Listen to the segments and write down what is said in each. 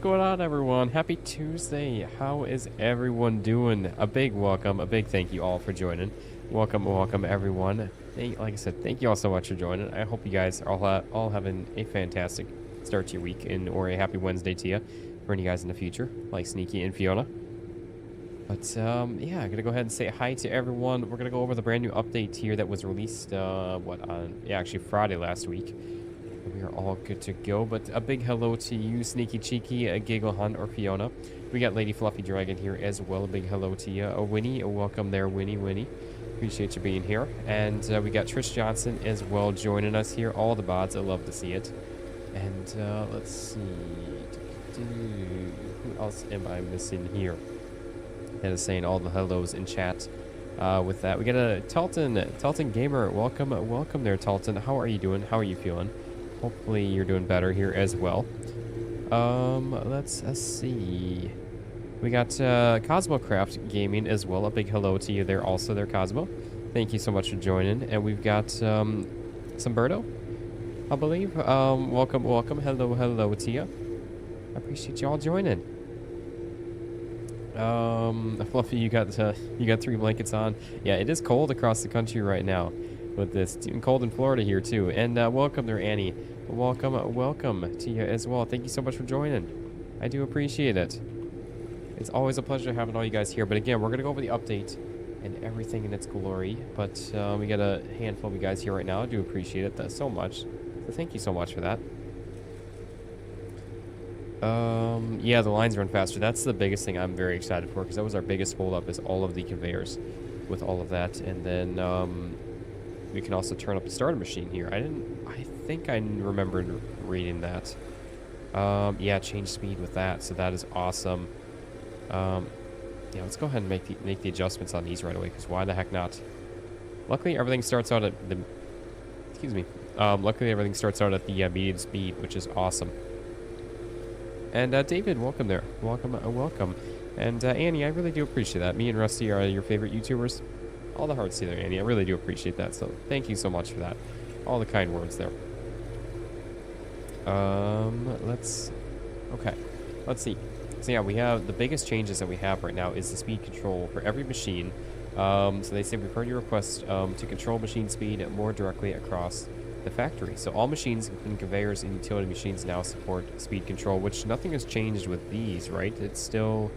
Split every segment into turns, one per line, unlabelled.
going on, everyone? Happy Tuesday. How is everyone doing? A big welcome, a big thank you all for joining. Welcome, everyone. Like I said, thank you all so much for joining. I hope you guys are all having a fantastic start to your week, or a happy Wednesday to you for any guys in the future, like Sneaky and Fiona. But, yeah, I'm going to go ahead and say hi to everyone. We're going to go over the brand new update here that was released, actually Friday last week. We are all good to go, but a big hello to you, Sneaky Cheeky, a Giggle Hunt, or Fiona. We got Lady Fluffy Dragon here as well. A big hello to you. Winnie, welcome there, Winnie. Appreciate you being here. And we got Trish Johnson as well joining us here. All the bots, I love to see it. And let's see. Who else am I missing here? That is saying all the hellos in chat. With that, we got a Talton Gamer. Welcome there, Talton. How are you doing? How are you feeling? Hopefully you're doing better here as well. Let's see. We got Cosmocraft Gaming as well. A big hello to you there also there, Cosmo. Thank you so much for joining. And we've got Somberto, I believe. Welcome. Hello to you. I appreciate you all joining. Fluffy, you got 3 blankets on. Yeah, it is cold across the country right now with this. It's even cold in Florida here too. And welcome there, Annie. Welcome to you as well. Thank you so much for joining. I do appreciate it. It's always a pleasure having all you guys here. But again, we're gonna go over the update and everything in its glory. But we got a handful of you guys here right now. I do appreciate it so much. So thank you so much for that. Yeah, the lines run faster. That's the biggest thing I'm very excited for, because that was our biggest hold up, is all of the conveyors with all of that. And then we can also turn up the starter machine here. I think I remembered reading that. Yeah, change speed with that, so that is awesome. Yeah, let's go ahead and make the adjustments on these right away, because why the heck not? Luckily everything starts out at the medium speed, which is awesome. And David, welcome there. Welcome. And Annie, I really do appreciate that. Me and Rusty are your favorite YouTubers. All the hearts to you there, Annie. I really do appreciate that. So thank you so much for that. All the kind words there. Let's see. So yeah, we have the biggest changes that we have right now is the speed control for every machine. So they say we've heard your request to control machine speed more directly across the factory. So all machines, including conveyors and utility machines, now support speed control, which nothing has changed with these, right? It's still...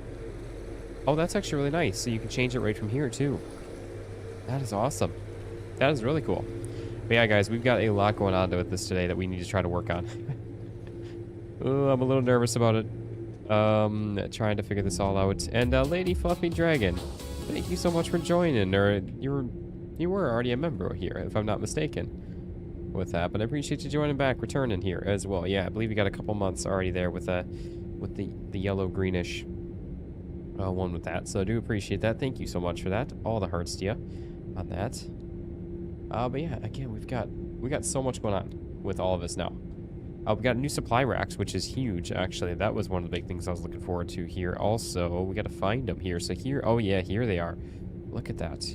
Oh, that's actually really nice. So you can change it right from here too. That is awesome. That is really cool. But yeah, guys, we've got a lot going on with this today that we need to try to work on. Oh, I'm a little nervous about it. Trying to figure this all out. And Lady Fluffy Dragon, thank you so much for joining. Or you were already a member here, if I'm not mistaken, with that. But I appreciate you joining back, returning here as well. Yeah, I believe you got a couple months already there with the yellow greenish one with that. So I do appreciate that. Thank you so much for that. All the hearts to you on that. But yeah, again, we got so much going on with all of this now. We got new supply racks, which is huge, actually. That was one of the big things I was looking forward to here. Also, we got to find them here. So here, oh yeah, here they are. Look at that.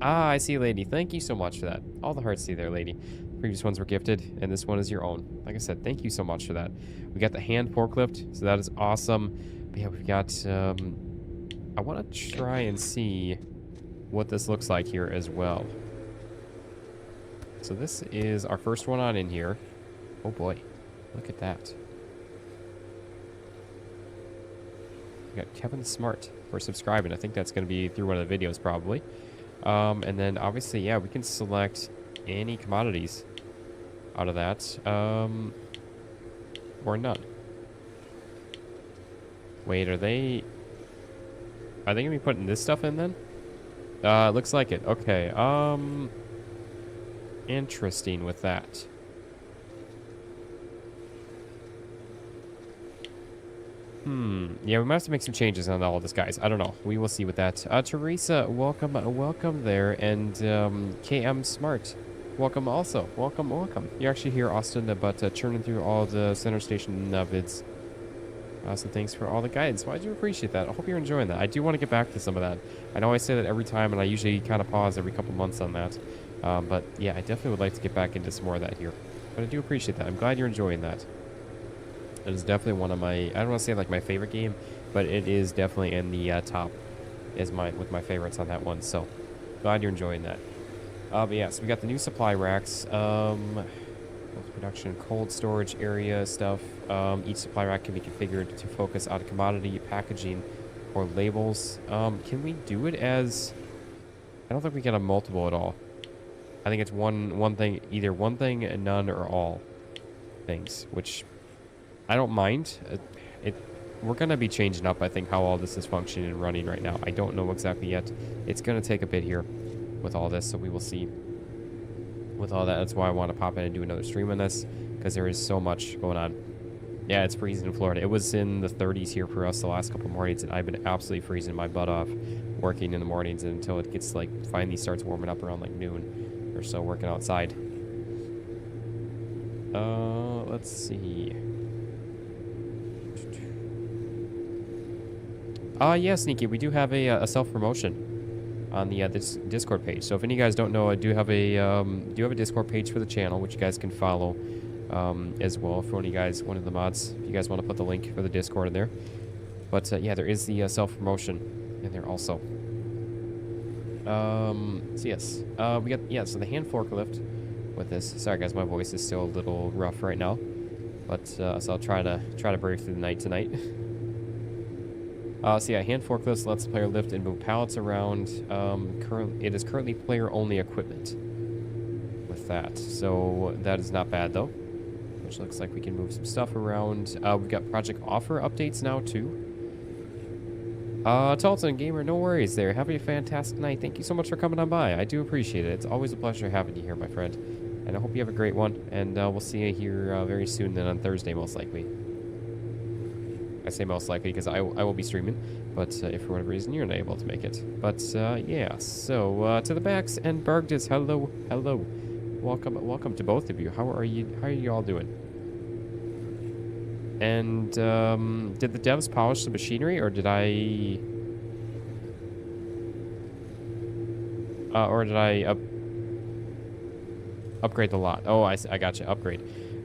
Ah, I see, lady. Thank you so much for that. All the hearts to you there, lady. Previous ones were gifted, and this one is your own. Like I said, thank you so much for that. We got the hand forklift, so that is awesome. But yeah, we've got, I want to try and see what this looks like here as well. So this is our first one on in here. Oh boy, look at that. We got Kevin Smart for subscribing. I think that's going to be through one of the videos probably. And then obviously, yeah, we can select any commodities out of that. Or none. Wait, are they going to be putting this stuff in then? Looks like it. Okay. Interesting with that. Yeah, we might have to make some changes on all of this, guys. I don't know. We will see with that. Teresa, welcome there. And KM Smart, welcome also. Welcome. You're actually here, Austin, but churning through all the center station vids. So thanks for all the guidance. Well, I do appreciate that. I hope you're enjoying that. I do want to get back to some of that. I know I say that every time, and I usually kind of pause every couple months on that. But yeah, I definitely would like to get back into some more of that here. But I do appreciate that. I'm glad you're enjoying that. It is definitely one of my, I don't want to say like my favorite game, but it is definitely in the top with my favorites on that one. So glad you're enjoying that. But yeah, so we got the new supply racks, production, cold storage area stuff. Each supply rack can be configured to focus on commodity packaging or labels. Can we do it as, I don't think we can have multiple at all. I think it's one thing, either one thing and none or all things, which I don't mind. We're going to be changing up, I think, how all this is functioning and running right now. I don't know exactly yet. It's going to take a bit here with all this, so we will see with all that. That's why I want to pop in and do another stream on this, because there is so much going on. Yeah, it's freezing in Florida. It was in the 30s here for us the last couple mornings, and I've been absolutely freezing my butt off working in the mornings until it gets, like, finally starts warming up around, like, noon or so, working outside. Let's see. Yeah, Sneaky, we do have a self-promotion on the this Discord page. So if any of you guys don't know, I do have a Discord page for the channel, which you guys can follow as well. If one of the mods, if you guys want to put the link for the Discord in there. But yeah, there is the self-promotion in there also. So yes, we got, so the hand forklift with this. Sorry guys, my voice is still a little rough right now, but so I'll try to break through the night tonight. So yeah, hand forklifts lets the player lift and move pallets around. It is currently player-only equipment with that, so that is not bad though. Which looks like we can move some stuff around. We've got project offer updates now too. Talton Gamer, no worries there. Have a fantastic night. Thank you so much for coming on by. I do appreciate it. It's always a pleasure having you here, my friend. And I hope you have a great one. And we'll see you here very soon, then on Thursday, most likely. I say most likely because I will be streaming. But if for whatever reason you're not able to make it. But yeah, so to the Backs and Bergdis, hello, hello. Welcome to both of you. How are you all doing? And did the devs polish the machinery, or did I upgrade the lot? Oh, I got you. Upgrade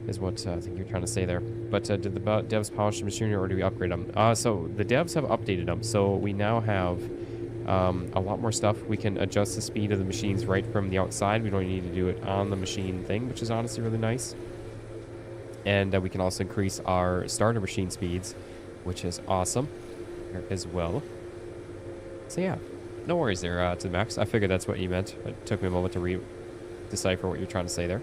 is what I think you're trying to say there. But did the devs polish the machinery, or do we upgrade them? So the devs have updated them, so we now have a lot more stuff. We can adjust the speed of the machines right from the outside. We don't need to do it on the machine thing, which is honestly really nice. And we can also increase our starter machine speeds, which is awesome as well. So yeah, no worries there to the Max. I figured that's what you meant. It took me a moment to decipher what you're trying to say there.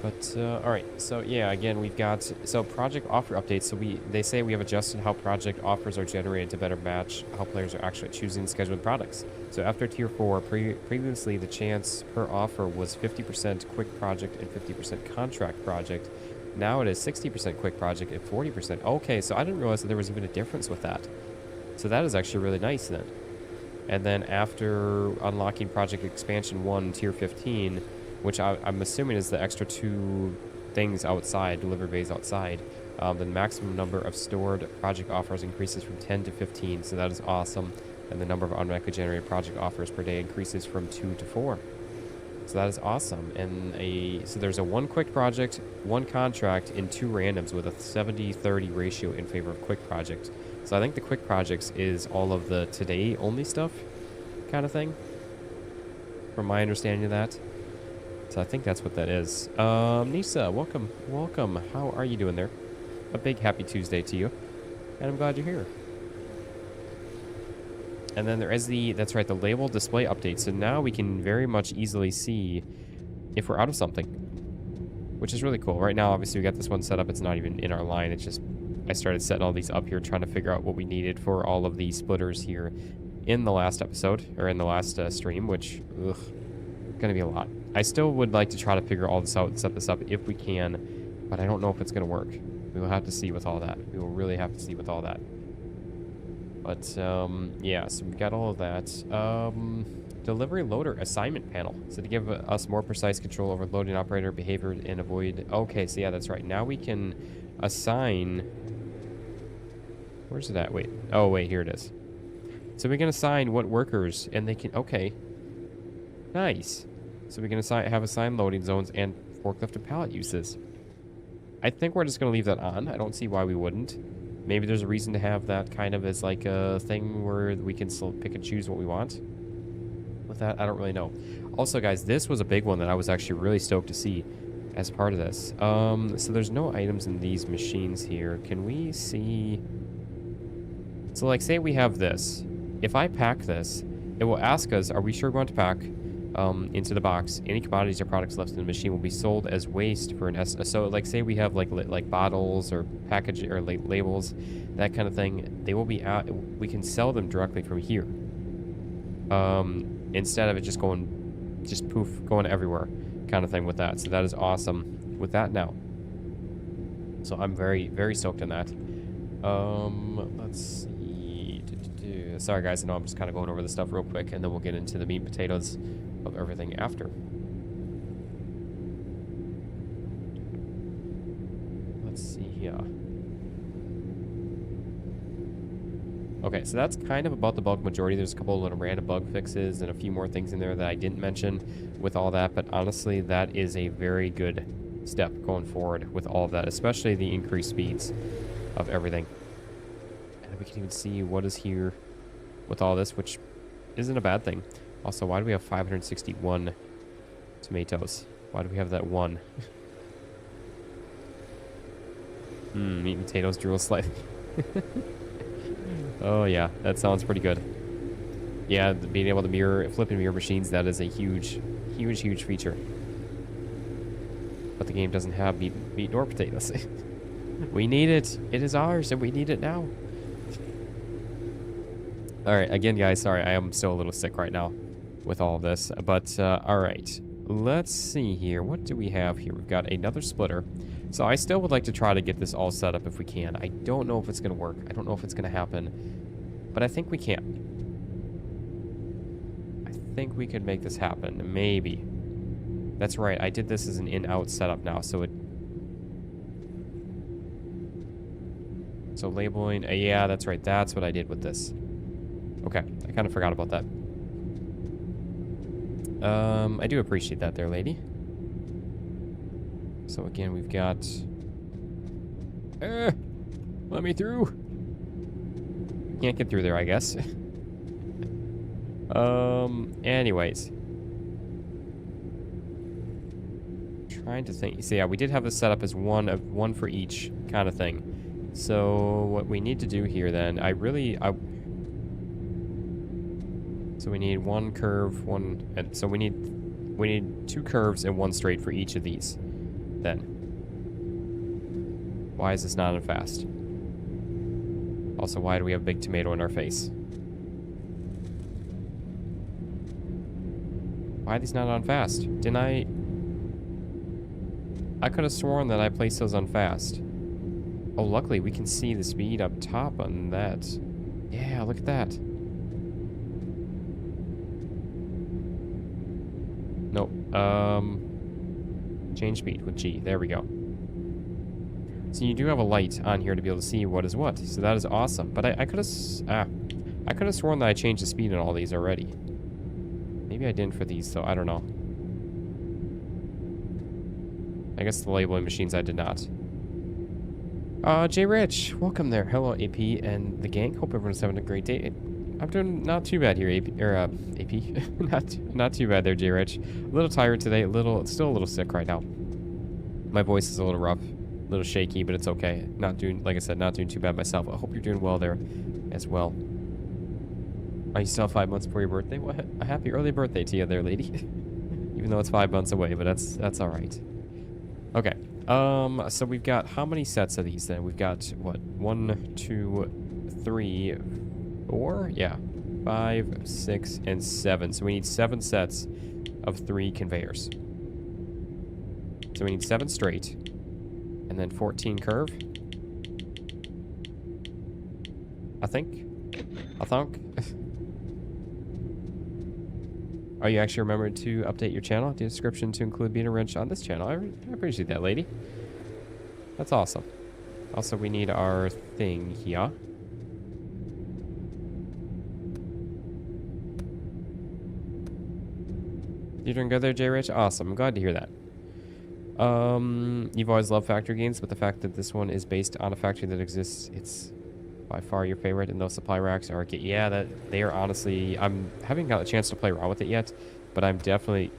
But all right, so yeah, again, we've got project offer updates. So they say we have adjusted how project offers are generated to better match how players are actually choosing and scheduling products. So after tier 4, previously the chance per offer was 50% quick project and 50% contract project. Now it is 60% quick project and 40%. Okay, so I didn't realize that there was even a difference with that. So that is actually really nice then. And then after unlocking project expansion 1 tier 15, which I'm assuming is the extra 2 things outside, delivery bays outside, the maximum number of stored project offers increases from 10 to 15, so that is awesome. And the number of automatically generated project offers per day increases from 2 to 4. So that is awesome. And so there's a 1 quick project, 1 contract, and 2 randoms with a 70-30 ratio in favor of quick projects. So I think the quick projects is all of the today only stuff kind of thing, from my understanding of that. So I think that's what that is. Nisa, welcome. How are you doing there? A big happy Tuesday to you. And I'm glad you're here. And then there is that's right, the label display update. So now we can very much easily see if we're out of something, which is really cool. Right now, obviously, we got this one set up. It's not even in our line. It's just, I started setting all these up here, trying to figure out what we needed for all of the splitters here in the last episode, or in the last stream, which, ugh, gonna be a lot. I still would like to try to figure all this out and set this up if we can, but I don't know if it's going to work. We will have to see with all that. We will really have to see with all that. But, yeah, so we got all of that. Delivery loader assignment panel. So to give us more precise control over loading operator behavior and avoid... Okay, so yeah, that's right. Now we can assign... Where's it at? Wait. Oh, wait, here it is. So we can assign what workers, and they can... Okay. Nice. So we can have assigned loading zones and forklift and pallet uses. I think we're just going to leave that on. I don't see why we wouldn't. Maybe there's a reason to have that kind of as like a thing where we can still pick and choose what we want. With that, I don't really know. Also, guys, this was a big one that I was actually really stoked to see as part of this. So there's no items in these machines here. Can we see... So, like, say we have this. If I pack this, it will ask us, are we sure we want to pack into the box? Any commodities or products left in the machine will be sold as waste for an S. So, like, say we have, like bottles or packaging or like labels, that kind of thing. They will be out. We can sell them directly from here. Instead of it just going everywhere kind of thing with that. So that is awesome with that now. So I'm very, very stoked on that. Let's see. Sorry guys, I know I'm just kind of going over the stuff real quick, and then we'll get into the meat and potatoes of everything after. Let's see here. Okay, so that's kind of about the bulk majority. There's a couple of little random bug fixes and a few more things in there that I didn't mention with all that, but honestly, that is a very good step going forward with all of that, especially the increased speeds of everything. And we can even see what is here with all this, which isn't a bad thing. Also, why do we have 561 tomatoes? Why do we have that one? Meat and potatoes drool slightly. Oh yeah, that sounds pretty good. Yeah, being able to flip and mirror machines, that is a huge, huge, huge feature. But the game doesn't have meat nor potatoes. We need it. It is ours, and we need it now. All right, again, guys, sorry, I am still a little sick right now with all of this. But, all right, let's see here. What do we have here? We've got another splitter. So I still would like to try to get this all set up if we can. I don't know if it's going to work. I don't know if it's going to happen. But I think we can. I think we could make this happen. Maybe. That's right. I did this as an in-out setup now, so it... So labeling... yeah, that's right. That's what I did with this. Okay. I kind of forgot about that. I do appreciate that there, lady. So again, we've got... let me through. Can't get through there, I guess. Anyways. Trying to think. So yeah, we did have this set up as one for each kind of thing. So what we need to do here then, so we need one curve, and so we need two curves and one straight for each of these. Then. Why is this not on fast? Also, why do we have a big tomato in our face? Why are these not on fast? Didn't I could have sworn that I placed those on fast. Oh, luckily we can see the speed up top on that. Yeah, look at that. Nope. Change speed with G. There we go. So you do have a light on here to be able to see what is what. So that is awesome. But I could have sworn that I changed the speed on all these already. Maybe I didn't for these, though. I don't know. I guess the labeling machines I did not. J Rich, welcome there. Hello, AP and the gang. Hope everyone's having a great day. I'm doing not too bad here, AP. not too bad there, J Rich. A little tired today. Still a little sick right now. My voice is a little rough, a little shaky, but it's okay. Like I said, not doing too bad myself. I hope you're doing well there as well. Are you still 5 months before your birthday? Well, a happy early birthday to you there, lady. Even though it's 5 months away, but that's all right. Okay. So we've got how many sets of these then? We've got what? 1, 2, 3, 4? Yeah. 5, 6, and 7. So we need 7 sets of 3 conveyors. So we need 7 straight. And then 14 curve. I think. Oh, you actually remembered to update your channel description to include being a wrench on this channel. I appreciate that, lady. That's awesome. Also, we need our thing here. You're doing good there, J Rich? Awesome. I'm glad to hear that. You've always loved factory games, but the fact that this one is based on a factory that exists, it's by far your favorite, and those supply racks are, yeah, that they are honestly, I'm haven't got a chance to play around with it yet, but I'm definitely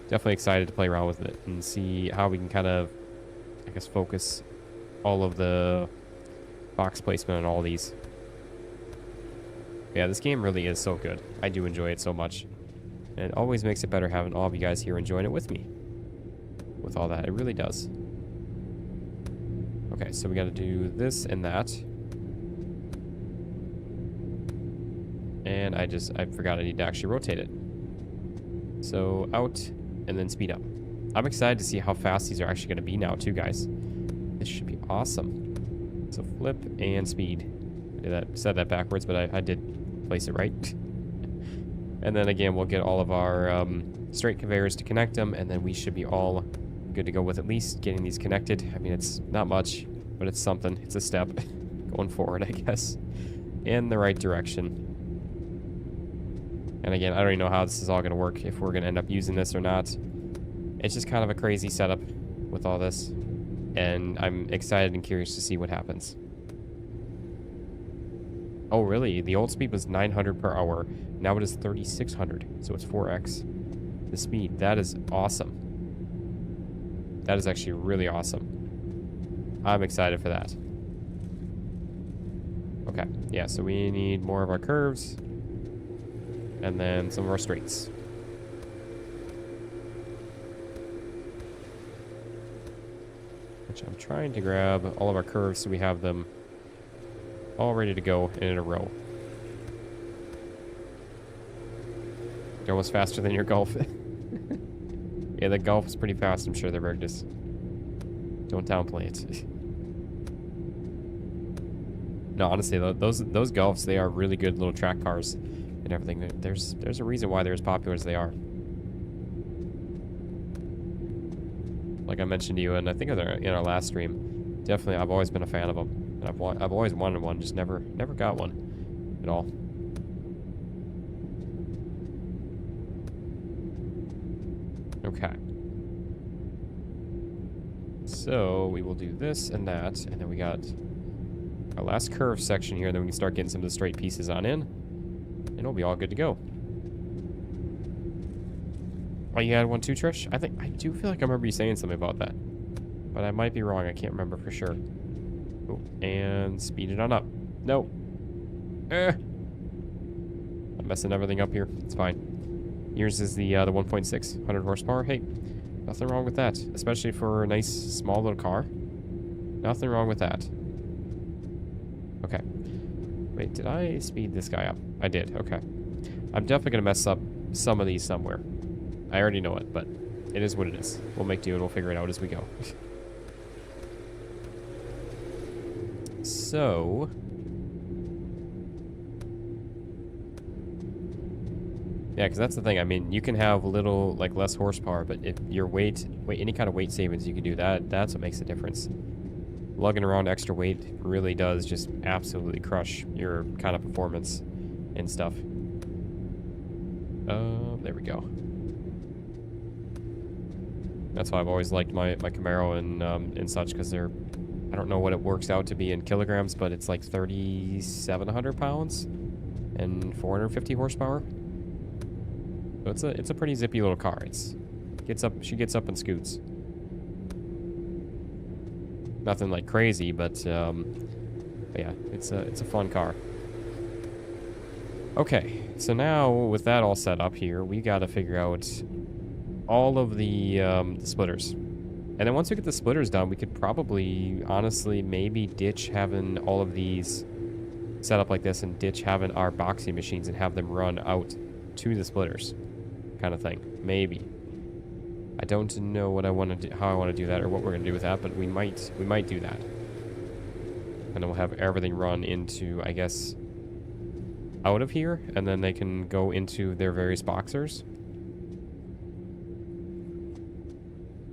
excited to play around with it and see how we can kind of, I guess, focus all of the box placement on all these. Yeah, this game really is so good. I do enjoy it so much, and it always makes it better having all of you guys here enjoying it with me. With all that, it really does. Okay, so we got to do this and that. And I forgot I need to actually rotate it. So out and then speed up. I'm excited to see how fast these are actually going to be now too, guys. This should be awesome. So flip and speed. Said that backwards, but I did place it right. And then again, we'll get all of our straight conveyors to connect them, and then we should be all good to go with at least getting these connected. I mean, it's not much, but it's something. It's a step going forward, I guess, in the right direction. And again, I don't even know how this is all going to work, if we're going to end up using this or not. It's just kind of a crazy setup with all this, and I'm excited and curious to see what happens. Oh, really? The old speed was 900 per hour. Now it is 3,600, so it's 4x the speed. That is awesome. That is actually really awesome. I'm excited for that. Okay, yeah, so we need more of our curves. And then some of our straights. Which I'm trying to grab all of our curves so we have them all ready to go in a row. They're almost faster than your golf. Yeah, the golf is pretty fast. I'm sure they're just don't downplay it. No, honestly, those golfs, they are really good little track cars and everything. There's a reason why they're as popular as they are. Like I mentioned to you, and I think in our last stream, definitely I've always been a fan of them, and I've always wanted one, just never got one at all. Okay. So we will do this and that, and then we got our last curve section here, and then we can start getting some of the straight pieces on in, and it'll be all good to go. Oh, you had one too, Trish? I do feel like I remember you saying something about that, but I might be wrong. I can't remember for sure. Oh, and speed it on up. No. I'm messing everything up here. It's fine. Yours is the 1.6, 100 horsepower. Hey, nothing wrong with that, especially for a nice small little car. Nothing wrong with that. Okay. Wait, did I speed this guy up? I did. Okay. I'm definitely going to mess up some of these somewhere. I already know it, but it is what it is. We'll make do and we'll figure it out as we go. So... yeah, because that's the thing. I mean, you can have little, like, less horsepower, but if your weight, any kind of weight savings you can do, that's what makes a difference. Lugging around extra weight really does just absolutely crush your kind of performance and stuff. There we go. That's why I've always liked my Camaro and such, because they're, I don't know what it works out to be in kilograms, but it's like 3,700 pounds and 450 horsepower. So it's a pretty zippy little car. She gets up and scoots. Nothing like crazy, but yeah, it's a fun car. Okay, so now with that all set up here, we got to figure out all of the splitters. And then once we get the splitters done, we could probably, honestly, maybe ditch having all of these set up like this and ditch having our boxing machines and have them run out to the splitters, kind of thing. Maybe. I don't know what I want to do, how I want to do that, or what we're going to do with that, but we might do that. And then we'll have everything run into, I guess, out of here, and then they can go into their various boxers.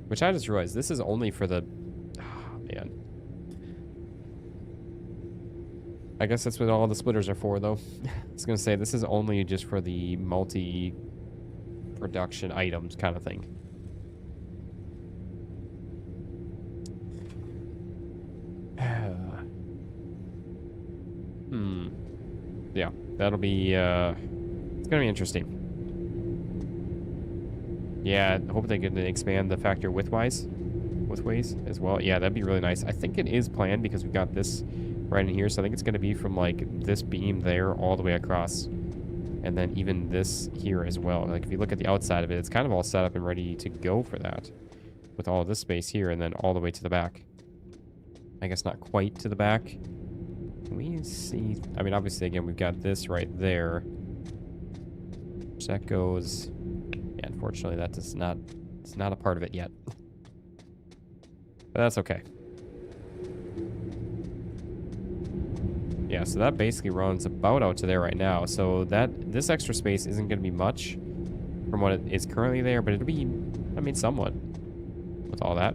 Which I just realized, this is only for the... oh, man. I guess that's what all the splitters are for, though. I was going to say, this is only just for the multi-production items kind of thing. Yeah, that'll be, it's gonna be interesting. Yeah, I hope they can expand the factor widthways as well. Yeah, that'd be really nice. I think it is planned because we got this right in here, so I think it's gonna be from, like, this beam there all the way across. And then even this here as well. Like, if you look at the outside of it, it's kind of all set up and ready to go for that. With all of this space here and then all the way to the back. I guess not quite to the back. Can we see? I mean, obviously, again, we've got this right there. So that goes... Yeah, unfortunately, that does not... It's not a part of it yet. But that's okay. Yeah, so that basically runs about out to there right now. So this extra space isn't going to be much from what it is currently there, but it'll be, I mean, somewhat with all that.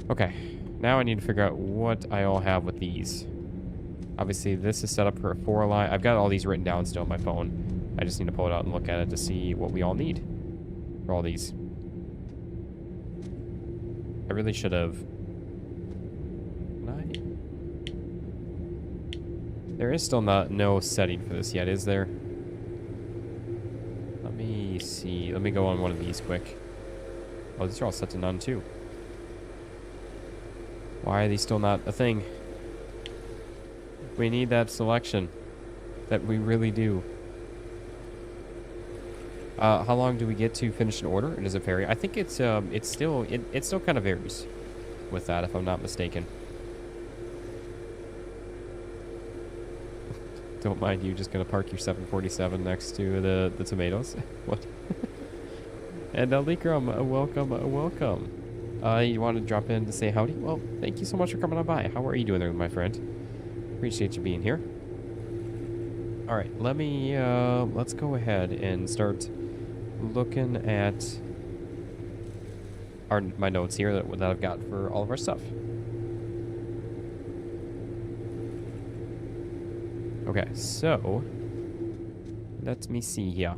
Okay, now I need to figure out what I all have with these. Obviously, this is set up for a 4-line. I've got all these written down still on my phone. I just need to pull it out and look at it to see what we all need for all these. I really should have... There is still no setting for this yet, is there? Let me see. Let me go on one of these quick. Oh, these are all set to none, too. Why are these still not a thing? We need that selection. That we really do. How long do we get to finish an order? And does it vary? I think it's still kind of varies with that, if I'm not mistaken. Don't mind you just gonna park your 747 next to the tomatoes. What? And Likram, welcome. You want to drop in to say howdy? Well, thank you so much for coming on by. How are you doing there, my friend? Appreciate you being here. All right, let's go ahead and start looking at my notes here that I've got for all of our stuff. Okay, so let me see here.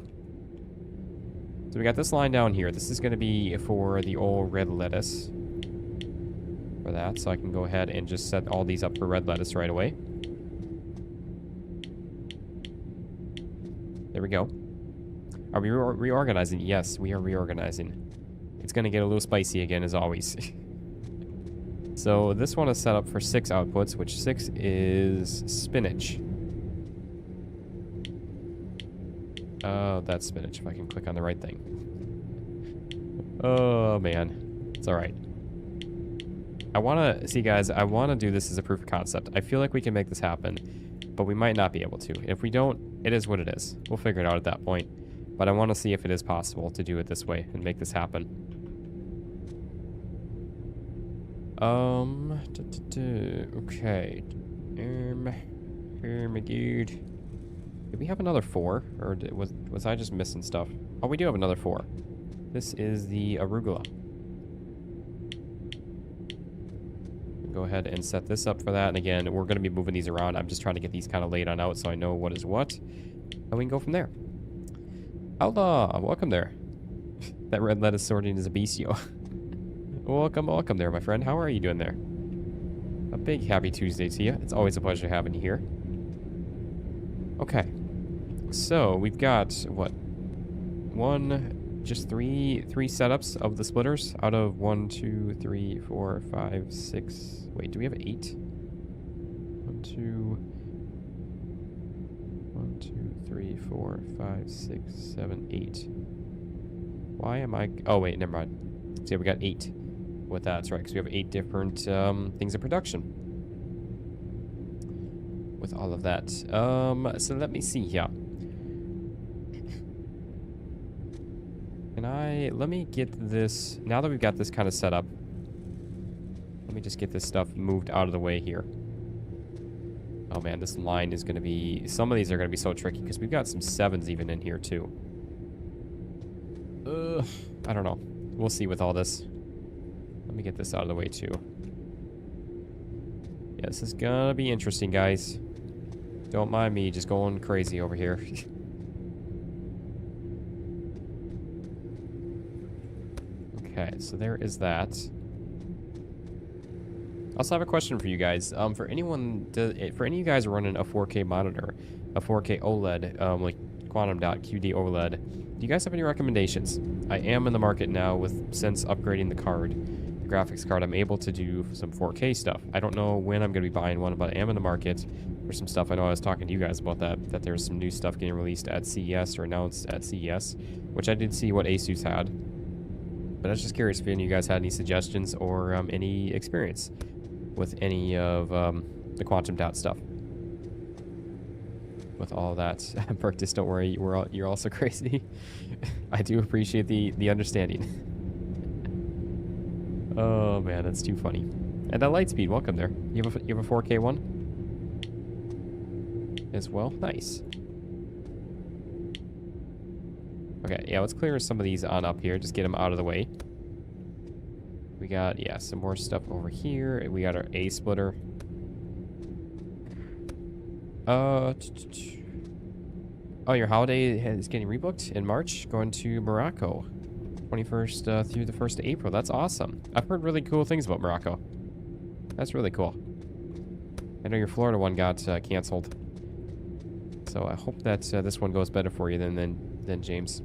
So we got this line down here. This is going to be for the old red lettuce. For that, so I can go ahead and just set all these up for red lettuce right away. There we go. Are we reorganizing? Yes, we are reorganizing. It's going to get a little spicy again, as always. So this one is set up for 6 outputs, which 6 is spinach. That's spinach, if I can click on the right thing. Oh, man. It's all right. I want to... See, guys, I want to do this as a proof of concept. I feel like we can make this happen, but we might not be able to. If we don't, it is what it is. We'll figure it out at that point. But I want to see if it is possible to do it this way and make this happen. Okay. Here, my dude. Did we have another 4? Or was I just missing stuff? Oh, we do have another 4. This is the arugula. Go ahead and set this up for that. And again, we're going to be moving these around. I'm just trying to get these kind of laid on out so I know what is what. And we can go from there. Outlaw, welcome there. That red lettuce sorting is a beastio. Welcome there, my friend. How are you doing there? A big happy Tuesday to you. It's always a pleasure having you here. Okay. So, we've got, what? Just three setups of the splitters out of 1, 2, 3, 4, 5, 6. Wait, do we have 8? 1, 2, 3, 4, 5, 6, 7, 8. Why am I... Oh, wait, never mind. So, yeah, we got 8 with that. That's right, because we have 8 different things in production. With all of that. So, let me see here. Let me get this, now that we've got this kind of set up, let me just get this stuff moved out of the way here. Oh man, this line is going to be, some of these are going to be so tricky because we've got some 7s even in here too. I don't know. We'll see with all this. Let me get this out of the way too. Yeah, this is going to be interesting, guys. Don't mind me just going crazy over here. Okay, so there is that. I also have a question for you guys. For anyone, for any of you guys running a 4K monitor, a 4K OLED, like Quantum Dot QD OLED, do you guys have any recommendations? I am in the market now since upgrading the card, the graphics card. I'm able to do some 4K stuff. I don't know when I'm going to be buying one, but I am in the market for some stuff. I know I was talking to you guys about that there's some new stuff getting released at CES or announced at CES, which I did see what Asus had. But I was just curious if any of you guys had any suggestions or any experience with any of the Quantum Dot stuff. With all that, Burkus, don't worry, you're also crazy. I do appreciate the understanding. Oh man, that's too funny. And that Lightspeed, welcome there. You have a 4K one as well. Nice. Okay, yeah, let's clear some of these on up here. Just get them out of the way. We got, yeah, some more stuff over here. We got our A splitter. Oh, your holiday is getting rebooked in March. Going to Morocco. 21st through the 1st of April. That's awesome. I've heard really cool things about Morocco. That's really cool. I know your Florida one got canceled. So I hope that this one goes better for you than James.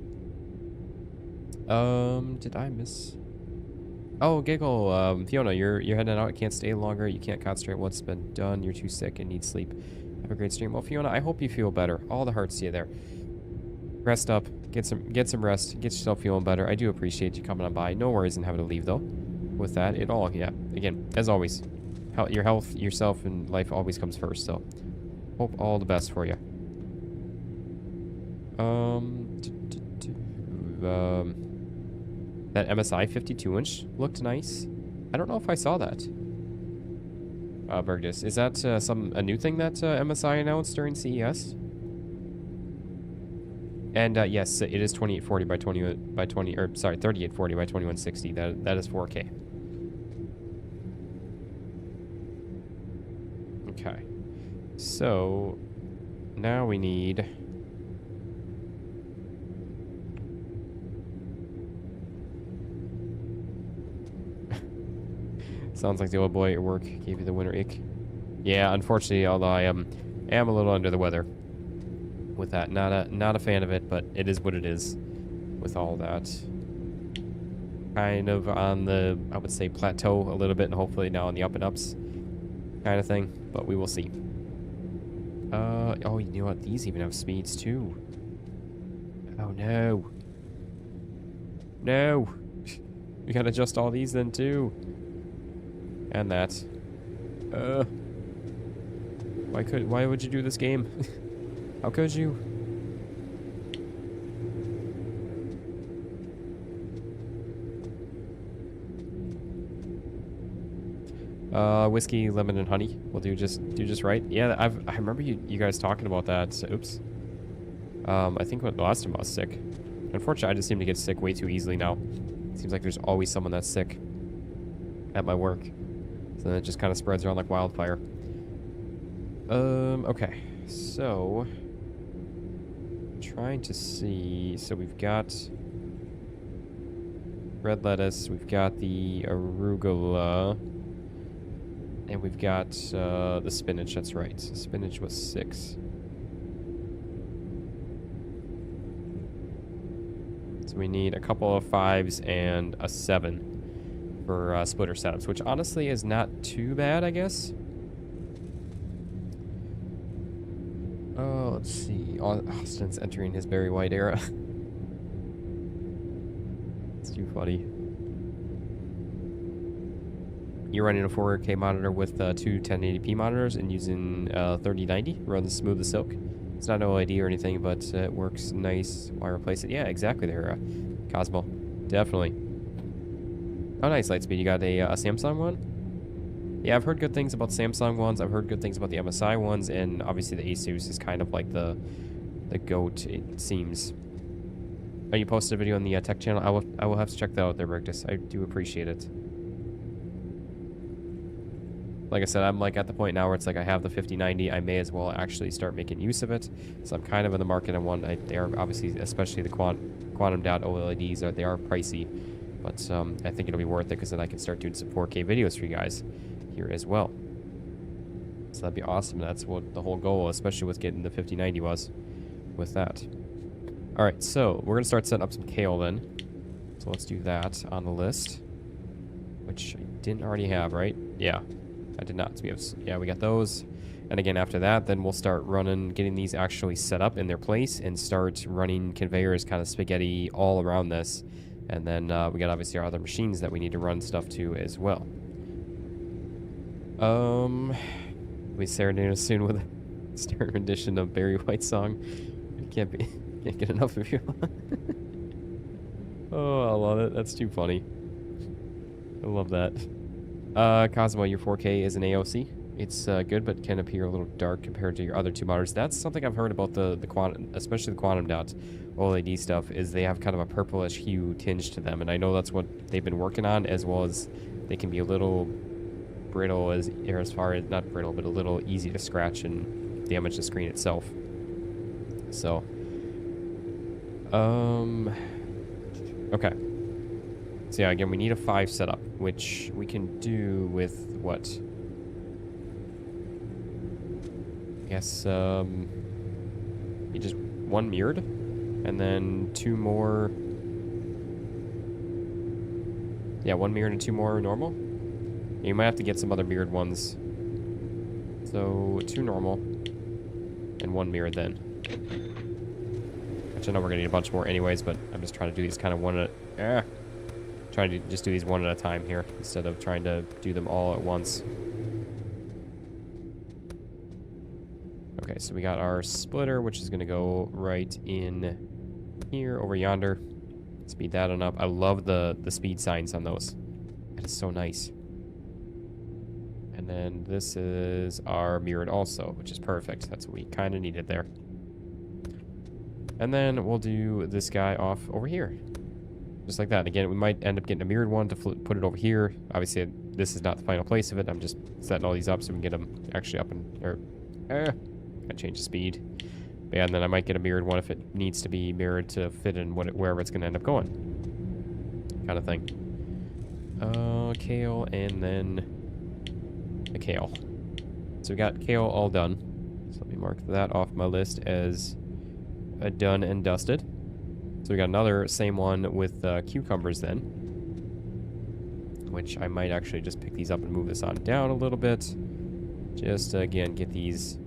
Did I miss? Oh, Giggle, Fiona, you're heading out. Can't stay longer. You can't concentrate what's been done. You're too sick and need sleep. Have a great stream. Well, Fiona, I hope you feel better. All the hearts to you there. Rest up. Get some rest. Get yourself feeling better. I do appreciate you coming on by. No worries in having to leave, though. With that, it all, yeah. Again, as always, your health, yourself, and life always comes first, so hope all the best for you. That MSI 52-inch looked nice. I don't know if I saw that. Burgess, is that a new thing that MSI announced during CES? And yes, it is 2840 by 20 or sorry, 3840 by 2160. That is 4K. Okay. So now we need sounds like the old boy at work gave you the winter ick. Yeah, unfortunately, although I am a little under the weather with that. Not a fan of it, but it is what it is with all that. Kind of on the, I would say, plateau a little bit, and hopefully now on the up and ups kind of thing, but we will see. Oh, you know what? These even have speeds too. Oh no. No. We gotta adjust all these then too. And that. Why would you do this game? How could you? Whiskey, lemon, and honey. We'll do just right. Yeah, I remember you guys talking about that. So, oops. I think the last time I was sick. Unfortunately, I just seem to get sick way too easily now. Seems like there's always someone that's sick at my work. So then it just kind of spreads around like wildfire. Okay. So, trying to see. So we've got red lettuce. We've got the arugula. And we've got the spinach. That's right. So spinach was 6. So we need a couple of 5s and a 7 for splitter setups, which honestly is not too bad, I guess. Oh, let's see. Austin's entering his Barry White era. It's too funny. You're running a 4K monitor with two 1080p monitors and using 3090. Runs smooth as silk. It's not an OLED or anything, but it works nice. Why replace it? Yeah, exactly there, Cosmo. Definitely. Oh, nice, Lightspeed. You got a Samsung one? Yeah, I've heard good things about Samsung ones. I've heard good things about the MSI ones, and obviously the Asus is kind of like the GOAT, it seems. Oh, you posted a video on the tech channel? I will have to check that out there, Burgess. I do appreciate it. Like I said, I'm like at the point now where it's like I have the 5090. I may as well actually start making use of it. So I'm kind of in the market on one. They are obviously, especially the quantum dot OLEDs, they are pricey. But I think it'll be worth it because then I can start doing some 4K videos for you guys here as well. So that'd be awesome. That's what the whole goal, especially with getting the 5090 was with that. All right, so we're going to start setting up some kale then. So let's do that on the list, which I didn't already have, right? Yeah, I did not. So we have, yeah, we got those. And again, after that, then we'll start running, getting these actually set up in their place and start running conveyors kind of spaghetti all around this. And then we got obviously our other machines that we need to run stuff to as well. We serenade us soon with a stern rendition of Barry White's song. Can't get enough of you. Oh, I love it. That's too funny. I love that. Cosmo, your 4K is an AOC. It's good, but can appear a little dark compared to your other two monitors. That's something I've heard about the quantum, especially the quantum dot OLED stuff, is they have kind of a purplish hue tinge to them, and I know that's what they've been working on, as well as they can be a little brittle as far as, not brittle, but a little easy to scratch and damage the screen itself. So, okay. So yeah, again, we need a 5 setup, which we can do with what? I guess, you just 1 mirrored, and then 2 more. Yeah, 1 mirrored and 2 more normal. You might have to get some other mirrored ones. So 2 normal and 1 mirrored then. Which I know we're gonna need a bunch more anyways, but I'm just trying to do these kind of trying to just do these one at a time here instead of trying to do them all at once. Okay, so we got our splitter, which is gonna go right in here over yonder. Speed that on up. I love the speed signs on those. That is so nice. And then this is our mirrored also, which is perfect. That's what we kind of needed there. And then we'll do this guy off over here. Just like that. Again, we might end up getting a mirrored one to put it over here. Obviously, this is not the final place of it. I'm just setting all these up so we can get them actually up and... gotta change the speed. But yeah, and then I might get a mirrored one if it needs to be mirrored to fit in wherever it's going to end up going. Kind of thing. Kale, and then the kale. So we got kale all done. So let me mark that off my list as done and dusted. So we got another same one with cucumbers then, which I might actually just pick these up and move this on down a little bit. Just to, again, get these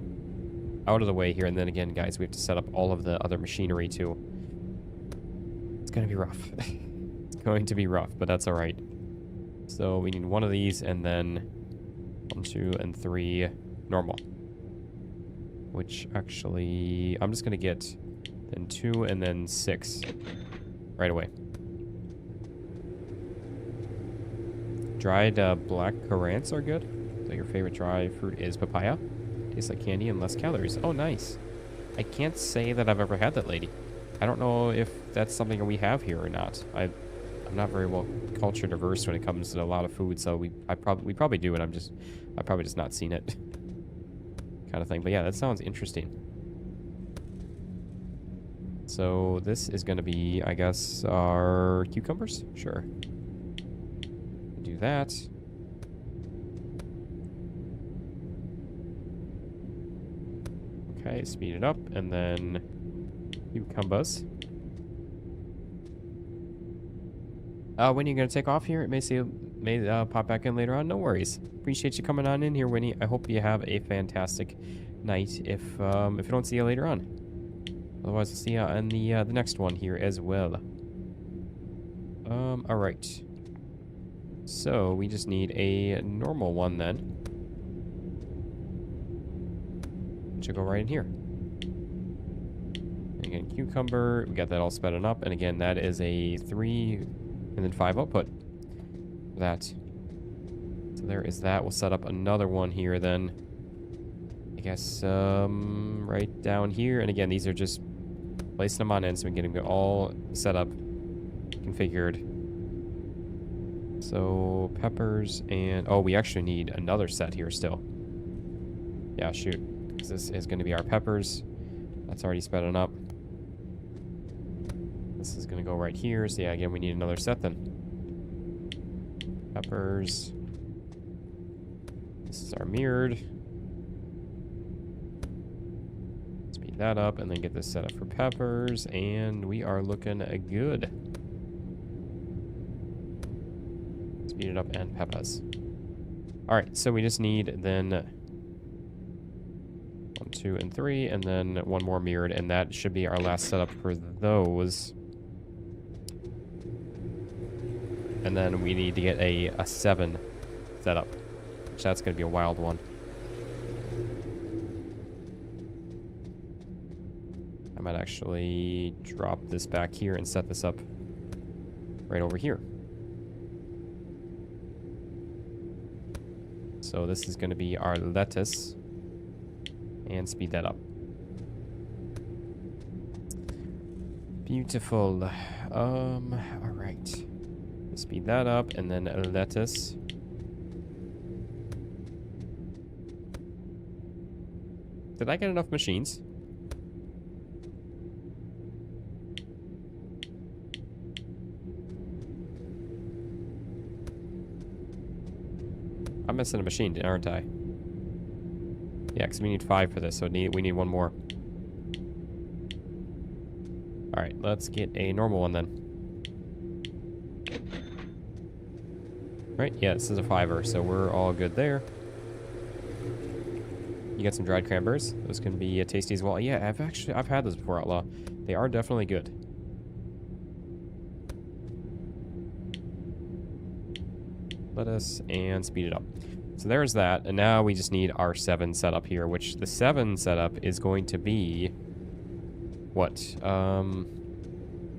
out of the way here. And then again, guys, we have to set up all of the other machinery too. It's going to be rough. It's going to be rough, but that's all right. So we need 1 of these, and then 1, 2, and 3 normal. Which actually, I'm just going to get then 2 and then 6 right away. Dried black currants are good. So your favorite dry fruit is papaya. Tastes like candy and less calories. Oh, nice. I can't say that I've ever had that, lady. I don't know if that's something we have here or not. I'm not very well culture diverse when it comes to a lot of food, so we probably do it. I've probably just not seen it, kind of thing. But yeah, that sounds interesting. So this is going to be, I guess, our cucumbers. Sure. Do that. Okay, speed it up, and then cucumbers. When are you going to take off here? It may pop back in later on. No worries. Appreciate you coming on in here, Winnie. I hope you have a fantastic night if I don't see you later on. Otherwise, I'll see you on the next one here as well. All right. So we just need a normal one then. Which will go right in here. Again, cucumber. We got that all sped up, and again, that is a 3 and then 5 output. For that. So there is that. We'll set up another one here then. I guess right down here, and again, these are just placing them on end so we can get them all set up, configured. So peppers and we actually need another set here still. Yeah, shoot, because this is going to be our peppers. That's already sped up. This is going to go right here. So yeah, again, we need another set then. Peppers. This is our mirrored. Speed that up and then get this set up for peppers, and we are looking good. Speed it up and peppers. Alright, so we just need then 1, 2, and 3, and then one more mirrored, and that should be our last setup for those. And then we need to get a 7 setup, which that's going to be a wild one. I might actually drop this back here and set this up right over here. So this is going to be our lettuce, and speed that up. Beautiful. All right. Speed that up, and then lettuce. Did I get enough machines? I'm missing a machine, aren't I? Yeah, because we need 5 for this, so we need one more. Alright, let's get a normal one then. Right, yeah, this is a 5er, so we're all good there. You got some dried cranberries. Those can be tasty as well. Yeah, I've had those before, Outlaw. They are definitely good. Lettuce and speed it up. So there's that, and now we just need our 7 setup here, which the 7 setup is going to be what?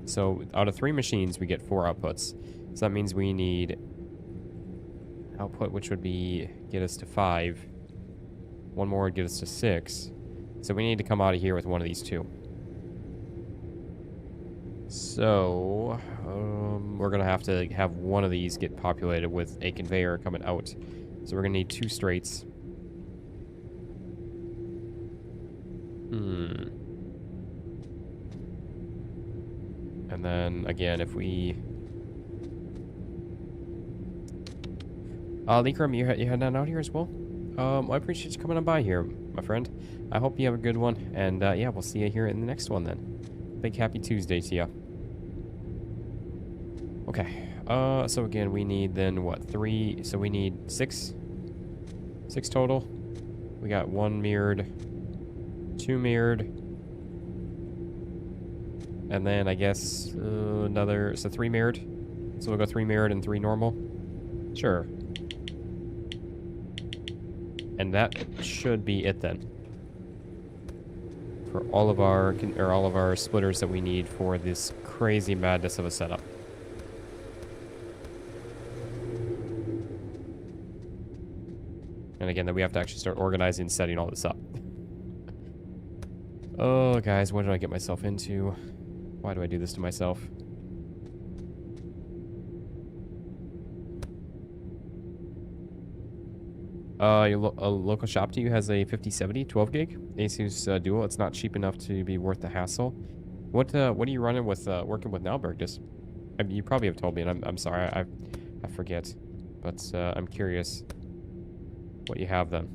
So out of 3 machines, we get 4 outputs. So that means we need output, which would be get us to 5. One more would get us to 6. So we need to come out of here with one of these 2. So we're gonna have to have one of these get populated with a conveyor coming out. So we're gonna need 2 straights. And then again, if we Likram, you heading out here as well? Well, I appreciate you coming on by here, my friend. I hope you have a good one, and yeah, we'll see you here in the next one then. Big happy Tuesday to you. Okay, so again, we need then what, 3, so we need 6 total. We got 1 mirrored, 2 mirrored, and then I guess another, so 3 mirrored. So we'll go 3 mirrored and 3 normal. Sure. And that should be it then. For all of our splitters that we need for this crazy madness of a setup. And again, then we have to actually start organizing and setting all this up. Oh, guys, what did I get myself into? Why do I do this to myself? Your local shop to you has a 5070 12 gig Asus Dual. It's not cheap enough to be worth the hassle. What are you running with working with now, Bergdus? I mean, you probably have told me, and I'm sorry, I forget, but I'm curious what you have then.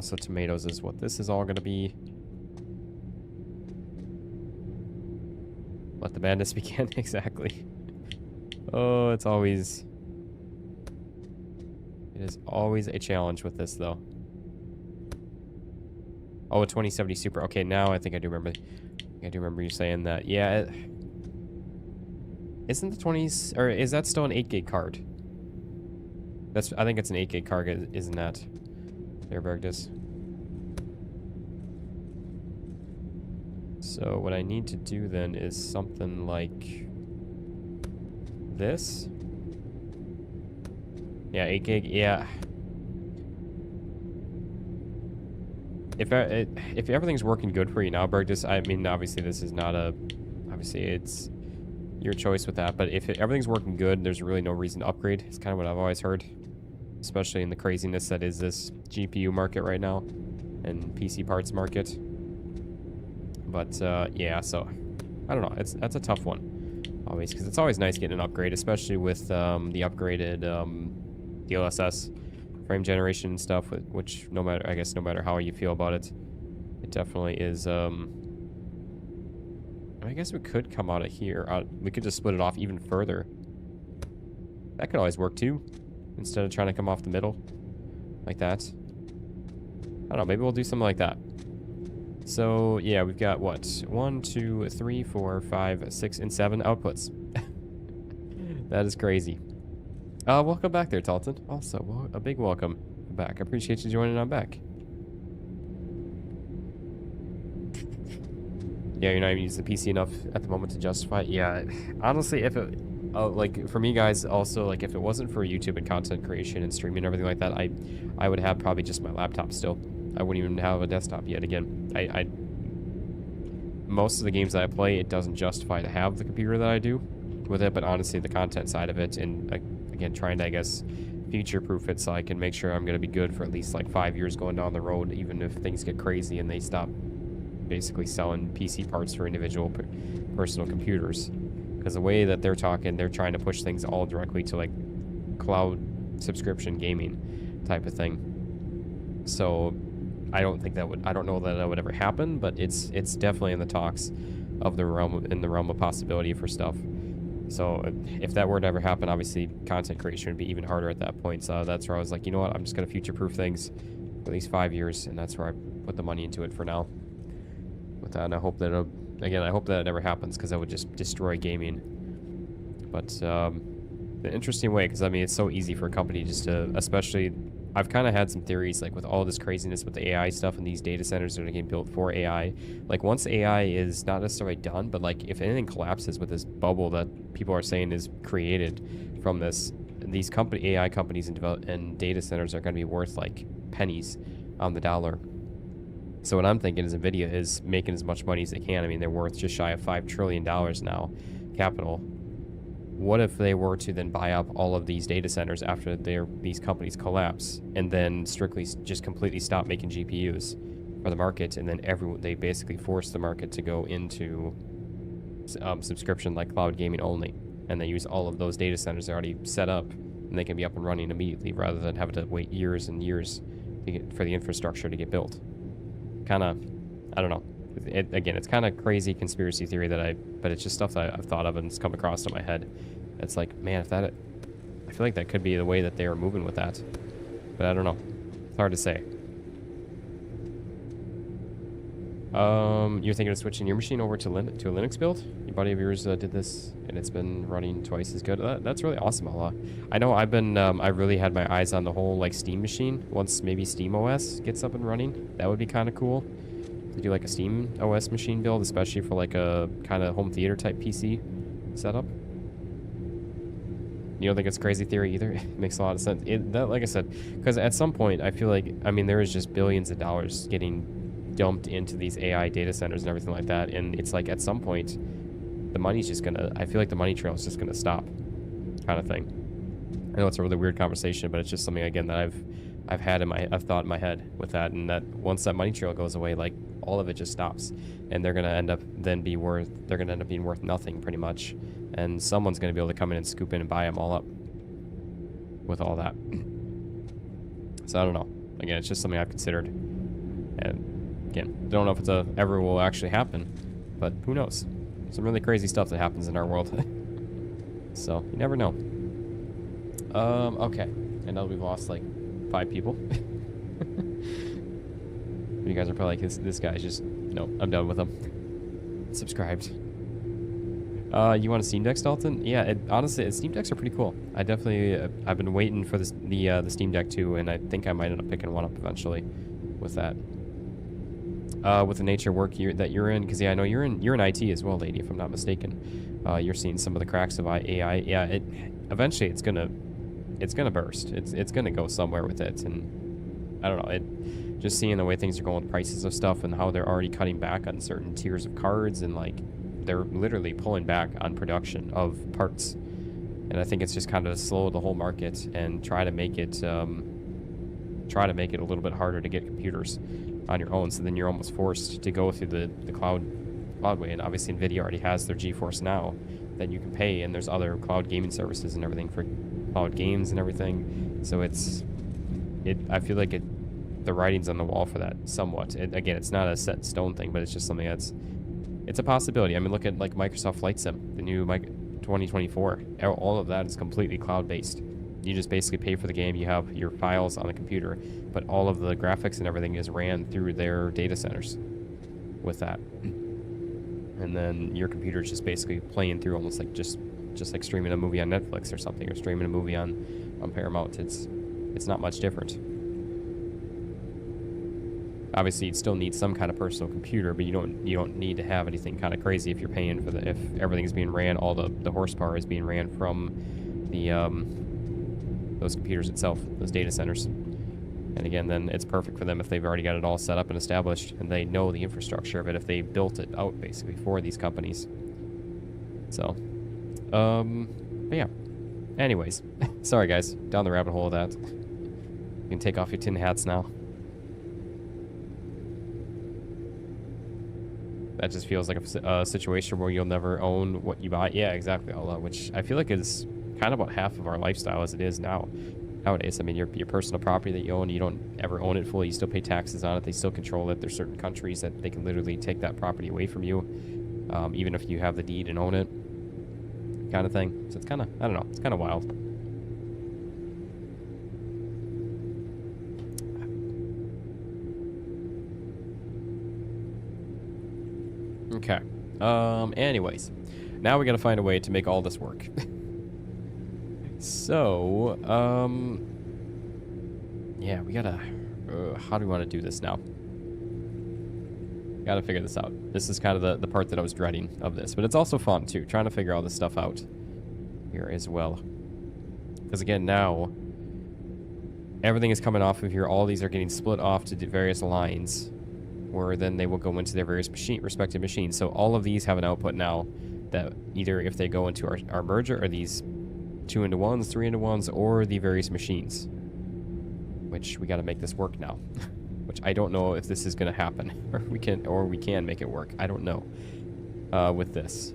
So tomatoes is what this is all gonna be. Let the madness begin. Exactly. Oh, it is always a challenge with this, though. Oh, a 2070 Super. Okay, now I think I do remember. I do remember you saying that. Yeah. Isn't the 20s, or is that still an 8 gig card? I think it's an 8 gig card, isn't that? There, Bergdus. So what I need to do then is something like this. Yeah, 8 gig, yeah. If everything's working good for you now, Bergdus, I mean, obviously this is not a... Obviously, it's your choice with that, but if everything's working good, there's really no reason to upgrade. It's kind of what I've always heard. Especially in the craziness that is this GPU market right now. And PC parts market. But, yeah, so... I don't know, that's a tough one. Always, because it's always nice getting an upgrade, especially with the upgraded... DLSS frame generation and stuff, which no matter, I guess, no matter how you feel about it, it definitely is. I guess we could come out of here. We could just split it off even further. That could always work too, instead of trying to come off the middle like that. I don't know. Maybe we'll do something like that. So yeah, we've got what? 1, 2, 3, 4, 5, 6, and 7 outputs. That is crazy. Welcome back there, Talton. Also, a big welcome back. I appreciate you joining on back. Yeah, you're not even using the PC enough at the moment to justify it. Yeah, honestly, if it, like, for me, guys, also, like, if it wasn't for YouTube and content creation and streaming and everything like that, I would have probably just my laptop still. I wouldn't even have a desktop yet. Again, most of the games that I play, it doesn't justify to have the computer that I do with it, but honestly, the content side of it, and again, trying to, I guess, future-proof it so I can make sure I'm going to be good for at least, like, 5 years going down the road, even if things get crazy and they stop basically selling PC parts for individual personal computers. Because the way that they're talking, they're trying to push things all directly to, like, cloud subscription gaming type of thing. So I don't think that would, I don't know that that would ever happen, but it's definitely in the talks of the realm of possibility for stuff. So if that were to ever happen, obviously content creation would be even harder at that point. So that's where I was like, you know what, I'm just going to future-proof things for at least 5 years, and that's where I put the money into it for now. With that, and I hope that again, I hope that it never happens, because that would just destroy gaming. But the interesting way, because I mean, it's so easy for a company just to, especially, I've kind of had some theories, like with all this craziness with the AI stuff and these data centers that are getting built for AI. Like once AI is not necessarily done, but like if anything collapses with this bubble that people are saying is created from this, these AI companies and data centers are going to be worth like pennies on the dollar. So what I'm thinking is NVIDIA is making as much money as they can. I mean, they're worth just shy of $5 trillion now, capital. What if they were to then buy up all of these data centers after these companies collapse, and then strictly just completely stop making GPUs for the market, and then they basically force the market to go into subscription like cloud gaming only, and they use all of those data centers already set up, and they can be up and running immediately rather than having to wait years and years for the infrastructure to get built. Kind of, I don't know. Again, it's kind of crazy conspiracy theory but it's just stuff that I've thought of and it's come across in my head. It's like, man, I feel like that could be the way that they are moving with that. But I don't know. It's hard to say. You're thinking of switching your machine over to a Linux build? A buddy of yours did this, and it's been running twice as good. That's really awesome, Allah. I know I've been, I really had my eyes on the whole, like, Steam machine. Once maybe Steam OS gets up and running, that would be kind of cool. To do, like, a Steam OS machine build, especially for, like, a kind of home theater type PC setup. You don't think it's crazy theory either? It makes a lot of sense. Like I said, because at some point, I feel like, I mean, there is just billions of dollars getting dumped into these AI data centers and everything like that, and it's like at some point the money's just gonna, I feel like the money trail is just gonna stop, kind of thing. I know it's a really weird conversation, but it's just something again that I've thought in my head with that, and that once that money trail goes away, like all of it just stops, and they're gonna end up being worth nothing pretty much, and someone's gonna be able to come in and scoop in and buy them all up with all that. So I don't know. Again, it's just something I've considered, and again, don't know if it's ever will actually happen, but who knows? Some really crazy stuff that happens in our world. So you never know. Okay, and now we've lost like 5 people. You guys are probably like, this guy's just, no, I'm done with him. Subscribed. You want a Steam Deck, Dalton? Yeah, honestly, Steam Decks are pretty cool. I've been waiting for the Steam Deck too, and I think I might end up picking one up eventually with that. With the nature of work that you're in, because yeah, I know you're in IT as well, lady, if I'm not mistaken. You're seeing some of the cracks of AI. Yeah, eventually it's gonna burst. It's gonna go somewhere with it, and I don't know. Just seeing the way things are going with prices of stuff and how they're already cutting back on certain tiers of cards, and like they're literally pulling back on production of parts. And I think it's just kind of slow the whole market and try to make it a little bit harder to get computers on your own, so then you're almost forced to go through the cloud way. And obviously NVIDIA already has their GeForce Now that you can pay, and there's other cloud gaming services and everything for cloud games and everything. So it's I feel like the writing's on the wall for that somewhat. Again, it's not a set in stone thing, but it's just something it's a possibility. I mean, look at like Microsoft Flight Sim, the new 2024. All of that is completely cloud-based. You just basically pay for the game. You have your files on the computer, but all of the graphics and everything is ran through their data centers with that. And then your computer is just basically playing through almost like just like streaming a movie on Netflix or something, or streaming a movie on Paramount. It's not much different. Obviously, you'd still need some kind of personal computer, but you don't need to have anything kind of crazy if you're paying for if everything's being ran, all the horsepower is being ran from the those computers itself, those data centers. And again, then it's perfect for them if they've already got it all set up and established, and they know the infrastructure of it if they built it out basically for these companies. So, but yeah. Anyways, sorry guys, down the rabbit hole of that. You can take off your tin hats now. That just feels like a situation where you'll never own what you buy. Yeah, exactly. Which I feel like is kind of about half of our lifestyle as it is nowadays. I mean, your personal property that you own, you don't ever own it fully. You still pay taxes on it. They still control it. There's certain countries that they can literally take that property away from you, even if you have the deed and own it, kind of thing. So it's kind of, I don't know, it's kind of wild. Okay. Anyways, now we gotta find a way to make all this work. So, yeah, we gotta, how do we want to do this now? Gotta figure this out. This is kind of the part that I was dreading of this, but it's also fun too, trying to figure all this stuff out here as well. Because again, now, everything is coming off of here. All these are getting split off to various lines, where then they will go into their various respective machines. So all of these have an output now that either if they go into our merger are these 2-into-1s, 3-into-1s, or the various machines. Which we got to make this work now. Which I don't know if this is going to happen, or we can make it work. I don't know with this.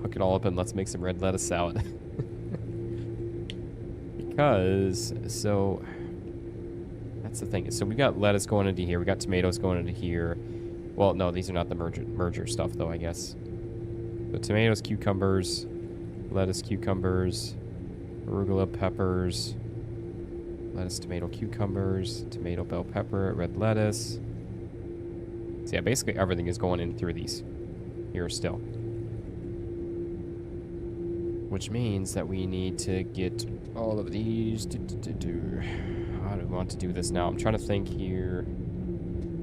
Hook it all up and let's make some red lettuce salad. Because so. That's the thing. So we got lettuce going into here. We got tomatoes going into here. Well, no, these are not the merger stuff, though, I guess. But tomatoes, cucumbers, lettuce, cucumbers, arugula, peppers, lettuce, tomato, cucumbers, tomato, bell pepper, red lettuce. So yeah, basically everything is going in through these here still. Which means that we need to get all of these. How do we want to do this now? I'm trying to think here.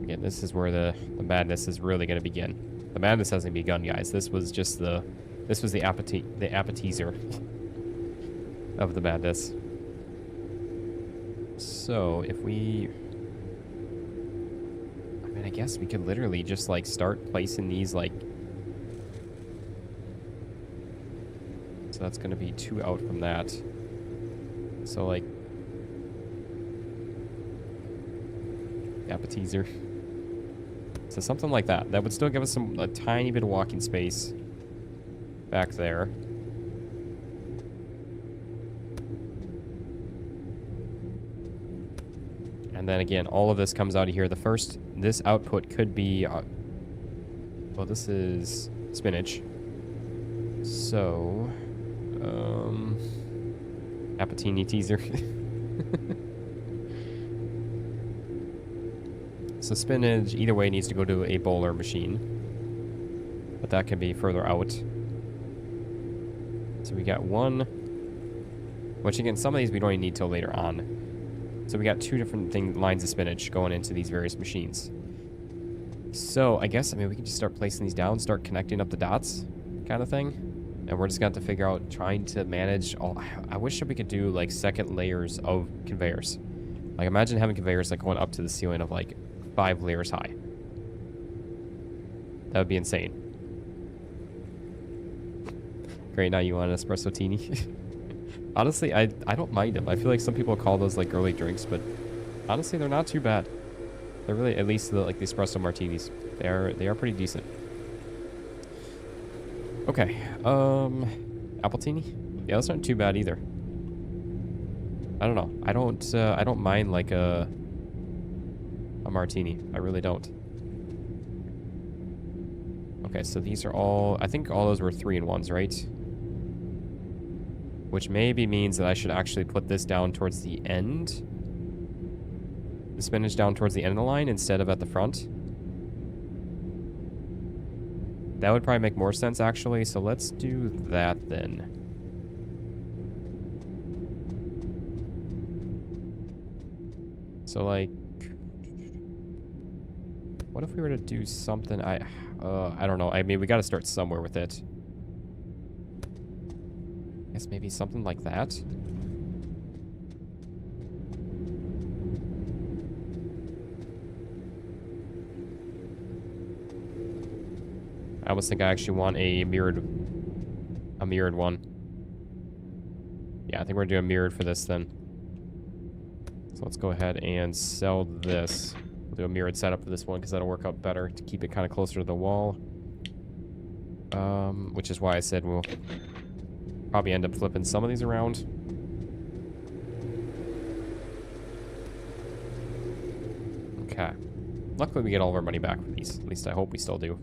Again, this is where the madness is really going to begin. The madness hasn't begun, guys. This was just the appetizer of the madness. So if we, I mean, I guess we could literally just like start placing these like. So that's going to be 2 out from that. So like. Appetizer. So something like that. That would still give us a tiny bit of walking space back there. And then again, all of this comes out of here. This output could be, well, this is spinach. So, appetini teaser. So spinach, either way, needs to go to a bowler machine. But that can be further out. So we got one. Which again, some of these we don't even need till later on. So we got 2 different lines of spinach going into these various machines. So I guess, I mean, we can just start placing these down, start connecting up the dots kind of thing. And we're just going to have to figure out trying to manage all. I wish that we could do like second layers of conveyors. Like imagine having conveyors like going up to the ceiling of like 5 layers high. That would be insane. Great, now you want an espresso teeny. Honestly, I don't mind them. I feel like some people call those like girly drinks, but honestly, they're not too bad. They're really, at least like the espresso martinis. They are pretty decent. Okay, apple teeny? Yeah, those aren't too bad either. I don't know. I don't mind like a martini. I really don't. Okay, so these are all, I think all those were 3-in-1s, right? Which maybe means that I should actually put this down towards the end. The spinach down towards the end of the line instead of at the front. That would probably make more sense, actually. So let's do that then. So, like, what if we were to do something? I don't know. I mean, we got to start somewhere with it. I guess maybe something like that. I almost think I actually want a mirrored one. Yeah, I think we're doing mirrored for this then. So let's go ahead and sell this. We'll do a mirrored setup for this one because that'll work out better to keep it kind of closer to the wall. Which is why I said we'll probably end up flipping some of these around. Okay. Luckily we get all of our money back from these. At least I hope we still do.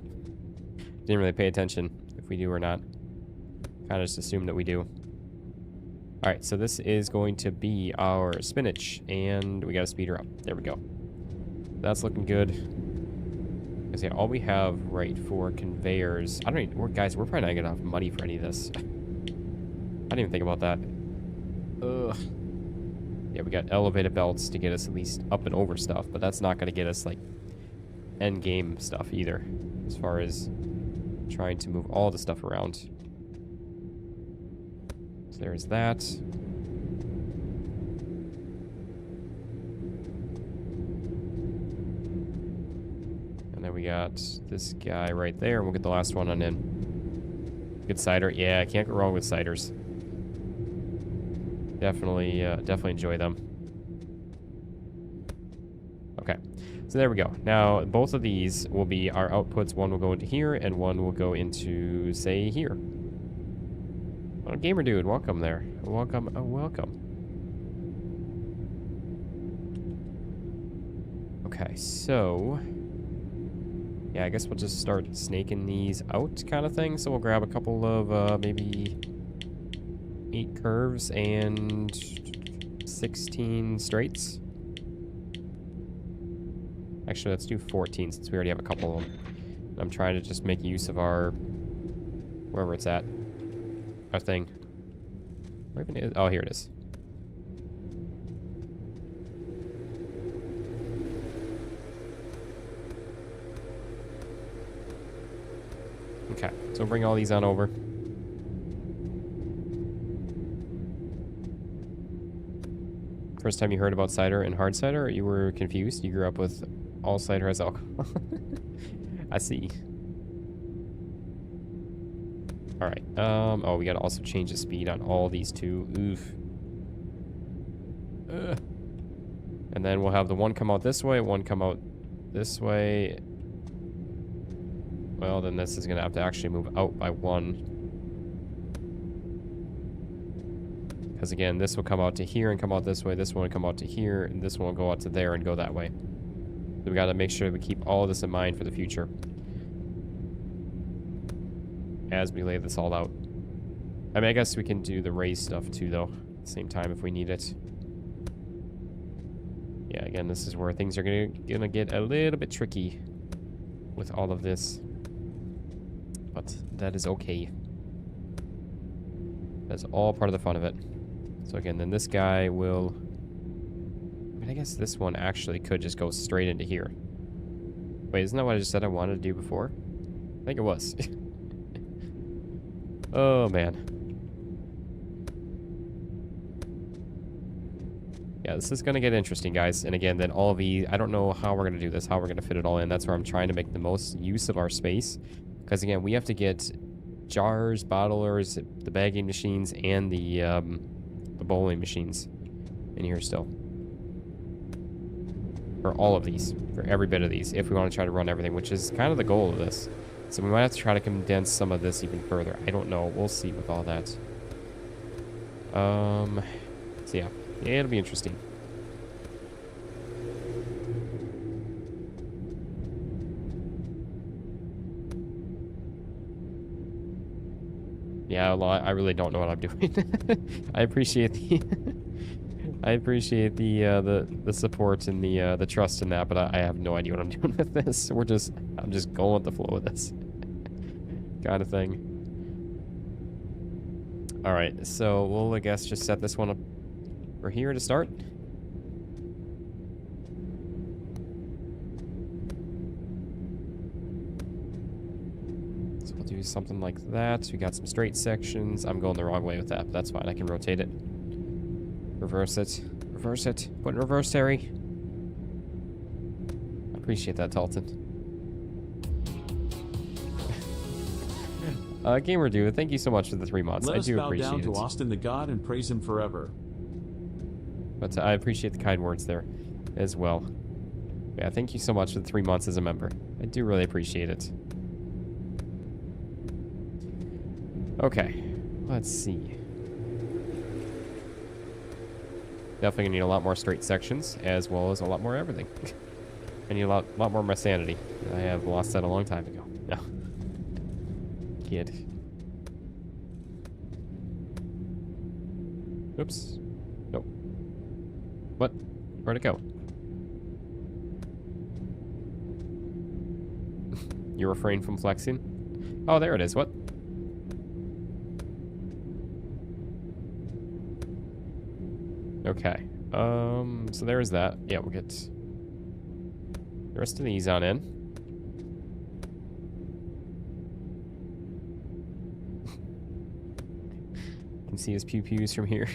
Didn't really pay attention if we do or not. Kind of just assumed that we do. Alright, so this is going to be our spinach. And we got to speed her up. There we go. That's looking good. Because yeah, all we have right for conveyors. I don't even, guys, we're probably not gonna have money for any of this. I didn't even think about that. Ugh. Yeah, we got elevated belts to get us at least up and over stuff, but that's not gonna get us like end game stuff either. As far as trying to move all the stuff around. So there's that. And then we got this guy right there, and we'll get the last one on in. Good cider. Yeah, I can't go wrong with ciders. Definitely, definitely enjoy them. Okay, so there we go. Now, both of these will be our outputs. One will go into here, and one will go into, say, here. Oh, Gamer Dude, welcome there. Welcome, welcome. Okay, so... yeah, I guess we'll just start snaking these out kind of thing. So we'll grab a couple of, maybe 8 curves and 16 straights. Actually, let's do 14 since we already have a couple of them. I'm trying to just make use of our, wherever it's at, our thing. Where even is, oh, here it is. Okay, so bring all these on over. First time you heard about cider and hard cider, you were confused? You grew up with all cider has alcohol. I see. Alright, oh, we gotta also change the speed on all these two. Oof. Ugh. And then we'll have the one come out this way, one come out this way. Well, then this is gonna have to actually move out by 1. Because again, this will come out to here and come out this way, this one will come out to here, and this one will go out to there and go that way. So we gotta make sure we keep all of this in mind for the future. As we lay this all out. I mean, I guess we can do the raise stuff too, though, at the same time if we need it. Yeah, again, this is where things are gonna get a little bit tricky with all of this. But that is okay. That's all part of the fun of it. So again, then this guy will... I mean, I guess this one actually could just go straight into here. Wait, isn't that what I just said I wanted to do before? I think it was. Oh, man. Yeah, this is going to get interesting, guys. And again, then all of these... I don't know how we're going to do this, how we're going to fit it all in. That's where I'm trying to make the most use of our space. Because again, we have to get jars, bottlers, the bagging machines, and the bowling machines in here still. For all of these. For every bit of these. If we want to try to run everything, which is kind of the goal of this. So we might have to try to condense some of this even further. I don't know. We'll see with all that. So yeah. Yeah, it'll be interesting. Yeah, well, I really don't know what I'm doing. I appreciate the I appreciate the support and the trust in that, but I have no idea what I'm doing with this. I'm just going with the flow of this kind of thing. All right, so we'll, I guess, just set this one up for here to start. So we'll do something like that. We got some straight sections. I'm going the wrong way with that, but that's fine. I can rotate it. Reverse it. Reverse it. Put in reverse, Terry. I appreciate that, Talton. Gamer Dude, thank you so much for the 3 months. I do appreciate it.
Let us bow down to Austin the God and praise him forever.
But I appreciate the kind words there as well. Yeah, thank you so much for the 3 months as a member. I do really appreciate it. Okay, let's see. Definitely gonna need a lot more straight sections, as well as a lot more everything. I need a lot more of my sanity. I have lost that a long time ago. No. Kid. Oops. Nope. What? Where'd it go? You refrain from flexing? Oh, there it is. What? Okay. So there's that. Yeah, we'll get the rest of these on in. You can see his pew-pews from here.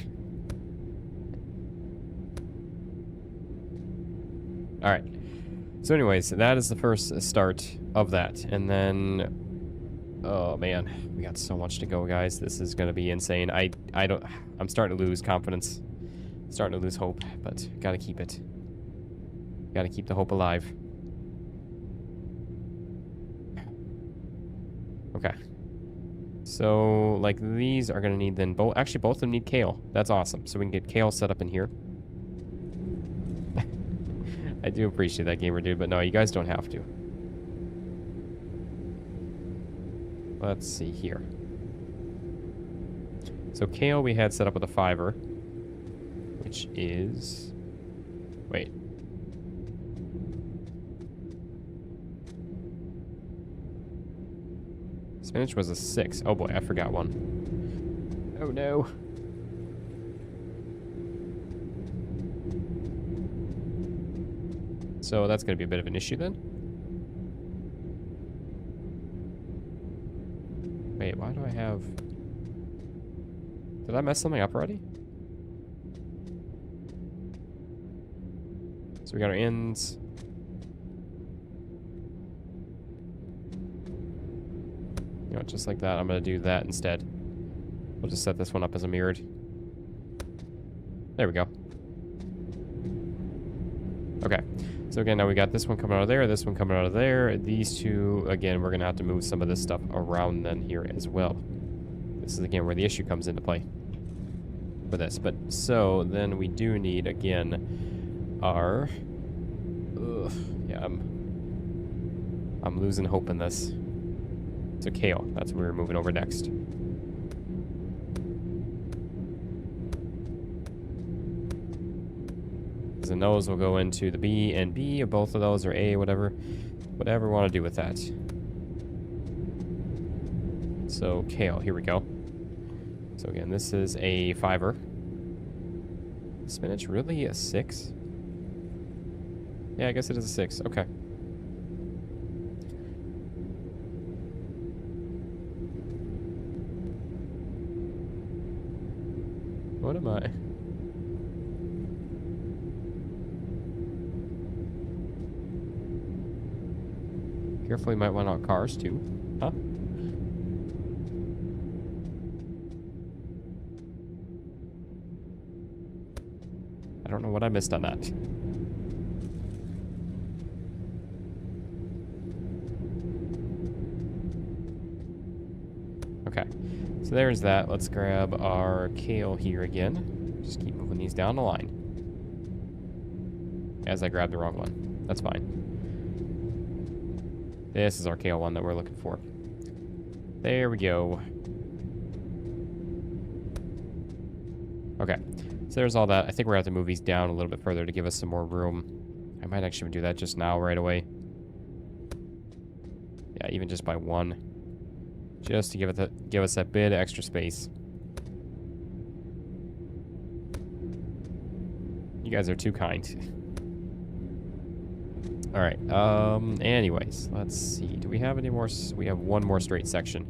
Alright. So anyways, that is the first start of that. And then... oh, man. We got so much to go, guys. This is going to be insane. I'm starting to lose confidence. Starting to lose hope, but gotta keep it. Gotta keep the hope alive. Okay. So, like, these are gonna need then both. Actually, both of them need kale. That's awesome. So we can get kale set up in here. I do appreciate that, Gamer Dude, but no, you guys don't have to. Let's see here. So kale we had set up with a 5er. Which is... wait. Spinach was a 6. Oh boy, I forgot one. Oh no. So that's going to be a bit of an issue then. Wait, why do I have... did I mess something up already? So we got our ends. You know, just like that. I'm going to do that instead. We'll just set this one up as a mirrored. There we go. Okay. So again, now we got this one coming out of there, this one coming out of there. These two, again, we're going to have to move some of this stuff around then here as well. This is, again, where the issue comes into play for this. But so then we do need, again... are... yeah, I'm losing hope in this. So kale, that's where we're moving over next. And those will go into the B and B, or both of those, or A, whatever we want to do with that. So kale, here we go. So again, this is a 5er. Spinach really a 6? Yeah, I guess it is a 6. Okay. What am I? Careful, you might want out cars too. Huh? I don't know what I missed on that. Okay, so there's that. Let's grab our kale here again. Just keep moving these down the line. As I grabbed the wrong one. That's fine. This is our kale one that we're looking for. There we go. Okay. So there's all that. I think we're going to have to move these down a little bit further to give us some more room. I might actually do that just now right away. Yeah, even just by one. Just to give us that bit of extra space. You guys are too kind. All right. Anyways, let's see. Do we have any more? We have one more straight section.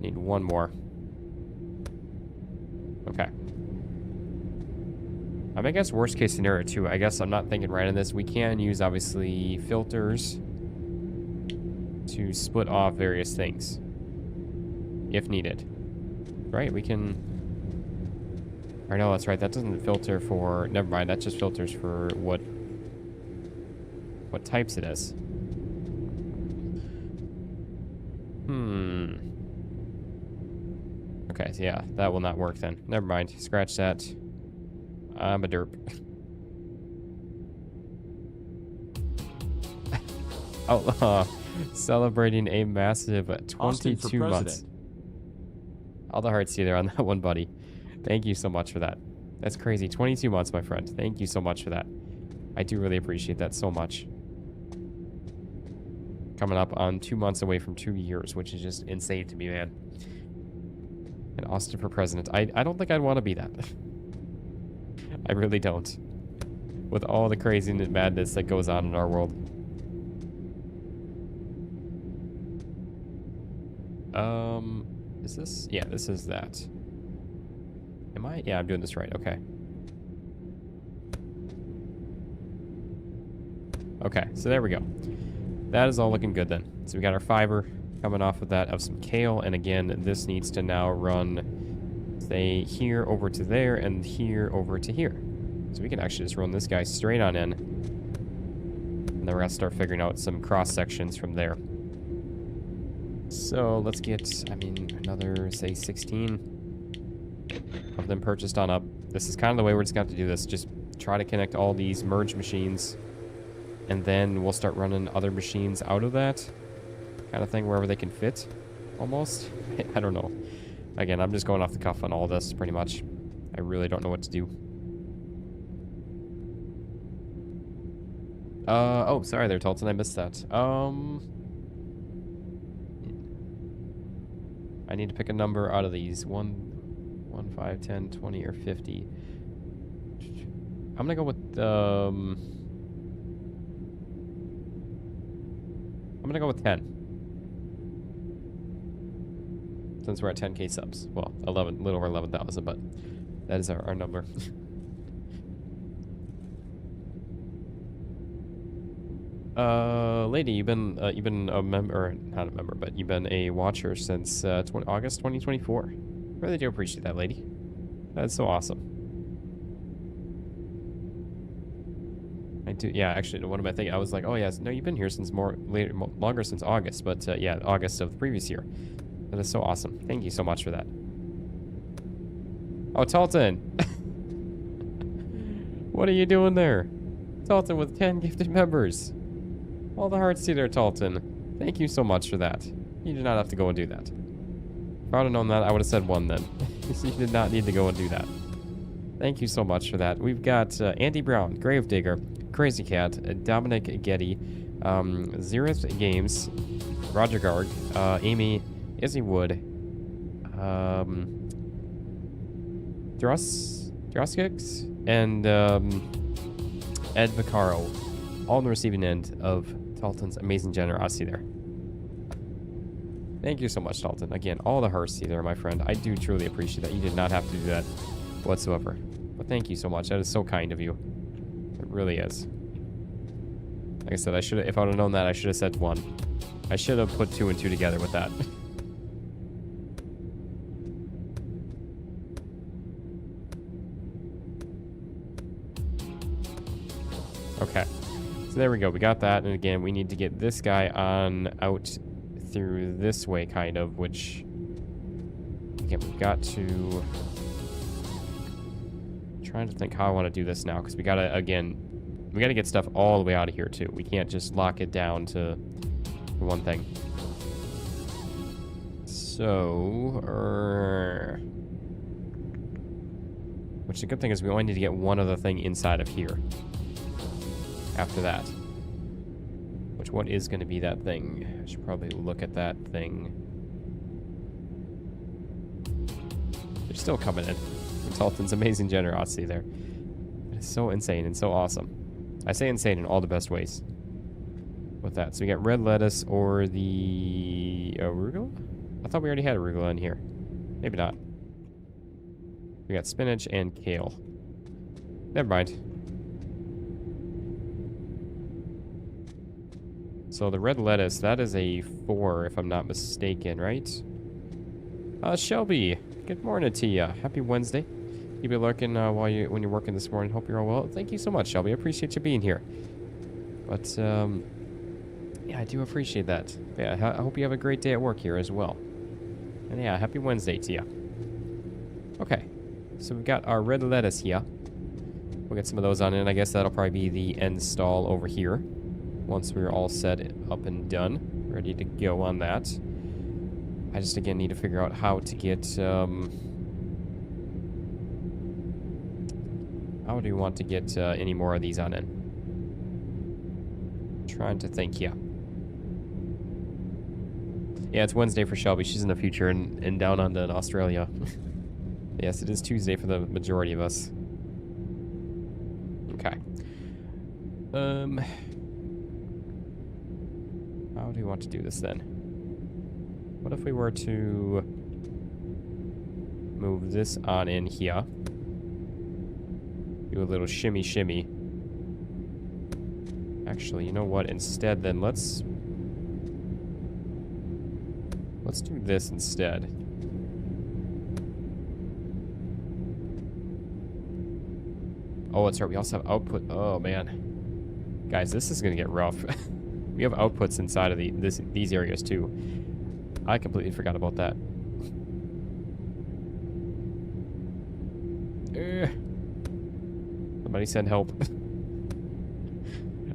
Need one more. Okay. I guess worst case scenario too. I guess I'm not thinking right on this. We can use obviously filters to split off various things if needed. Right? We can. I know that's right. That doesn't filter for. Never mind. That just filters for what types it is. Okay, so yeah, that will not work then. Never mind. Scratch that. I'm a derp. Oh, celebrating a massive 22 months. All the hearts see there on that one, buddy. Thank you so much for that. That's crazy. 22 months, my friend. Thank you so much for that. I do really appreciate that so much. Coming up on 2 months away from 2 years, which is just insane to me, man. And Austin for president. I don't think I'd want to be that. I really don't. With all the craziness and madness that goes on in our world. Is this? Yeah, this is that. Am I? Yeah, I'm doing this right. Okay. Okay, so there we go. That is all looking good then. So we got our fiber coming off of that of some kale. And again, this needs to now run, say, here over to there and here over to here. So we can actually just run this guy straight on in. And then we're going to start figuring out some cross sections from there. So let's get, another, say, 16 of them purchased on up. This is kind of the way we're just going to have to do this. Just try to connect all these merge machines. And then we'll start running other machines out of that kind of thing wherever they can fit, almost. I don't know. Again, I'm just going off the cuff on all this, pretty much. I really don't know what to do. Oh, sorry there, Tolton. I missed that. I need to pick a number out of these. 1, 5, 10, 20, or 50. I'm gonna go with, I'm gonna go with 10. Since we're at 10k subs. Well, 11, a little over 11,000, but that is our number. Lady, you've been a member, or not a member, but you've been a watcher since August 2024. Really do appreciate that, lady. That's so awesome. I do, yeah, actually, what am I thinking? I was like, oh, yeah, no, you've been here since longer since August, but yeah, August of the previous year. That is so awesome. Thank you so much for that. Oh, Talton! What are you doing there? Talton with 10 gifted members. All the hearts to you there, Talton. Thank you so much for that. You did not have to go and do that. If I would have known that, I would have said 1 then. You did not need to go and do that. Thank you so much for that. We've got Andy Brown, Gravedigger, Crazy Cat, Dominic Getty, Zerith Games, Roger Garg, Amy, Izzy Wood, Druskix, and Ed Vaccaro, all on the receiving end of Talton's amazing generosity there. Thank you so much, Talton. Again, all the hearts there, my friend. I do truly appreciate that. You did not have to do that whatsoever. But thank you so much. That is so kind of you. It really is. Like I said, if I would have known that, I should have said 1. I should have put 2 and 2 together with that. Okay. So there we go. We got that. And again, we need to get this guy on out through this way, kind of, which, again, we've got to Trying to think how I want to do this now, because we gotta, again, we gotta get stuff all the way out of here, too. We can't just lock it down to one thing. So, which the good thing is we only need to get one other thing inside of here. After that. Which what is going to be that thing? I should probably look at that thing. They're still coming in. Dalton's amazing generosity there. It's so insane and so awesome. I say insane in all the best ways. With that. So we got red lettuce or the arugula? I thought we already had arugula in here. Maybe not. We got spinach and kale. Never mind. So the red lettuce, that is a 4 if I'm not mistaken, right? Shelby, good morning to you. Happy Wednesday. You've been lurking when you're working this morning. Hope you're all well. Thank you so much, Shelby. I appreciate you being here. But yeah, I do appreciate that. Yeah, I hope you have a great day at work here as well. And yeah, happy Wednesday to you. Okay, so we've got our red lettuce here. We'll get some of those on in. I guess that'll probably be the end stall over here. Once we're all set up and done. Ready to go on that. I just, again, need to figure out how to get, how do you want to get any more of these on in? Trying to think, yeah. Yeah, it's Wednesday for Shelby. She's in the future and down under in Australia. Yes, it is Tuesday for the majority of us. Okay. How do you want to do this then? What if we were to move this on in here? Do a little shimmy shimmy. Actually, you know what? Instead, then let's do this instead. Oh, that's right. We also have output. Oh, man. Guys, this is going to get rough. We have outputs inside of these areas, too. I completely forgot about that. Somebody send help.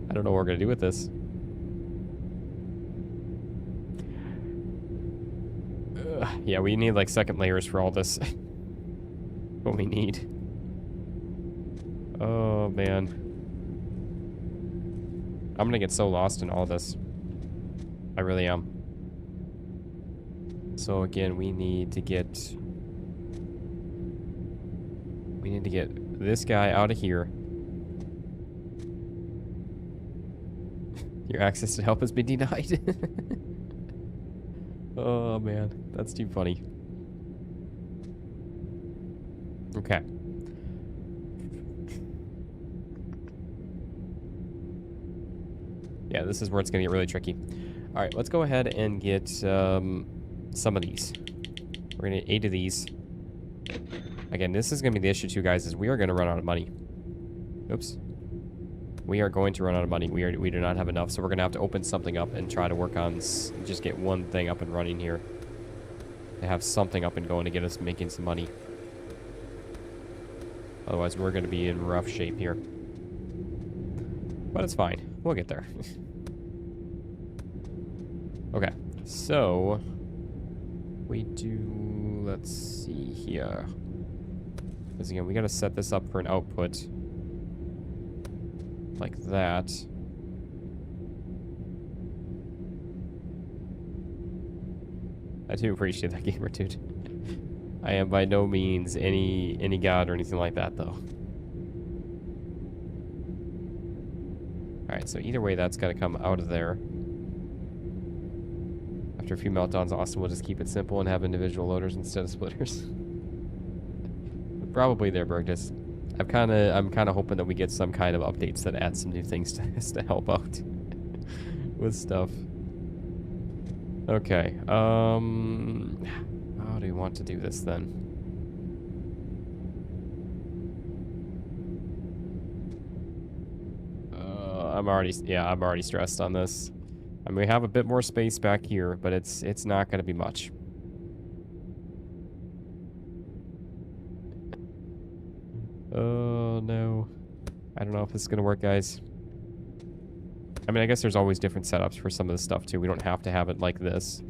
I don't know what we're going to do with this. Yeah, we need, like, second layers for all this. What we need. Oh, man. I'm gonna get so lost in all this. I really am. So again, we need to get this guy out of here. Your access to help has been denied. Oh man, that's too funny. Okay. Yeah, this is where it's going to get really tricky. All right, let's go ahead and get some of these. We're going to get 8 of these. Again, this is going to be the issue too, guys, is we are going to run out of money. Oops. We are going to run out of money. We do not have enough, so we're going to have to open something up and try to work on just get one thing up and running here. To have something up and going to get us making some money. Otherwise, we're going to be in rough shape here. But it's fine. We'll get there. Okay, so we do, let's see here. Because again, we got to set this up for an output. Like that. I do appreciate that, gamer dude. I am by no means any god or anything like that, though. Alright, so either way, that's got to come out of there. After a few meltdowns, Austin will just keep it simple and have individual loaders instead of splitters. Probably there, Burgess. I'm kind of hoping that we get some kind of updates that add some new things to this to help out with stuff. Okay. How do you want to do this then? I'm already stressed on this. I mean, we have a bit more space back here, but it's not going to be much. Oh, no. I don't know if this is going to work, guys. I mean, I guess there's always different setups for some of the stuff, too. We don't have to have it like this.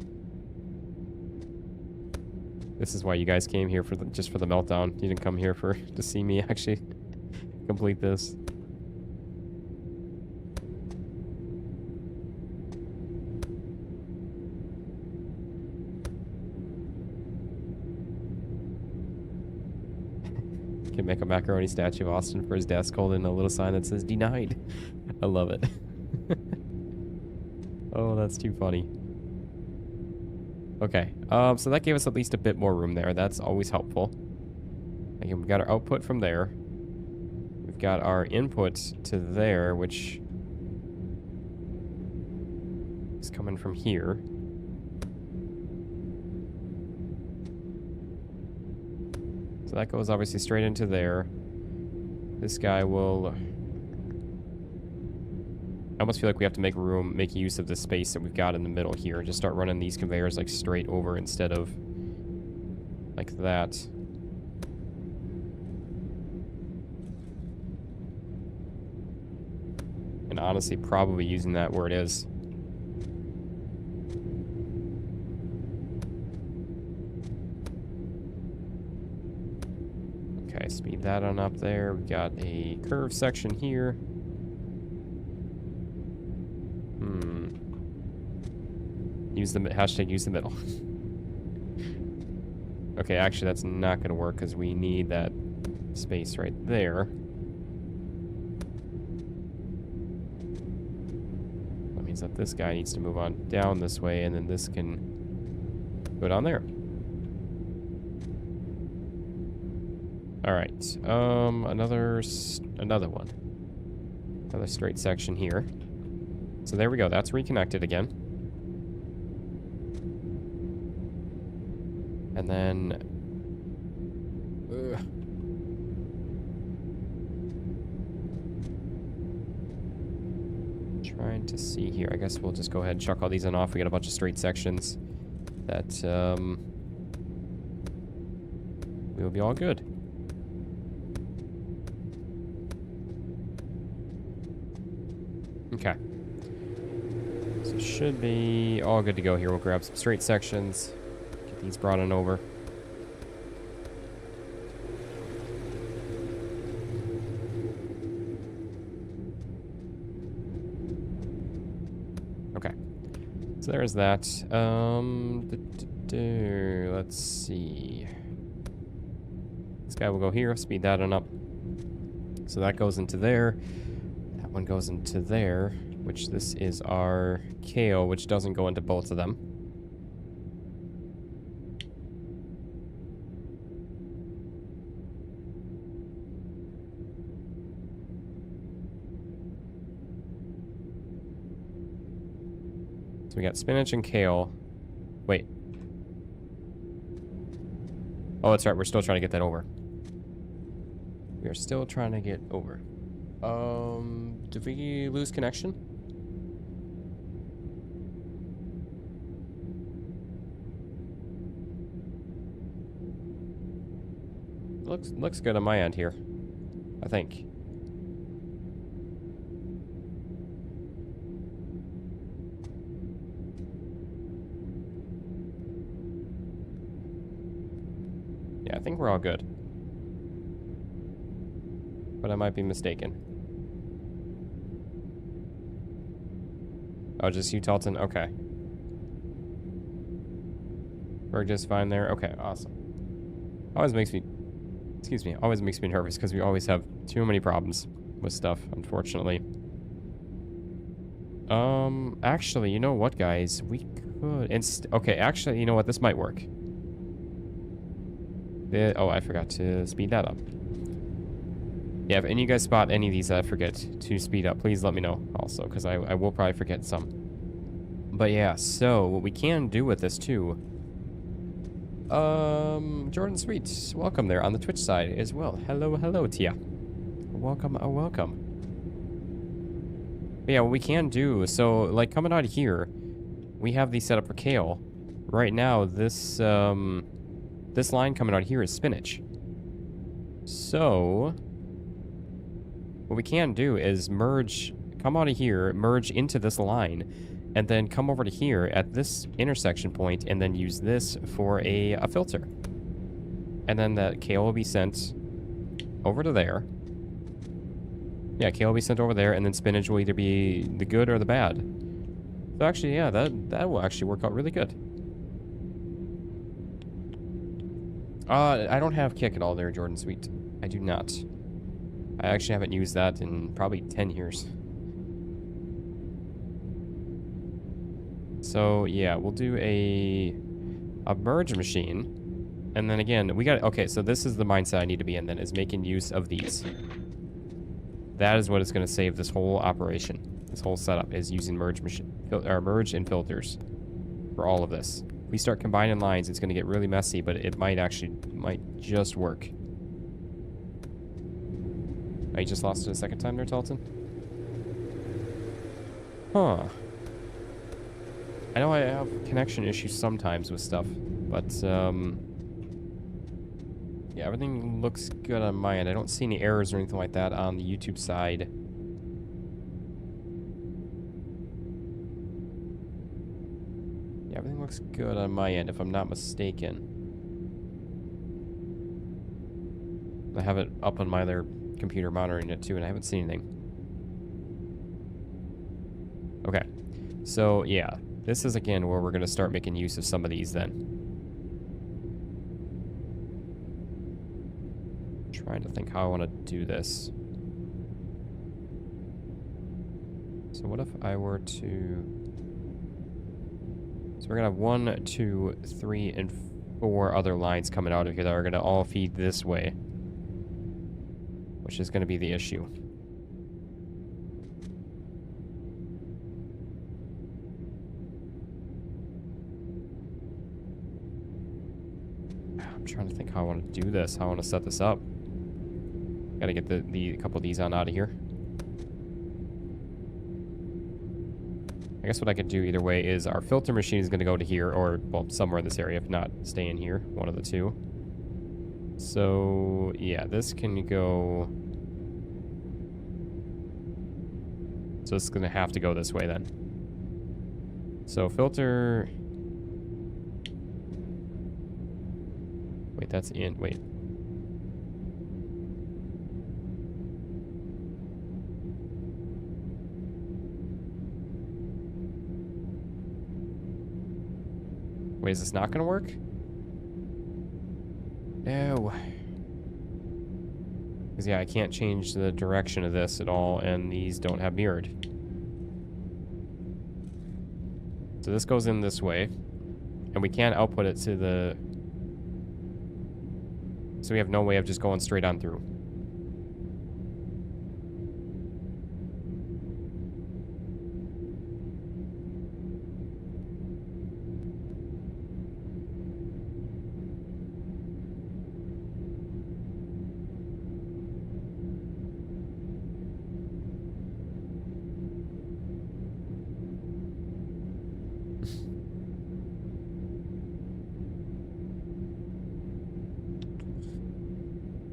This is why you guys came here, for just for the meltdown. You didn't come here to see me actually complete this. Can make a macaroni statue of Austin for his desk holding a little sign that says denied. I love it. Oh, that's too funny. Okay, so that gave us at least a bit more room there. That's always helpful. Again, we've got our output from there. We've got our input to there, which is coming from here. So that goes obviously straight into there. This guy will... I almost feel like we have to make room, make use of the space that we've got in the middle here, and just start running these conveyors like straight over instead of like that. And honestly, probably using that where it is. Okay, speed that on up there. We've got a curve section here. Use the hashtag use the middle. Okay, actually that's not going to work because we need that space right there. That means that this guy needs to move on down this way, and then this can go down there. All right, another one, another straight section here. So there we go. That's reconnected again. And then, trying to see here. I guess we'll just go ahead and chuck all these in off. We got a bunch of straight sections that we will be all good. Okay. So it should be all good to go here. We'll grab some straight sections. He's brought on over. Okay. So there's that. Let's see. This guy will go here. Speed that on up. So that goes into there. That one goes into there, which this is our KO, which doesn't go into both of them. So we got spinach and kale. Wait. Oh, that's right. We're still trying to get that over. We are still trying to get over. Did we lose connection? Looks good on my end here, I think. Yeah, I think we're all good. But I might be mistaken. Oh, just you, Talton? Okay. We're just fine there? Okay, awesome. Always makes me... Excuse me. Always makes me nervous because we always have too many problems with stuff, unfortunately. Actually, you know what, guys? We could... Okay, actually, you know what? This might work. Oh, I forgot to speed that up. Yeah, if any of you guys spot any of these that I forget to speed up, please let me know also, because I will probably forget some. But yeah, so what we can do with this too... Jordan Sweet, welcome there on the Twitch side as well. Hello, hello, Tia. Welcome, welcome. But yeah, what we can do, so like coming out of here, we have these set up for kale. Right now, this line coming out here is spinach. So what we can do is merge, come out of here, merge into this line, and then come over to here at this intersection point, and then use this for a filter. And then that kale will be sent over to there. Yeah, kale will be sent over there, and then spinach will either be the good or the bad. So actually, yeah, that will actually work out really good. I don't have kick at all there, Jordan Sweet. I do not. I actually haven't used that in probably 10 years. So, yeah, we'll do a merge machine. And then again, we got... Okay, so this is the mindset I need to be in then, is making use of these. That is what is going to save this whole operation. This whole setup is using merge and filters for all of this. If we start combining lines, it's going to get really messy, but it might just work. I just lost it a second time there, Talton? Huh. I know I have connection issues sometimes with stuff, but, yeah, everything looks good on my end. I don't see any errors or anything like that on the YouTube side. Yeah, everything looks good on my end, if I'm not mistaken. I have it up on my other computer monitoring it too, and I haven't seen anything. Okay. So, yeah. This is, again, where we're going to start making use of some of these, then. Trying to think how I want to do this. So what if I were to... So we're going to have 1, 2, 3, and 4 other lines coming out of here that are going to all feed this way. Which is going to be the issue. I'm trying to think how I want to do this, how I want to set this up. Gotta get the couple of these on out of here. I guess what I could do either way is our filter machine is going to go to here, or, well, somewhere in this area, if not stay in here, one of the two. So, yeah, this can go... So it's going to have to go this way then. So filter... Wait, that's in... Wait. Wait, is this not gonna work? No. Because, yeah, I can't change the direction of this at all, and these don't have mirrored. So this goes in this way, and we can't output it to the... So we have no way of just going straight on through.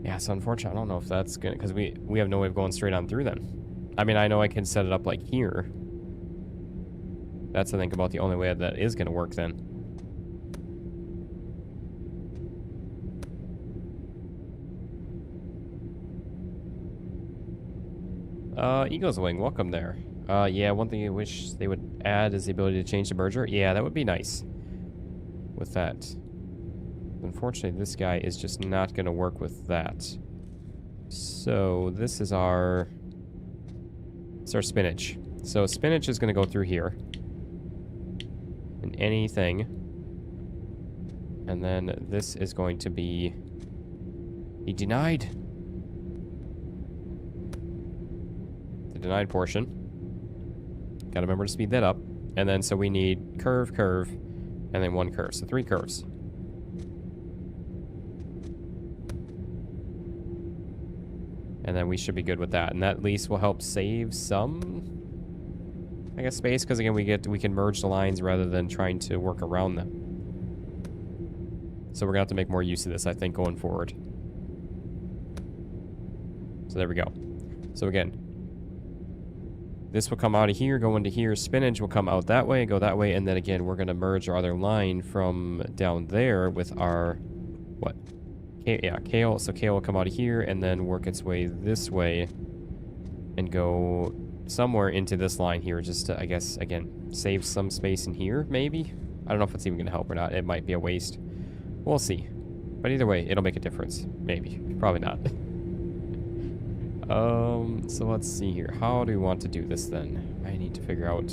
Yeah, so unfortunately, I don't know if that's gonna, because we have no way of going straight on through them. I mean, I know I can set it up like here. That's, I think, about the only way that is gonna work then. Eagle's Wing, welcome there. Yeah, one thing I wish they would add is the ability to change the merger. Yeah, that would be nice with that. Unfortunately, this guy is just not going to work with that. So this is our spinach. So spinach is going to go through here. And anything. And then this is going to be... He denied. The denied portion. Got to remember to speed that up. And then so we need curve, curve, and then one curve. So 3 curves. And then we should be good with that. And that at least will help save some, I guess, space. Because again, we can merge the lines rather than trying to work around them. So we're going to have to make more use of this, I think, going forward. So there we go. So again, this will come out of here, go into here. Spinach will come out that way, go that way, and then again, we're gonna merge our other line from down there with our what? Yeah, kale. So kale will come out of here and then work its way this way and go somewhere into this line here, just to, I guess, again, save some space in here, maybe? I don't know if it's even going to help or not. It might be a waste. We'll see. But either way, it'll make a difference. Maybe. Probably not. So let's see here. How do we want to do this then? I need to figure out...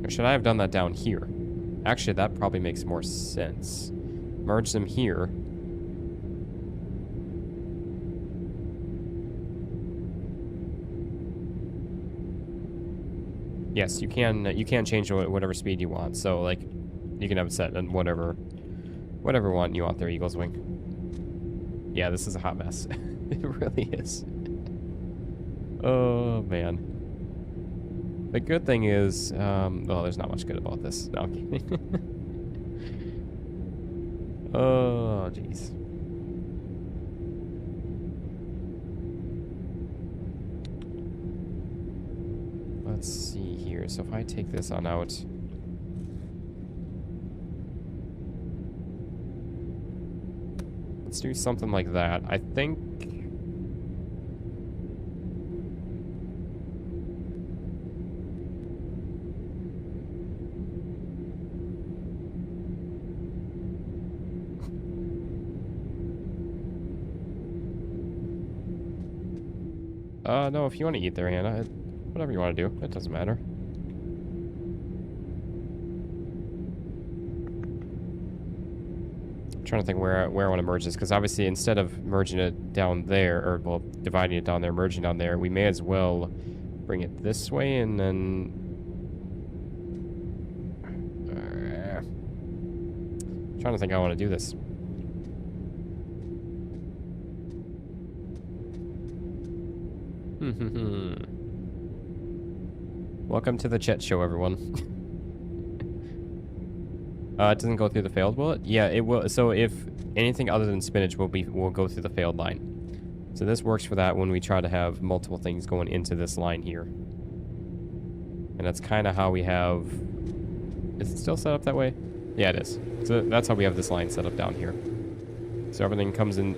Or should I have done that down here? Actually, that probably makes more sense. Merge them here. Yes, you can change whatever speed you want. So like, you can have it set in whatever one you want there, Eagle's Wing. Yeah, this is a hot mess. It really is. Oh man. The good thing is, well, there's not much good about this. No, I'm kidding. Oh, jeez. Let's see here. So if I take this on out... Let's do something like that. I think... no, if you want to eat there, Hannah, whatever you want to do, it doesn't matter. I'm trying to think where I want to merge this, because obviously instead of merging it down there, or, well, dividing it down there, merging down there, we may as well bring it this way, and then... trying to think how I want to do this. Welcome to the Chet Show, everyone. It doesn't go through the failed, will it? Yeah, it will. So if anything other than spinach will go through the failed line. So this works for that when we try to have multiple things going into this line here. And that's kind of how we have... Is it still set up that way? Yeah, it is. So that's how we have this line set up down here. So everything comes in...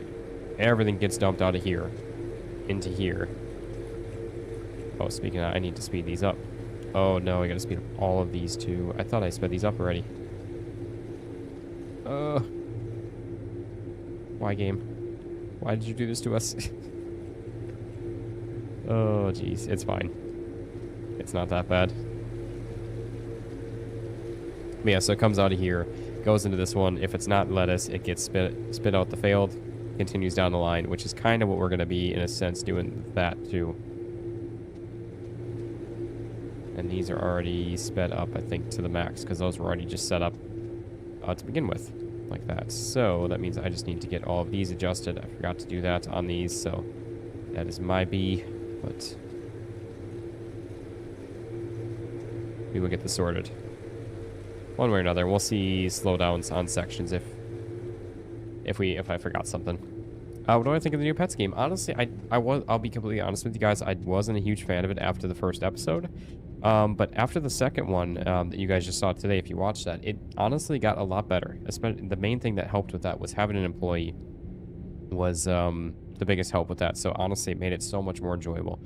Everything gets dumped out of here. Into here. Oh, speaking of, I need to speed these up. Oh no, I gotta speed up all of these too. I thought I sped these up already. Why, game? Why did you do this to us? Oh, jeez. It's fine. It's not that bad. But yeah, so it comes out of here, goes into this one. If it's not lettuce, it gets spit out the failed, continues down the line, which is kind of what we're gonna be, in a sense, doing that too. And these are already sped up, I think, to the max, because those were already just set up to begin with, like that. So that means I just need to get all of these adjusted. I forgot to do that on these, so that is my B, but we will get this sorted. One way or another, we'll see slowdowns on sections if I forgot something. What do I think of the new Pets game? Honestly, I'll be completely honest with you guys. I wasn't a huge fan of it after the first episode. But after the second one that you guys just saw today, if you watched that, it honestly got a lot better. Especially the main thing that helped with that was having an employee was the biggest help with that. So honestly, it made it so much more enjoyable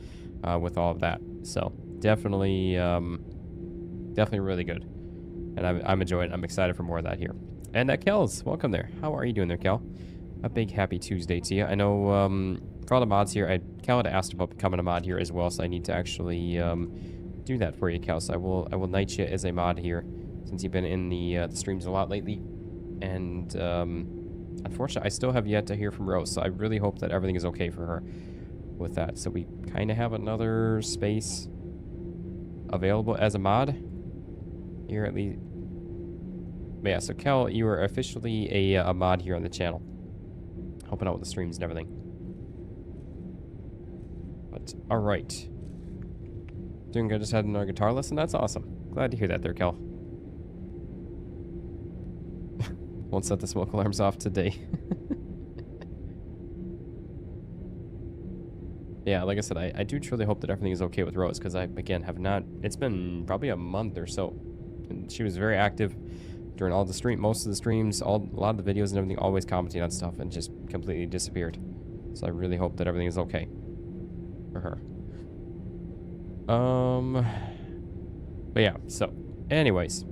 with all of that. So definitely really good. And I'm enjoying it. I'm excited for more of that here. And Kel's, welcome there. How are you doing there, Kel? A big happy Tuesday to you. I know for all the mods here, Kel had asked about becoming a mod here as well, so I need to actually do that for you, Kel. So I will knight you as a mod here, since you've been in the streams a lot lately. And unfortunately, I still have yet to hear from Rose, so I really hope that everything is okay for her with that. So we kind of have another space available as a mod here, at least. But yeah, so Kel, you are officially a mod here on the channel, helping out with the streams and everything. But all right, doing good. Just had another guitar lesson. That's awesome. Glad to hear that there, Kel. Won't set the smoke alarms off today. Yeah, like I said, I do truly hope that everything is okay with Rose, because I, again, have not... It's been probably a month or so. And she was very active during all the most of the streams, a lot of the videos and everything, always commenting on stuff, and just completely disappeared. So I really hope that everything is okay for her. But yeah, so, anyways.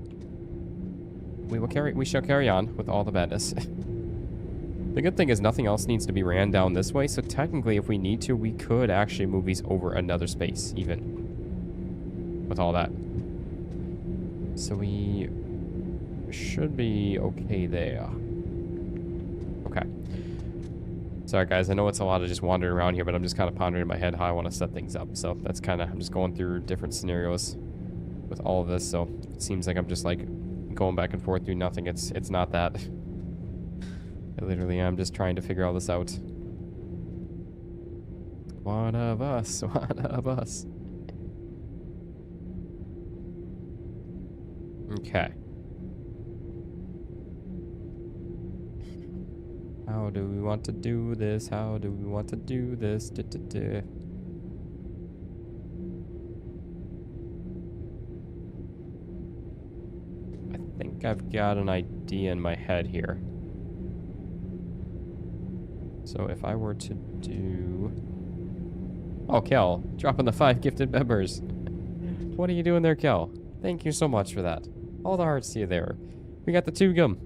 We shall carry on with all the badness. The good thing is nothing else needs to be ran down this way, so technically if we need to, we could actually move these over another space, even. With all that. So we should be okay there. Okay. Sorry guys, I know it's a lot of just wandering around here, but I'm just kind of pondering in my head how I want to set things up. So that's kind of, I'm just going through different scenarios with all of this, so it seems like I'm just like going back and forth doing nothing. It's not that. I literally am just trying to figure all this out. One of us, one of us. Okay. How do we want to do this? How do we want to do this? I think I've got an idea in my head here. So if I were to do... Oh, Kel, dropping the 5 gifted members. What are you doing there, Kel? Thank you so much for that. All the hearts to you there. We got the 2 gum.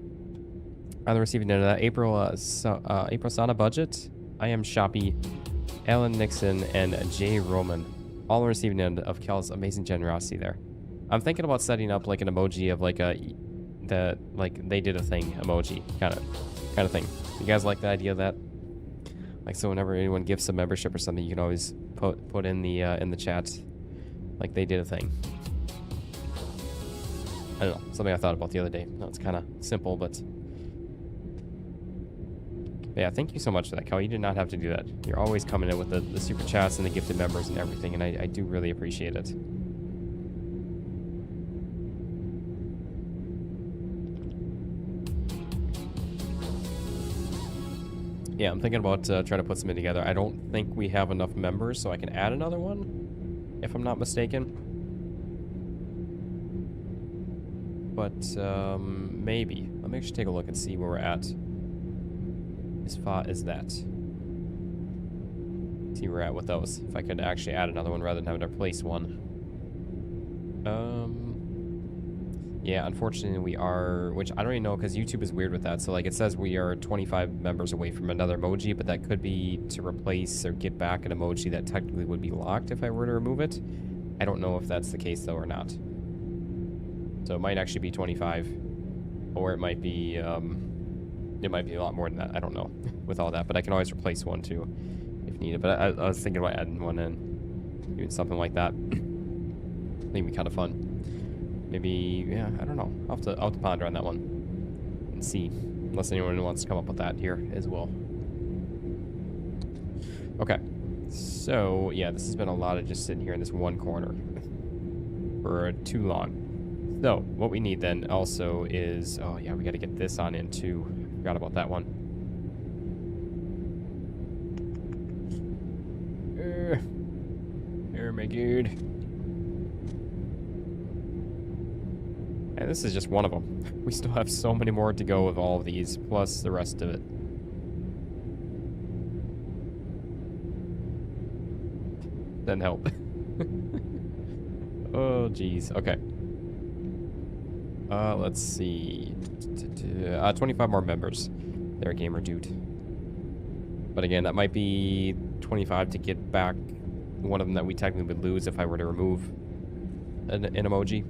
On the receiving end of that, April Sana Budget, I Am Shoppy, Alan Nixon, and Jay Roman. All on the receiving end of Kel's amazing generosity there. I'm thinking about setting up like an emoji of like like they did a thing emoji kind of thing. You guys like the idea of that? Like, so whenever anyone gives a membership or something, you can always put in the chat, like they did a thing. I don't know, something I thought about the other day. No, it's kind of simple, but yeah, thank you so much for that, Cal. You did not have to do that. You're always coming in with the super chats and the gifted members and everything, and I do really appreciate it. Yeah, I'm thinking about trying to put something together. I don't think we have enough members, so I can add another one, if I'm not mistaken. But, maybe. Let me actually take a look and see where we're at. As far as that. See where we're at with those. If I could actually add another one rather than having to replace one. Yeah, unfortunately we are, which I don't even know because YouTube is weird with that. So like it says we are 25 members away from another emoji, but that could be to replace or get back an emoji that technically would be locked if I were to remove it. I don't know if that's the case though or not. So it might actually be 25, or it might be a lot more than that. I don't know with all that, but I can always replace one too if needed. But I was thinking about adding one in, doing something like that. I think it'd be kind of fun. Maybe, yeah, I don't know. I'll have to ponder on that one and see, unless anyone wants to come up with that here as well. Okay, so yeah, this has been a lot of just sitting here in this one corner for too long. So what we need then also is, oh yeah, we got to get this on in too. Forgot about that one. Oh my god. And this is just one of them. We still have so many more to go with all of these, plus the rest of it. Doesn't help. Oh, jeez. Okay. Let's see. 25 more members. There, gamer dude. But again, that might be 25 to get back one of them that we technically would lose if I were to remove an emoji.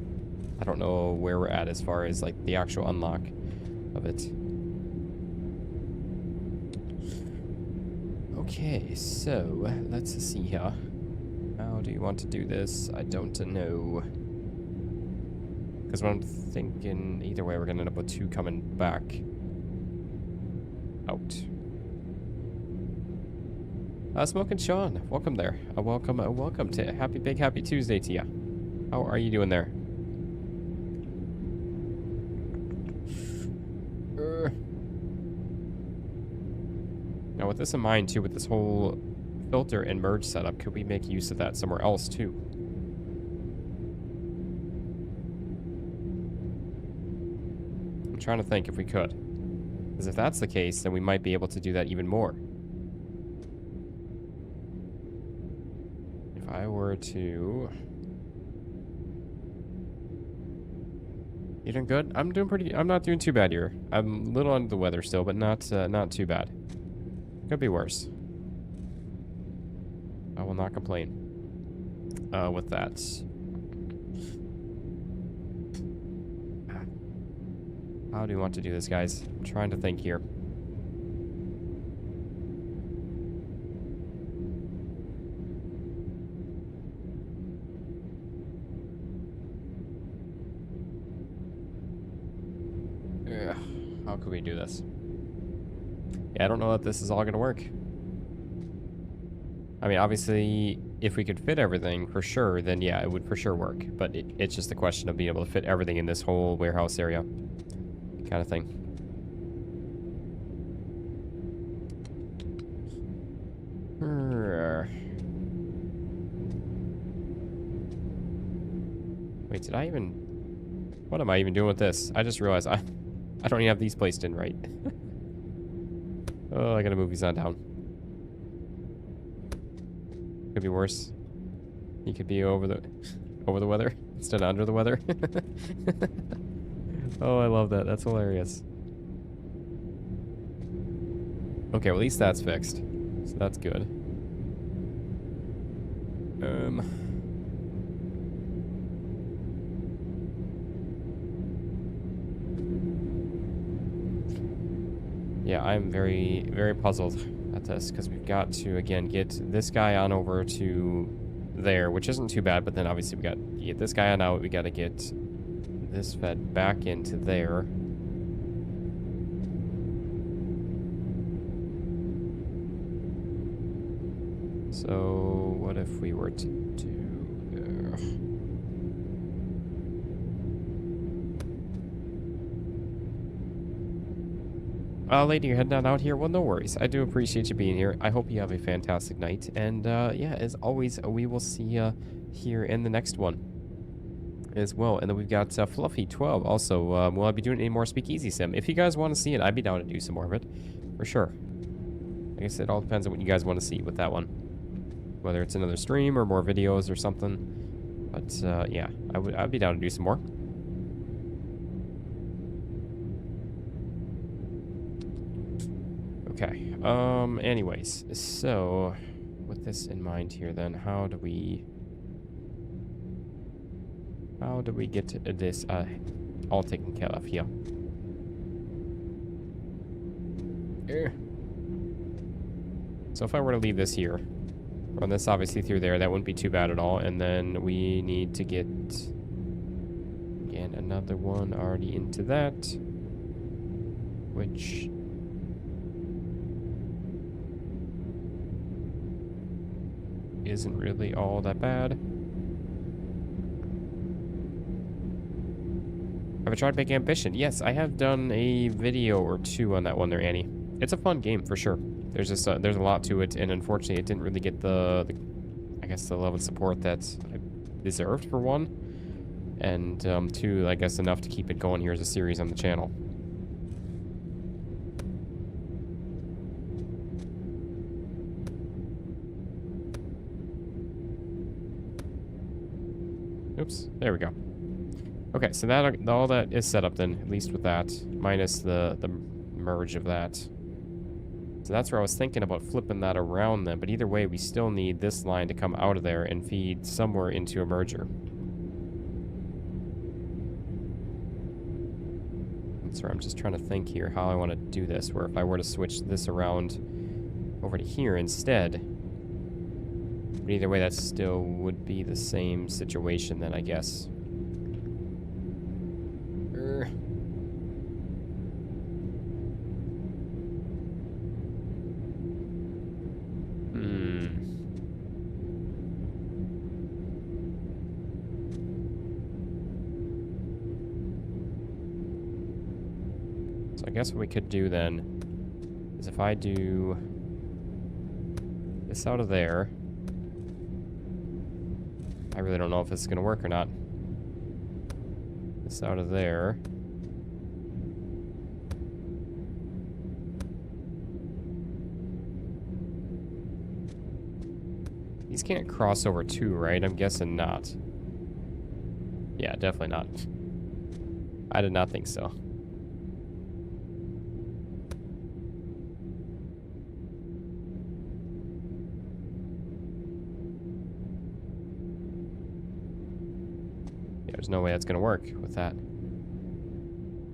I don't know where we're at as far as like the actual unlock of it. Okay, so let's see here. How do you want to do this? I don't know. Because what I'm thinking, either way, we're going to end up with 2 coming back out. Smoking Sean, welcome there. Welcome to happy Tuesday to you. How are you doing there? Now, with this in mind, too, with this whole filter and merge setup, could we make use of that somewhere else, too? I'm trying to think if we could. Because if that's the case, then we might be able to do that even more. If I were to... You doing good? I'm not doing too bad here. I'm a little under the weather still, but not too bad. Could be worse. I will not complain. With that. How do you want to do this, guys? I'm trying to think here. How could we do this? Yeah, I don't know that this is all gonna work. I mean, obviously, if we could fit everything for sure, then yeah, it would for sure work. But it's just a question of being able to fit everything in this whole warehouse area. Kind of thing. Wait, did I even... What am I even doing with this? I just realized I don't even have these placed in right. Oh, I gotta move these on down. Could be worse. He could be over the weather instead of under the weather. Oh, I love that. That's hilarious. Okay, well, at least that's fixed. So that's good. Yeah, I'm very, very puzzled at this because we've got to, again, get this guy on over to there, which isn't too bad, but then obviously we got to get this guy on out. We got to get this fed back into there. So what if we were to do... lady, you're heading on out here? Well, no worries. I do appreciate you being here. I hope you have a fantastic night. And, yeah, as always, we will see you here in the next one as well. And then we've got Fluffy12 also. Will I be doing any more Speakeasy Sim? If you guys want to see it, I'd be down to do some more of it. For sure. I guess it all depends on what you guys want to see with that one. Whether it's another stream or more videos or something. But, yeah, I'd be down to do some more. Okay, anyways, so, with this in mind here then, how do we get this, all taken care of here? So if I were to leave this here, run this obviously through there, that wouldn't be too bad at all, and then we need to get, again, another one already into that, which... isn't really all that bad. Have I tried Big Ambition? Yes, I have done a video or two on that one there, Annie. It's a fun game for sure. There's just there's a lot to it, and unfortunately, it didn't really get the I guess the level of support that I deserved for one, and two, I guess enough to keep it going here as a series on the channel. Oops, there we go. Okay, so that all that is set up then, at least with that, minus the merge of that. So that's where I was thinking about flipping that around then, but either way, we still need this line to come out of there and feed somewhere into a merger. Sorry, I'm just trying to think here how I want to do this, where if I were to switch this around over to here instead... But either way, that still would be the same situation then, I guess. So I guess what we could do then is if I do this out of there. I really don't know if this is going to work or not. This out of there. These can't cross over too, right? I'm guessing not. Yeah, definitely not. I did not think so. Yeah, there's no way that's gonna work with that.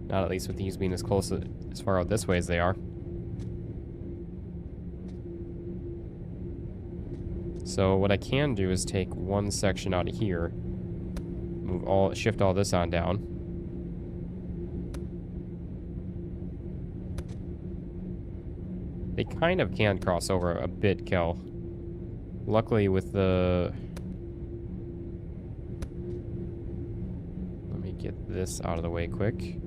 Not at least with these being as close as far out this way as they are. So what I can do is take one section out of here, shift all this on down. They kind of can cross over a bit, Kel. Luckily with the... Let me get this out of the way quick.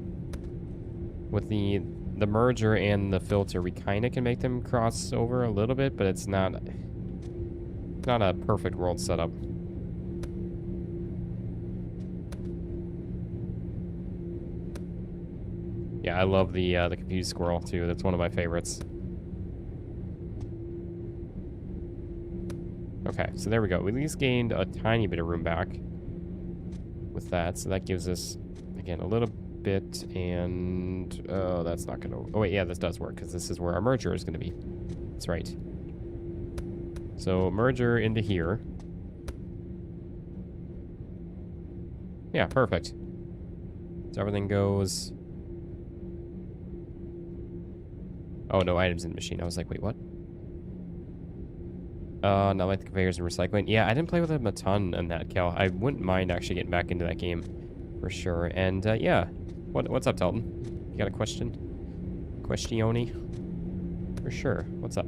With the merger and the filter, we kind of can make them cross over a little bit, but it's not a perfect world setup. Yeah, I love the confused squirrel too. That's one of my favorites. Okay, so there we go. We at least gained a tiny bit of room back with that. So that gives us, again, a little bit, and oh, that's not gonna... Oh wait, yeah, this does work because this is where our merger is gonna be. That's right. So merger into here. Yeah, perfect. So everything goes... Oh, no items in the machine. I was like, wait, what? Not like the conveyors and recycling. Yeah, I didn't play with them a ton in that, Cal. I wouldn't mind actually getting back into that game for sure. And yeah, what's up, Telton? You got a question? Questione? For sure. What's up?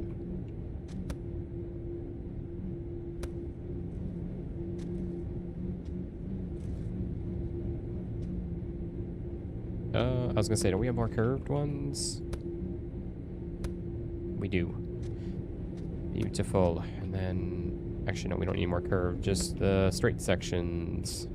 I was gonna say, do we have more curved ones? We do. Beautiful. And then, actually, no, we don't need more curved, just the straight sections.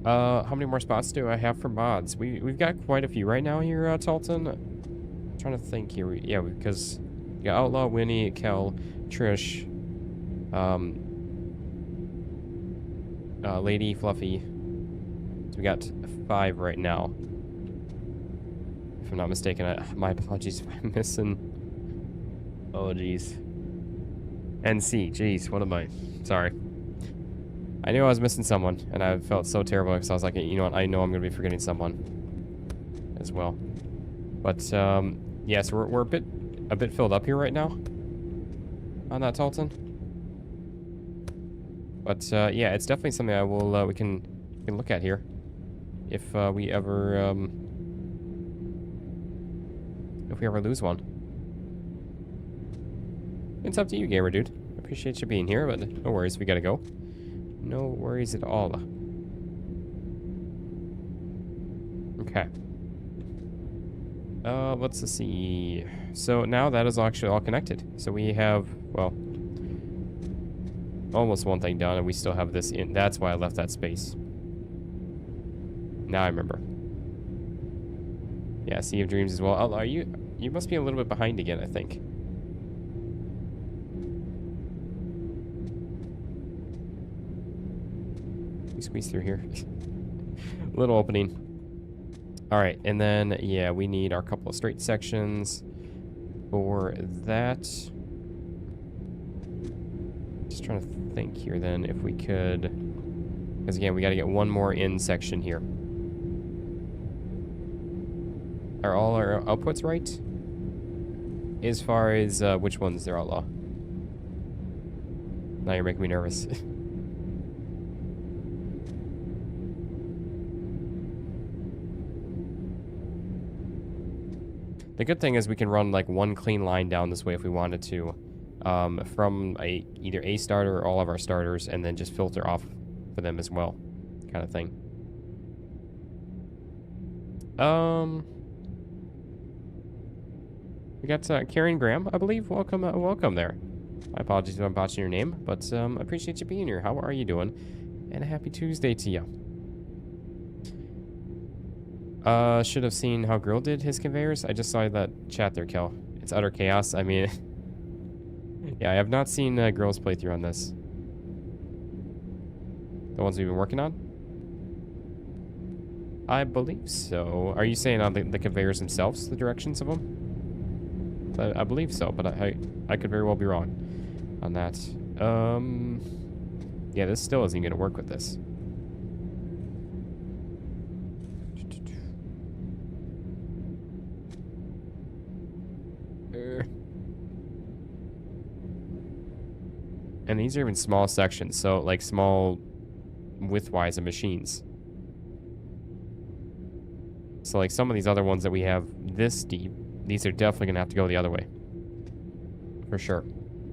How many more spots do I have for mods? We've got quite a few right now here, Talton. I'm trying to think here. Yeah, because we got Outlaw, Winnie, Kel, Trish, Lady, Fluffy. So we got 5 right now. If I'm not mistaken, my apologies if I'm missing. Oh, jeez. NC, jeez, what am I? Sorry. I knew I was missing someone, and I felt so terrible because I was like, you know what, I know I'm going to be forgetting someone as well. But, yeah, so we're a bit filled up here right now on that Talton. But, yeah, it's definitely something I will, we can look at here if we ever lose one. It's up to you, gamer dude. Appreciate you being here, but no worries, we gotta go. No worries at all. Okay. Let's see. So now that is actually all connected. So we have, well, almost one thing done, and we still have this in. That's why I left that space. Now I remember. Yeah, Sea of Dreams as well. Are you must be a little bit behind again, I think. We squeeze through here. Little opening. All right, and then, yeah, we need our couple of straight sections for that. Just trying to think here then if we could, because again, we got to get one more in section here. Are all our outputs right? As far as which ones they're outlaw? Now you're making me nervous. The good thing is we can run like one clean line down this way if we wanted to, from either a starter or all of our starters, and then just filter off for them as well, kind of thing. We got Karen Graham, I believe. Welcome, welcome there. My apologies if I'm botching your name, but I appreciate you being here. How are you doing? And a happy Tuesday to you. Should have seen how Grill did his conveyors. I just saw that chat there, Kel. It's utter chaos. I mean, yeah, I have not seen Grill's playthrough on this. The ones we've been working on? I believe so. Are you saying on the conveyors themselves, the directions of them? I believe so, but I could very well be wrong on that. Yeah, this still isn't going to work with this. And these are even small sections, so like small width-wise of machines. So like some of these other ones that we have this deep, these are definitely gonna have to go the other way. For sure.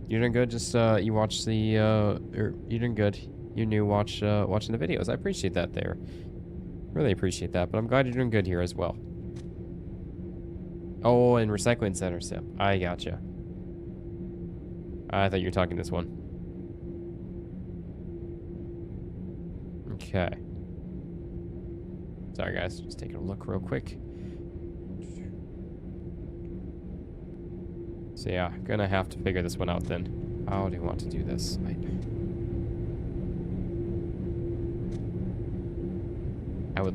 You're doing good, just you watch the you're doing good. You knew watching the videos. I appreciate that there. Really appreciate that, but I'm glad you're doing good here as well. Oh, and recycling center sip. I gotcha. I thought you were talking this one. Okay. Sorry guys, just taking a look real quick. So yeah, gonna have to figure this one out then. How do you want to do this?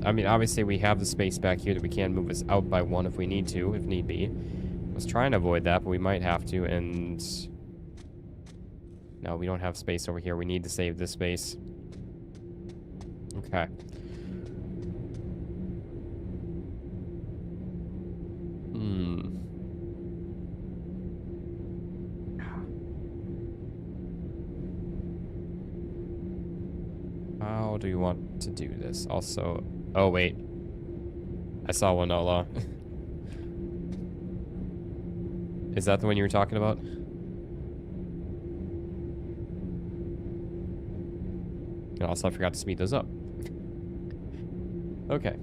I mean, obviously we have the space back here that we can move us out by one if we need to, if need be. I was trying to avoid that, but we might have to, and... No, we don't have space over here. We need to save this space. Okay. How do you want to do this? Also, oh wait, I saw one outlaw. Is that the one you were talking about? And also, I forgot to speed those up. Okay.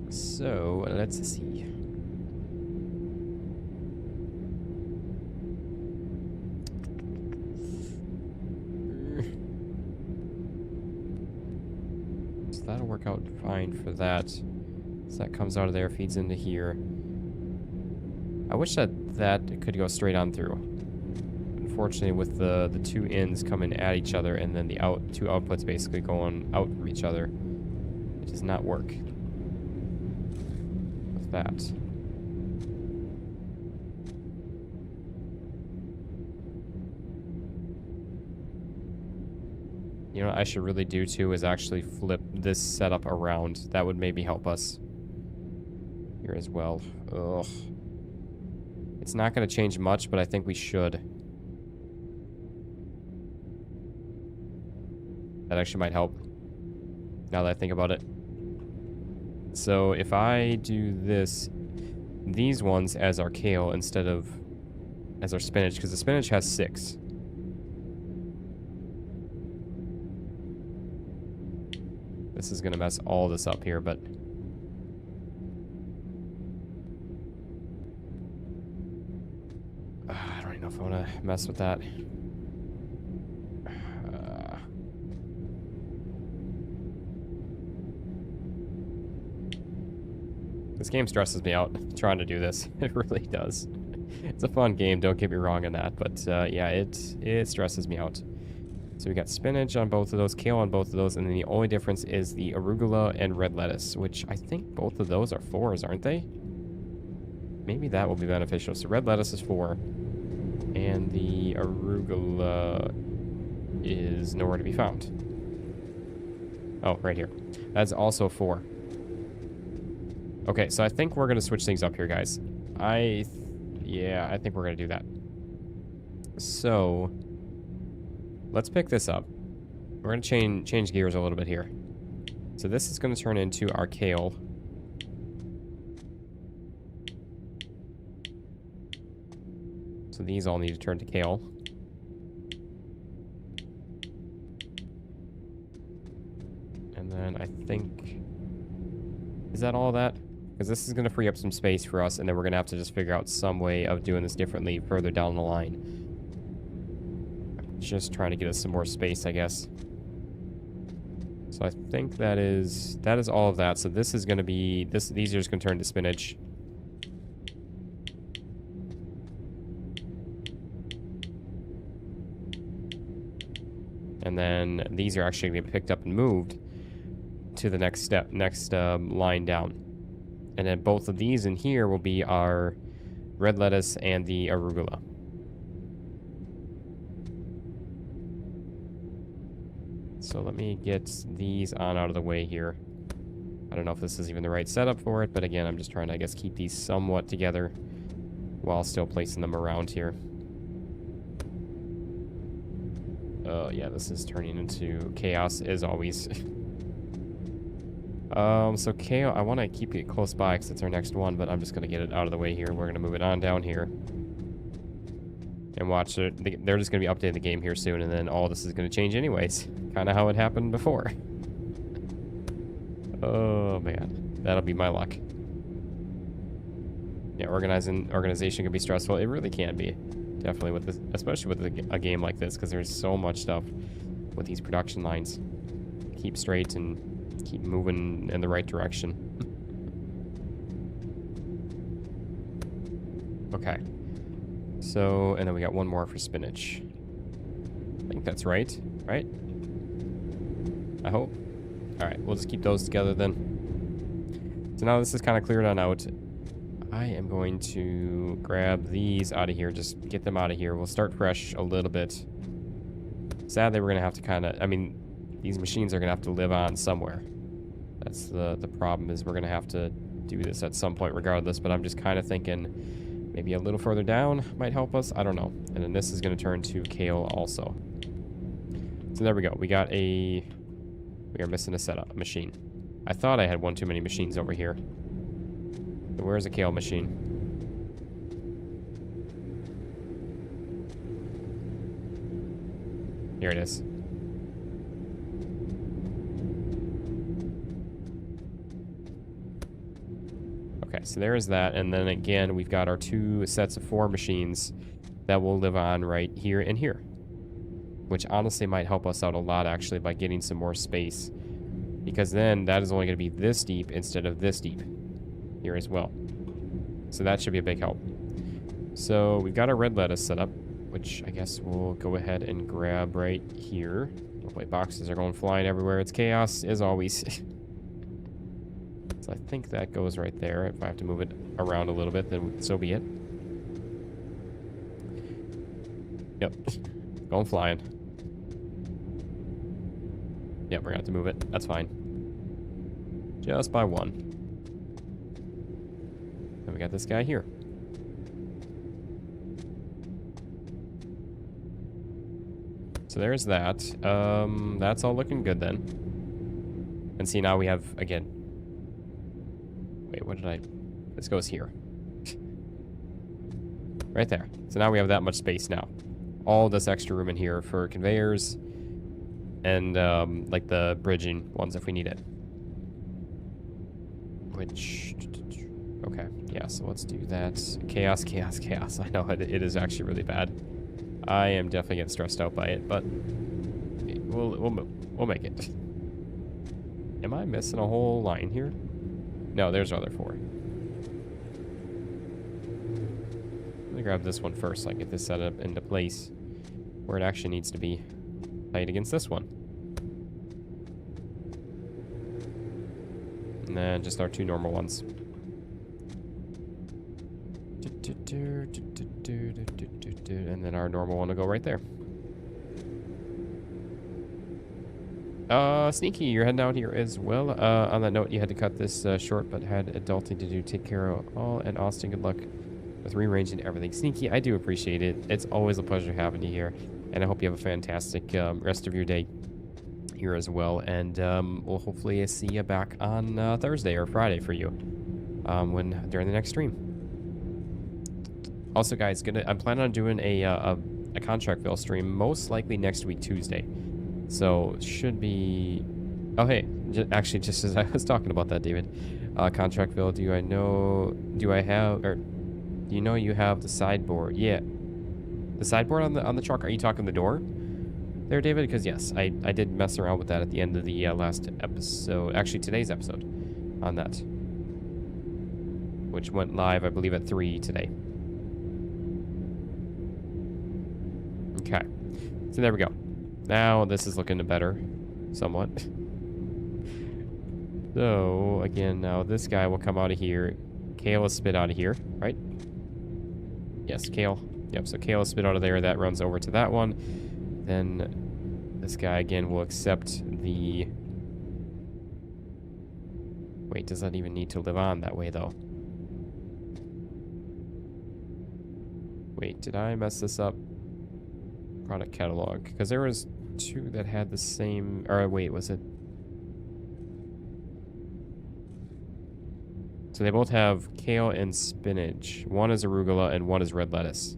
So let's see. That'll work out fine for that. So that comes out of there, feeds into here. I wish that could go straight on through. Unfortunately, with the two ends coming at each other and then the two outputs basically going out from each other, it does not work with that. You know what I should really do too is actually flip this setup around. That would maybe help us here as well. Ugh. It's not going to change much, but I think we should. That actually might help, now that I think about it. So if I do these ones as our kale instead of as our spinach, because the spinach has 6. This is going to mess all this up here, but... I don't even know if I want to mess with that. This game stresses me out trying to do this. It really does. It's a fun game, don't get me wrong on that, but yeah, it stresses me out. So we got spinach on both of those, kale on both of those, and then the only difference is the arugula and red lettuce, which I think both of those are 4s, aren't they? Maybe that will be beneficial. So red lettuce is 4, and the arugula is nowhere to be found. Oh, right here. That's also 4. Okay, so I think we're going to switch things up here, guys. Yeah, I think we're going to do that. So... let's pick this up. We're going to change gears a little bit here. So this is going to turn into our kale. So these all need to turn to kale. And then I think Is that all that? Because this is going to free up some space for us, and then we're going to have to just figure out some way of doing this differently further down the line. Just trying to get us some more space, I guess. So I think that is all of that. So this is going to be, these are just going to turn to spinach. And then these are actually going to be picked up and moved to the next line down. And then both of these in here will be our red lettuce and the arugula. So let me get these on out of the way here. I don't know if this is even the right setup for it, but again, I'm just trying to, I guess, keep these somewhat together while still placing them around here. Oh, yeah, this is turning into chaos as always. So kale, I want to keep it close by because it's our next one, but I'm just going to get it out of the way here. We're going to move it on down here. And watch it. They're just going to be updating the game here soon, and then all this is going to change anyways. Kind of how it happened before. Oh, man. That'll be my luck. Yeah, organization can be stressful. It really can be. Definitely with this, especially with a game like this, because there's so much stuff with these production lines. Keep straight and keep moving in the right direction. Okay. So, and then we got one more for spinach. I think that's right. Right? I hope. Alright, we'll just keep those together then. So now this is kind of cleared on out. I am going to grab these out of here. Just get them out of here. We'll start fresh a little bit. Sadly, we're going to have to kind of... I mean, these machines are going to have to live on somewhere. That's the problem, is we're going to have to do this at some point regardless. But I'm just kind of thinking maybe a little further down might help us. I don't know. And then this is going to turn to kale also. So there we go. We got a... We are missing a machine. I thought I had one too many machines over here. So where's a kale machine? Here it is. Okay, so there is that. And then again, we've got our two sets of 4 machines that will live on right here and here. Which honestly might help us out a lot, actually, by getting some more space. Because then that is only going to be this deep instead of this deep here as well. So that should be a big help. So we've got our red lettuce set up, which I guess we'll go ahead and grab right here. Hopefully boxes are going flying everywhere. It's chaos, as always. So I think that goes right there. If I have to move it around a little bit, then so be it. Yep. Going flying. Yep, we're gonna have to move it. That's fine. Just by one. Then we got this guy here. So there's that. That's all looking good then. And see, now we have, again... Wait, what did I... This goes here. Right there. So now we have that much space now. All this extra room in here for conveyors and like the bridging ones if we need it. Which, okay, yeah, so let's do that. Chaos, chaos, chaos. I know it is actually really bad. I am definitely getting stressed out by it, but we'll make it. Am I missing a whole line here? No, there's our other 4. Let me grab this one first so I can get this set up into place where it actually needs to be tight against this one. And then just our 2 normal ones. And then our normal one will go right there. Sneaky, you're heading out here as well. On that note, you had to cut this short, but had adulting to do. Take care of all. And Austin, good luck with rearranging everything. Sneaky, I do appreciate it. It's always a pleasure having you here. And I hope you have a fantastic rest of your day here as well. And we'll hopefully see you back on Thursday or Friday for you during the next stream. Also, guys, I'm planning on doing a contract fill stream most likely next week, Tuesday. So should be Oh, hey, actually, just as I was talking about that, David, contract bill. Do I have, or do you know you have the sideboard? Yeah, the sideboard on the truck. Are you talking the door there, David? Because yes, I did mess around with that at the end of the last episode. Actually, today's episode on that, which went live, I believe, at 3 today. Okay, so there we go. Now this is looking better, somewhat. So, again, now this guy will come out of here. Kale is spit out of here, right? Yes, Kale. Yep, so Kale is spit out of there. That runs over to that one. Then this guy, again, will accept the... Wait, does that even need to live on that way, though? Wait, did I mess this up? Product catalog. Because there was 2 that had the same... Or, wait, was it... So they both have kale and spinach. One is arugula and one is red lettuce.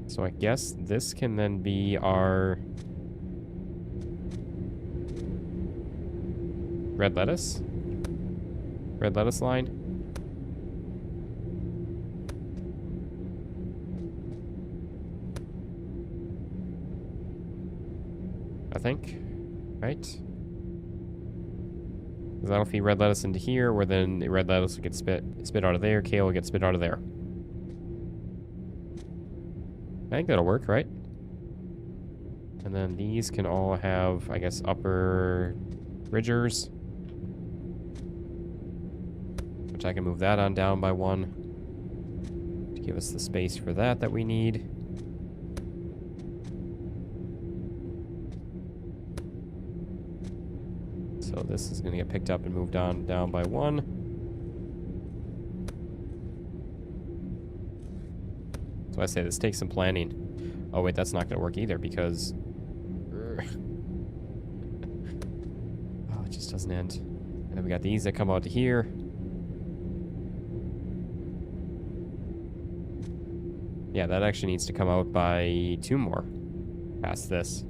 So I guess this can then be our red lettuce? Red lettuce line? I think, right? Because that'll feed red lettuce into here, where then the red lettuce will get spit out of there, kale will get spit out of there. I think that'll work, right? And then these can all have, I guess, upper ridgers. Which I can move that on down by 1. To give us the space for that we need. So this is going to get picked up and moved on down by 1. So I say this takes some planning. Oh wait, that's not going to work either because... Oh, it just doesn't end. And then we got these that come out to here. Yeah, that actually needs to come out by 2 more past this.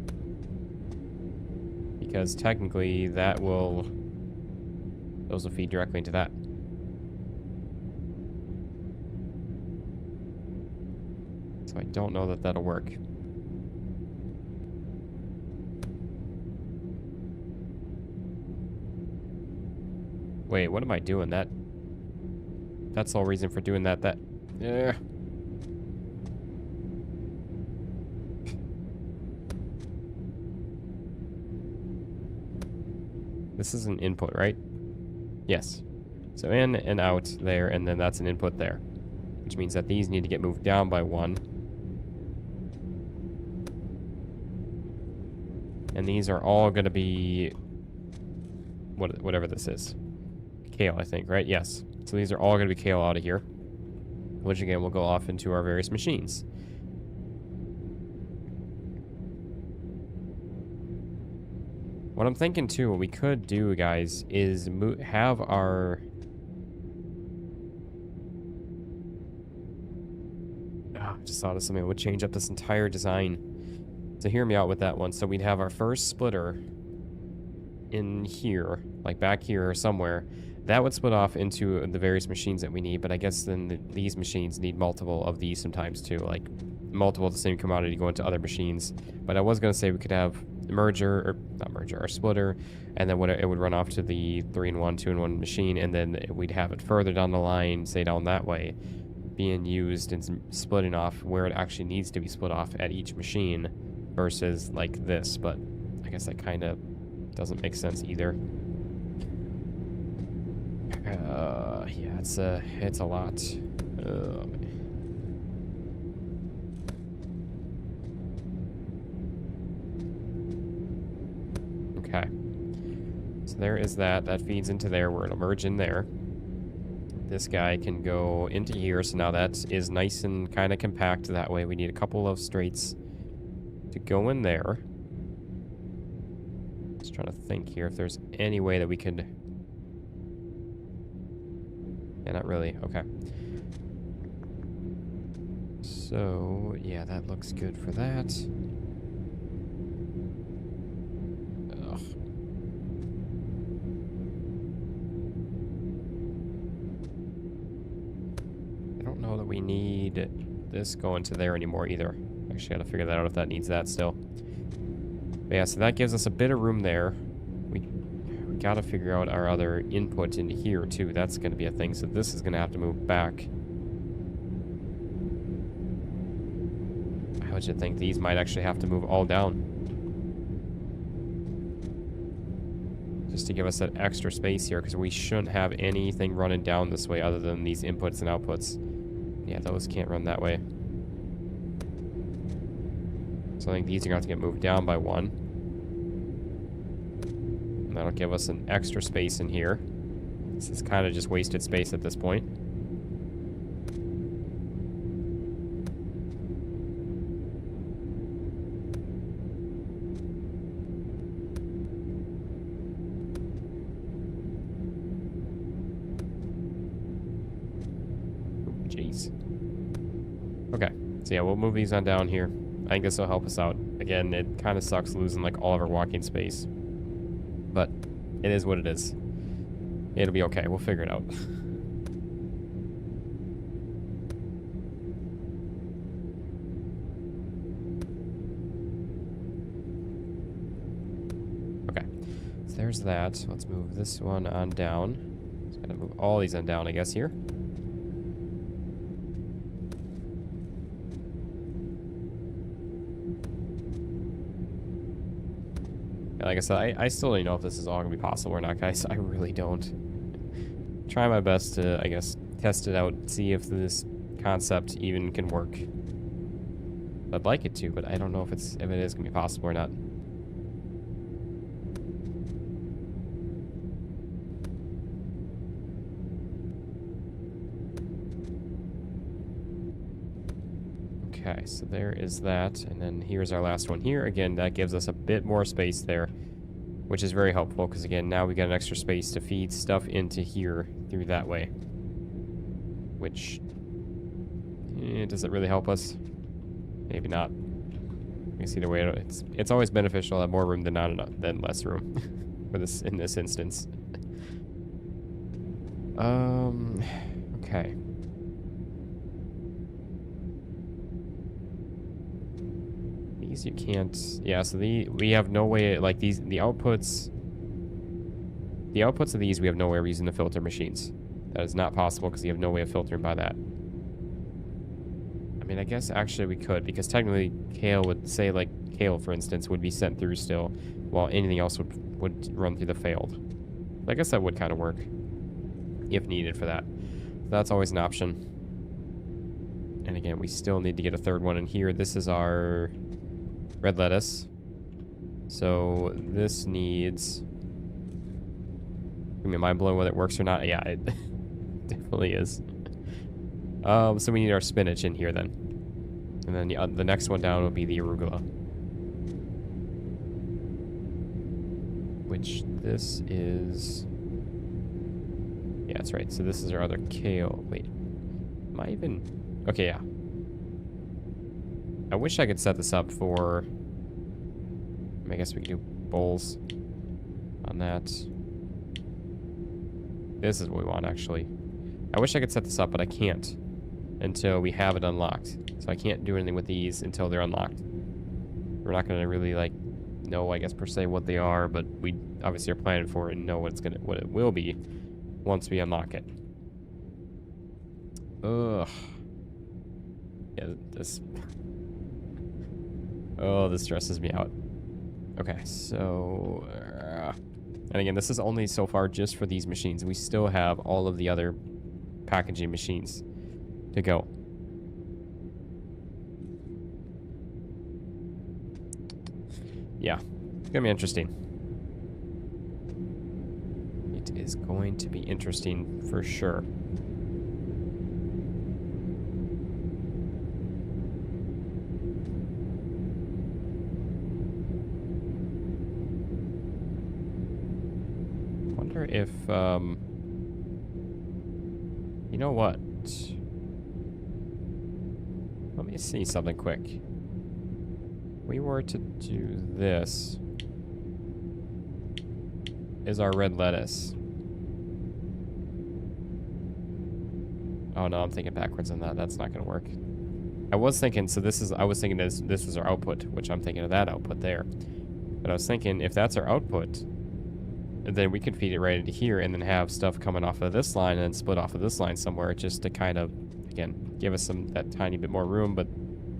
Because technically those will feed directly into that. So I don't know that that'll work. Wait, what am I doing? That's the whole reason for doing that. Yeah. This is an input, right? Yes. So in and out there, and then that's an input there. Which means that these need to get moved down by 1. And these are all going to be... whatever this is. Kale, I think, right? Yes. So these are all going to be kale out of here. Which again will go off into our various machines. What I'm thinking too, what we could do, guys, is have our... I just thought of something that would change up this entire design. So hear me out with that one. So we'd have our first splitter in here, like back here or somewhere. That would split off into the various machines that we need, but I guess then these machines need multiple of these sometimes too, like multiple of the same commodity go into other machines. But I was going to say we could have our splitter, and then it would run off to the 3-in-1, 2-in-1 machine, and then we'd have it further down the line, say down that way, being used and splitting off where it actually needs to be split off at each machine versus like this. But I guess that kind of doesn't make sense either. Yeah, it's a lot. Okay. So there is that. That feeds into there where it'll merge in there. This guy can go into here, so now that is nice and kind of compact. That way we need a couple of straights to go in there. Just trying to think here if there's any way that we could... Yeah, not really. Okay. So, yeah, that looks good for that. need this going to there anymore either. Actually, gotta figure that out if that needs that still. But yeah, so that gives us a bit of room there. We gotta figure out our other input into here too. That's gonna be a thing. So this is gonna have to move back. I would just think these might actually have to move all down. Just to give us that extra space here, because we shouldn't have anything running down this way other than these inputs and outputs. Yeah, those can't run that way. So I think these are going to have to get moved down by 1. And that'll give us an extra space in here. This is kind of just wasted space at this point. Jeez. Okay, so yeah, we'll move these on down here. I think this will help us out. Again, it kind of sucks losing like all of our walking space, but it is what it is. It'll be okay. We'll figure it out. Okay, so there's that. Let's move this one on down. Just gotta move all these on down, I guess, here. Like I said, I still don't know if this is all going to be possible or not, guys. I really don't. Try my best to, I guess, test it out, see if this concept even can work. I'd like it to, but I don't know if it is going to be possible or not. Okay, so there is that, and then here's our last one here. Again, that gives us a bit more space there, which is very helpful, because again, now we got an extra space to feed stuff into here through that way. Which, does it really help us? Maybe not. I guess either way, it's always beneficial to have more room than not enough, than less room for this in this instance. Okay. These you can't, yeah, so we have no way, like the outputs of these, we have no way of using the filter machines. That is not possible because you have no way of filtering by that. I mean, I guess actually we could, because technically Kale would say, like, Kale, for instance, would be sent through still, while anything else would run through the failed. I guess that would kind of work, if needed for that. That's always an option. And again, we still need to get a third one in here. This is our red lettuce. So this needs... I mean, mind blowing whether it works or not. Yeah, it definitely is. So we need our spinach in here then. And then the next one down will be the arugula. Which this is... Yeah, that's right. So this is our other kale. Wait. Am I even... Okay, yeah. I wish I could set this up for... I guess we could do bowls on that. This is what we want, actually. I wish I could set this up, but I can't until we have it unlocked. So I can't do anything with these until they're unlocked. We're not going to really, like, know, I guess, per se, what they are, but we obviously are planning for it and know what it will be once we unlock it. Ugh. Yeah, this... Oh, this stresses me out. Okay, so... and again, this is only so far just for these machines. We still have all of the other packaging machines to go. Yeah, it's gonna be interesting. It is going to be interesting for sure. If, you know what? Let me see something quick. We were to do this. Is our red lettuce. Oh no, I'm thinking backwards on that. That's not gonna work. I was thinking, so I was thinking this was our output, which I'm thinking of that output there. But I was thinking if that's our output, then we can feed it right into here and then have stuff coming off of this line and then split off of this line somewhere just to kind of, again, give us that tiny bit more room, but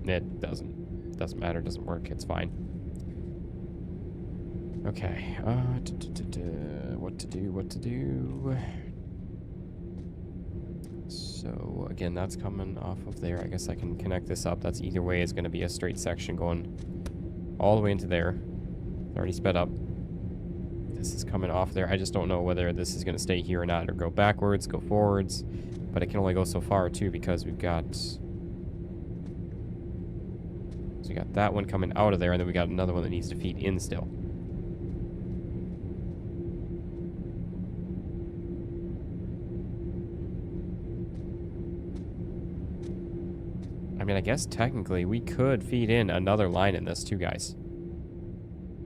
it doesn't matter, doesn't work, it's fine. Okay, what to do. So, again, that's coming off of there. I guess I can connect this up. That's either way is going to be a straight section going all the way into there. Already sped up. This is coming off there. I just don't know whether this is going to stay here or not, or go backwards, go forwards. But it can only go so far, too, because we've got... So we got that one coming out of there, and then we got another one that needs to feed in still. I mean, I guess technically we could feed in another line in this too, guys.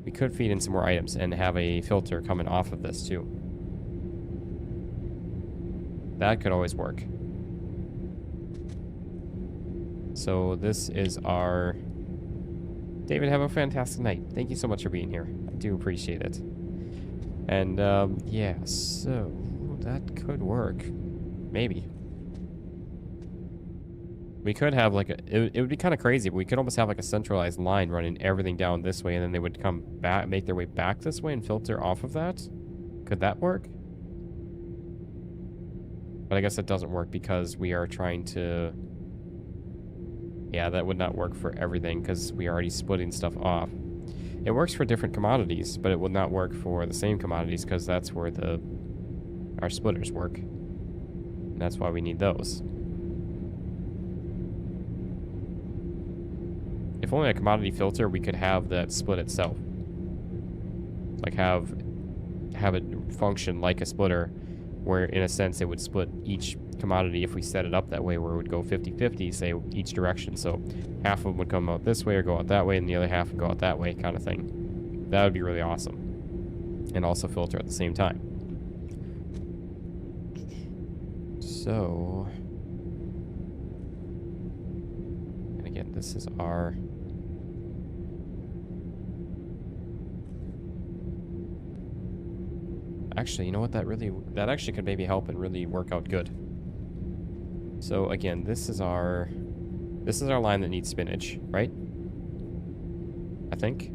We could feed in some more items and have a filter coming off of this too. That could always work. So this is our... David, have a fantastic night. Thank you so much for being here. I do appreciate it. And, yeah, so that could work. Maybe. We could have like it would be kind of crazy, but we could almost have like a centralized line running everything down this way, and then they would come back, make their way back this way and filter off of that. Could that work? But I guess it doesn't work because we are trying to... Yeah, that would not work for everything because we are already splitting stuff off. It works for different commodities, but it will not work for the same commodities because that's where our splitters work. And that's why we need those. If only a commodity filter, we could have that split itself. Like have it function like a splitter, where in a sense it would split each commodity if we set it up that way, where it would go 50-50, say, each direction. So half of them would come out this way or go out that way, and the other half would go out that way, kind of thing. That would be really awesome. And also filter at the same time. So... And again, this is our... Actually, you know what? That actually could maybe help and really work out good. So again, this is our line that needs spinach, right? I think.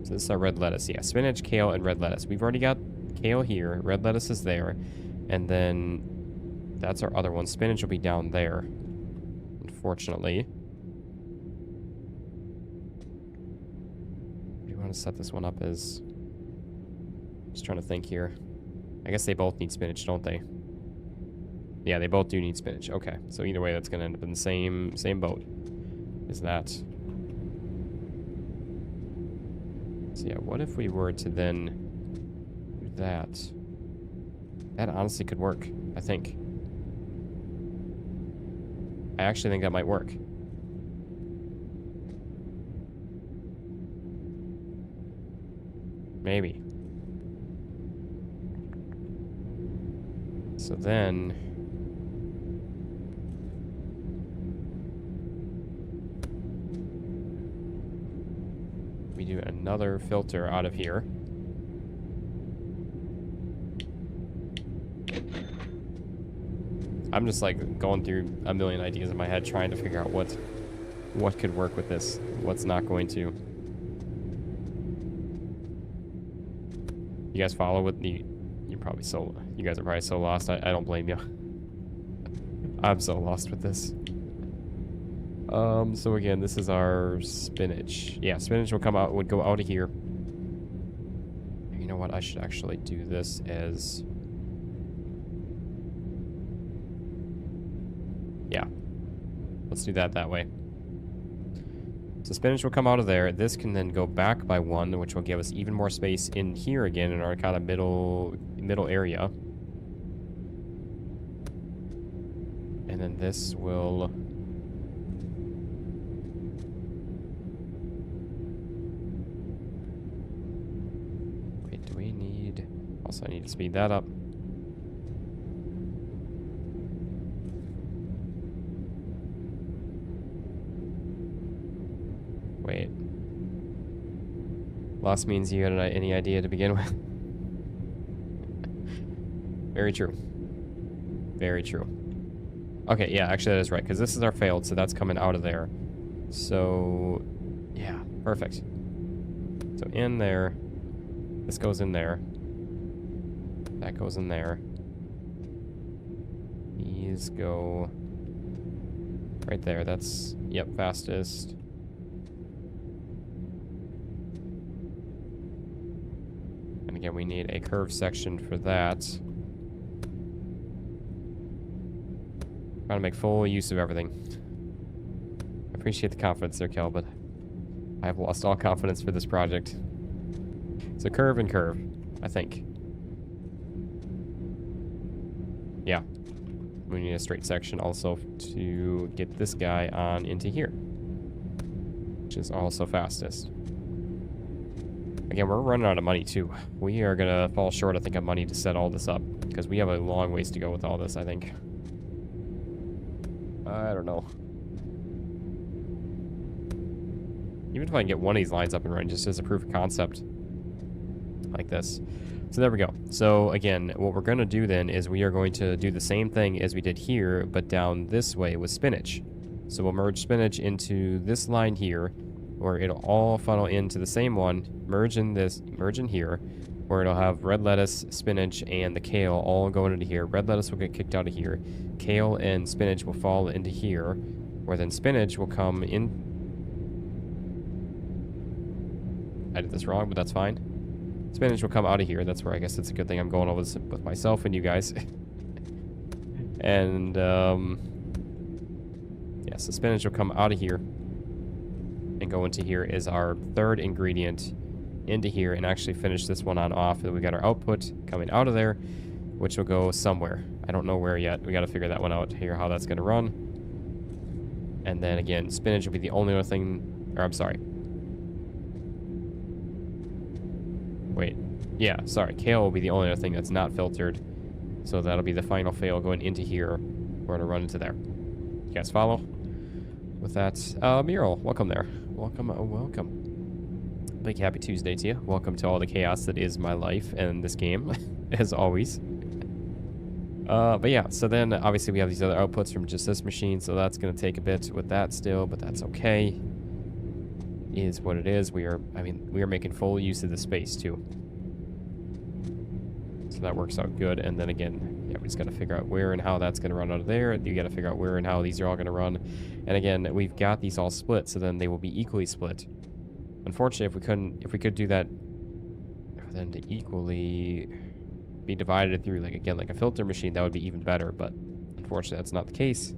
So this is our red lettuce. Yeah, spinach, kale, and red lettuce. We've already got kale here. Red lettuce is there. And then that's our other one. Spinach will be down there, unfortunately. Do you want to set this one up as... Just trying to think here. I guess they both need spinach, don't they? Yeah, they both do need spinach. Okay, so either way, that's going to end up in the same boat. Is that? So yeah, what if we were to then do that? That honestly could work, I think. I actually think that might work. Maybe. So then... we do another filter out of here. I'm just like going through a million ideas in my head trying to figure out what could work with this, what's not going to. You guys follow with the... You guys are probably so lost. I don't blame you. I'm so lost with this. So again, this is our spinach. Yeah, spinach would go out of here. You know what? I should actually do this as... Yeah. Let's do that way. So spinach will come out of there. This can then go back by one, which will give us even more space in here again in our kind of middle area. And then this will... Wait, do we need... Also, I need to speed that up. Loss means you had any idea to begin with. Very true. Very true. Okay, yeah, actually that is right, because this is our failed, so that's coming out of there. So, yeah, perfect. So in there, this goes in there. That goes in there. These go right there. That's, yep, fastest. And again, we need a curve section for that. Trying to make full use of everything. I appreciate the confidence there, Kel, but I have lost all confidence for this project. So curve and curve, I think. Yeah. We need a straight section also to get this guy on into here, which is also fastest. Again, we're running out of money too. We are gonna fall short, I think, of money to set all this up because we have a long ways to go with all this, I think. I don't know. Even if I can get one of these lines up and running just as a proof of concept like this. So there we go. So again, what we're going to do then is we are going to do the same thing as we did here, but down this way with spinach. So we'll merge spinach into this line here, where it'll all funnel into the same one, merge in here, where it'll have red lettuce, spinach, and the kale all going into here. Red lettuce will get kicked out of here. Kale and spinach will fall into here, where then spinach will come in. I did this wrong, but that's fine. Spinach will come out of here. That's where I guess it's a good thing I'm going over this with myself and you guys. And, yeah, so spinach will come out of here and go into here as our third ingredient into here and actually finish this one on off. And we got our output coming out of there, which will go somewhere. I don't know where yet. We got to figure that one out here, how that's going to run. And then again, spinach will be the only other thing, or I'm sorry. Wait, yeah, sorry. Kale will be the only other thing that's not filtered. So that'll be the final fail going into here. We're gonna run into there. You guys follow? With that, Mural, welcome there. Welcome, welcome. Big happy Tuesday to you. Welcome to all the chaos that is my life and this game, as always. But yeah, so then obviously we have these other outputs from just this machine, so that's gonna take a bit with that still, but that's okay. Is what it is. We are making full use of the space too. So that works out good. And then again, yeah, we just got to figure out where and how that's going to run out of there. You got to figure out where and how these are all going to run. And again, we've got these all split, so then they will be equally split. Unfortunately, if we could do that, then to equally be divided through, like again, like a filter machine, that would be even better. But unfortunately, that's not the case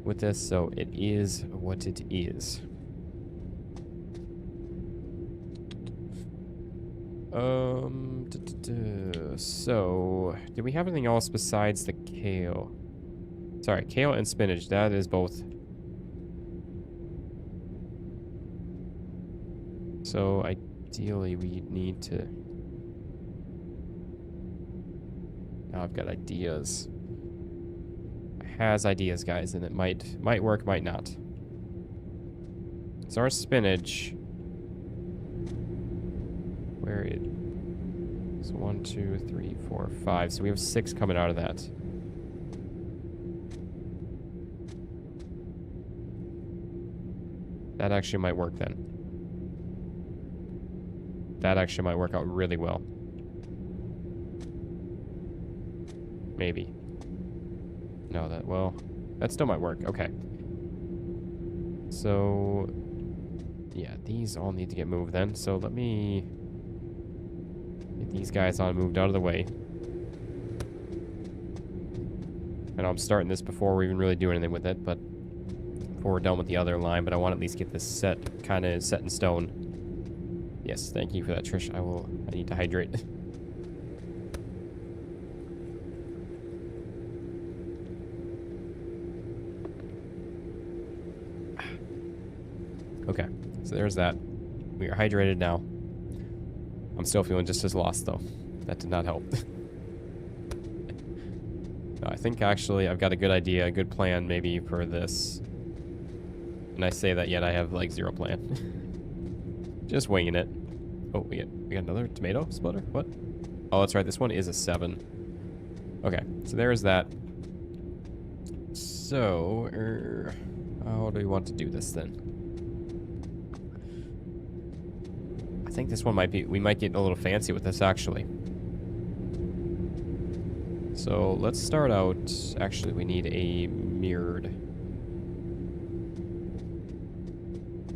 with this. So it is what it is. So, do we have anything else besides the kale? Sorry, kale and spinach. That is both. So, ideally, we need to... Now I've got ideas. Has ideas, guys, and it might work, might not. So our spinach... Where it... So 1, 2, 3, 4, 5. So we have 6 coming out of that. That actually might work then. That actually might work out really well. Maybe. No, that still might work. Okay. So, yeah, these all need to get moved then. So let me get these guys on moved out of the way. I know I'm starting this before we even really do anything with it, but before we're done with the other line, but I want to at least get this kind of set in stone. Yes, thank you for that, Trish. I need to hydrate. Okay, so there's that. We are hydrated now. I'm still feeling just as lost, though. That did not help. No, I think, actually, I've got a good idea, a good plan, maybe, for this. And I say that, yet I have, like, zero plan. Just winging it. Oh, we got another tomato splitter? What? Oh, that's right. This one is a 7. Okay, so there's that. So, how do we want to do this then? I think this one might be, we might get a little fancy with this actually. So let's start out, actually we need a mirrored.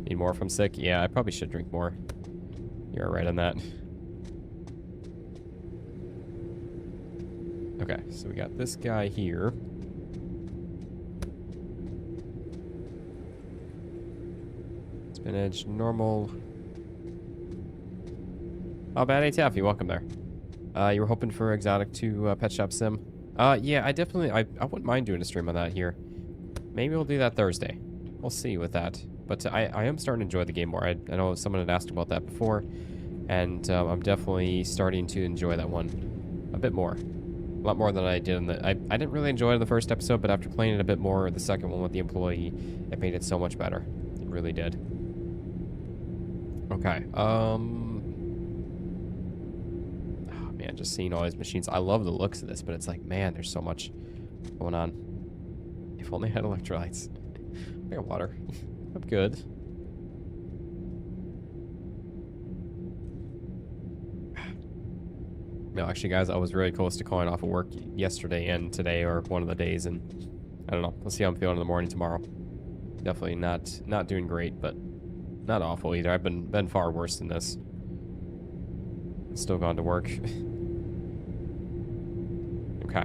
Need more if I'm sick? Yeah, I probably should drink more. You're right on that. Okay, so we got this guy here. Spinach, normal. Oh, bad ATF, you're welcome there. You were hoping for Exotic to Pet Shop Sim? Yeah, I definitely, I wouldn't mind doing a stream on that here. Maybe we'll do that Thursday. We'll see with that. But I am starting to enjoy the game more. I know someone had asked about that before, and I'm definitely starting to enjoy that one a bit more. A lot more than I did in the... I didn't really enjoy it in the first episode, but after playing it a bit more, the second one with the employee, it made it so much better. It really did. Okay, oh man, just seeing all these machines. I love the looks of this, but it's like, man, there's so much going on. If only I had electrolytes. I got water. I'm good. No, actually, guys, I was really close to calling off of work yesterday and today, or one of the days, and I don't know. We'll see how I'm feeling in the morning tomorrow. Definitely not doing great, but not awful either. I've been far worse than this. Still gone to work. Okay.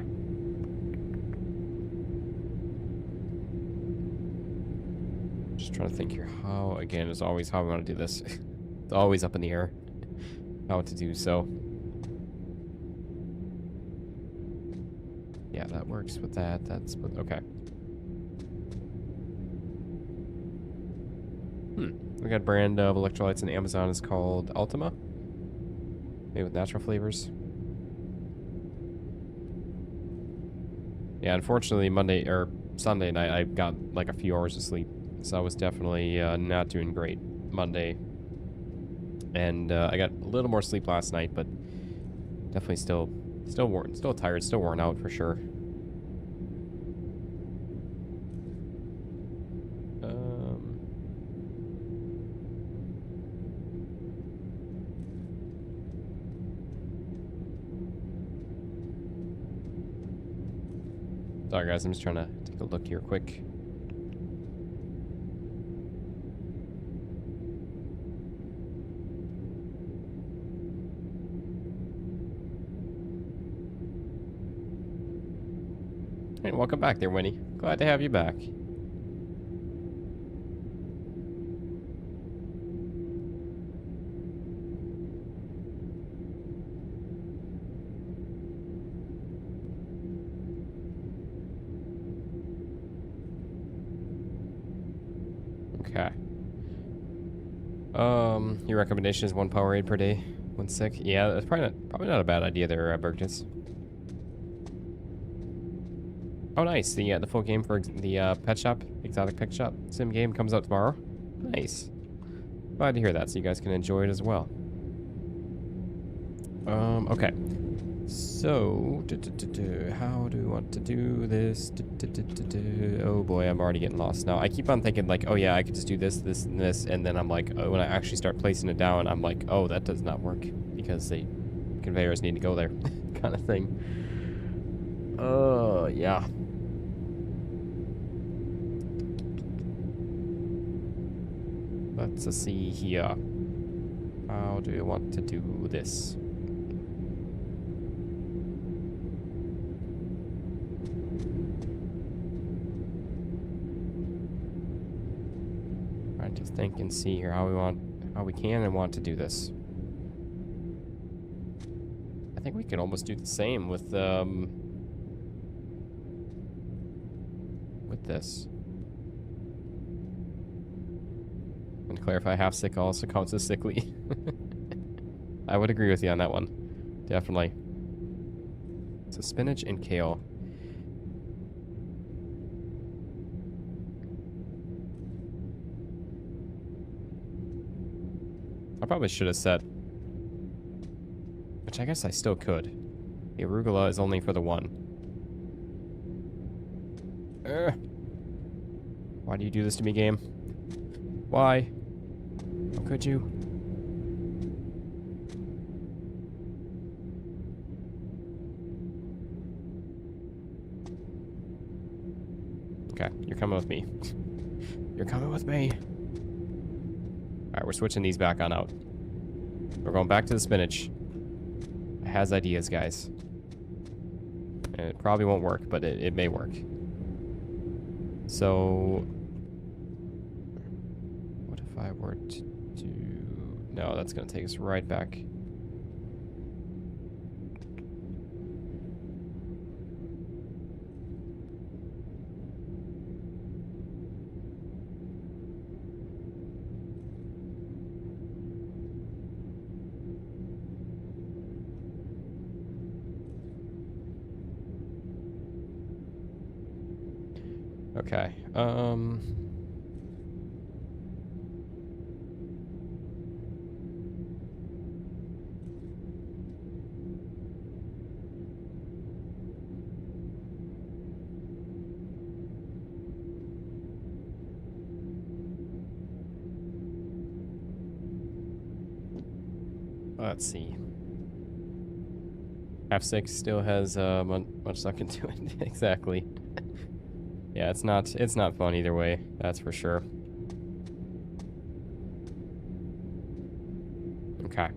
Just trying to think here. How, again, as always, how we want to do this. It's always up in the air. How to do so. Yeah, that works with that. That's with, okay. We got a brand of electrolytes on Amazon. It's called Ultima. Made with natural flavors. Yeah, unfortunately, Monday or Sunday night, I got like a few hours of sleep. So I was definitely not doing great Monday. And I got a little more sleep last night, but definitely still tired, still worn out for sure. Sorry guys, I'm just trying to take a look here quick. Hey, welcome back there, Winnie. Glad to have you back. Okay. Your recommendation is 1 Powerade per day when sick. Yeah, that's probably not a bad idea there, Burgess. Oh, nice. The full game for the Pet Shop, Exotic Pet Shop Sim game comes out tomorrow. Nice. Glad to hear that, so you guys can enjoy it as well. Okay. So, how do we want to do this? Oh boy, I'm already getting lost now. I keep on thinking like, oh yeah, I could just do this, this, and this, and then I'm like, oh, when I actually start placing it down, I'm like, oh, that does not work because the conveyors need to go there, kind of thing. Yeah. Let's see here. How do you want to do this? Trying to think and see here how we can and want to do this. I think we could almost do the same with this. And to clarify, half sick also counts as sickly. I would agree with you on that one. Definitely. So spinach and kale. I probably should have set Which I guess I still could. The arugula is only for the one. Why do you do this to me, game? Why? How could you? Okay, you're coming with me. You're coming with me. Alright, we're switching these back on out. We're going back to the spinach. It has ideas, guys. And it probably won't work, but it may work. So... what if I were to do... No, that's going to take us right back. Okay, let's see. F6 still has much stuck into it. Exactly. Yeah, it's not fun either way. That's for sure. Okay.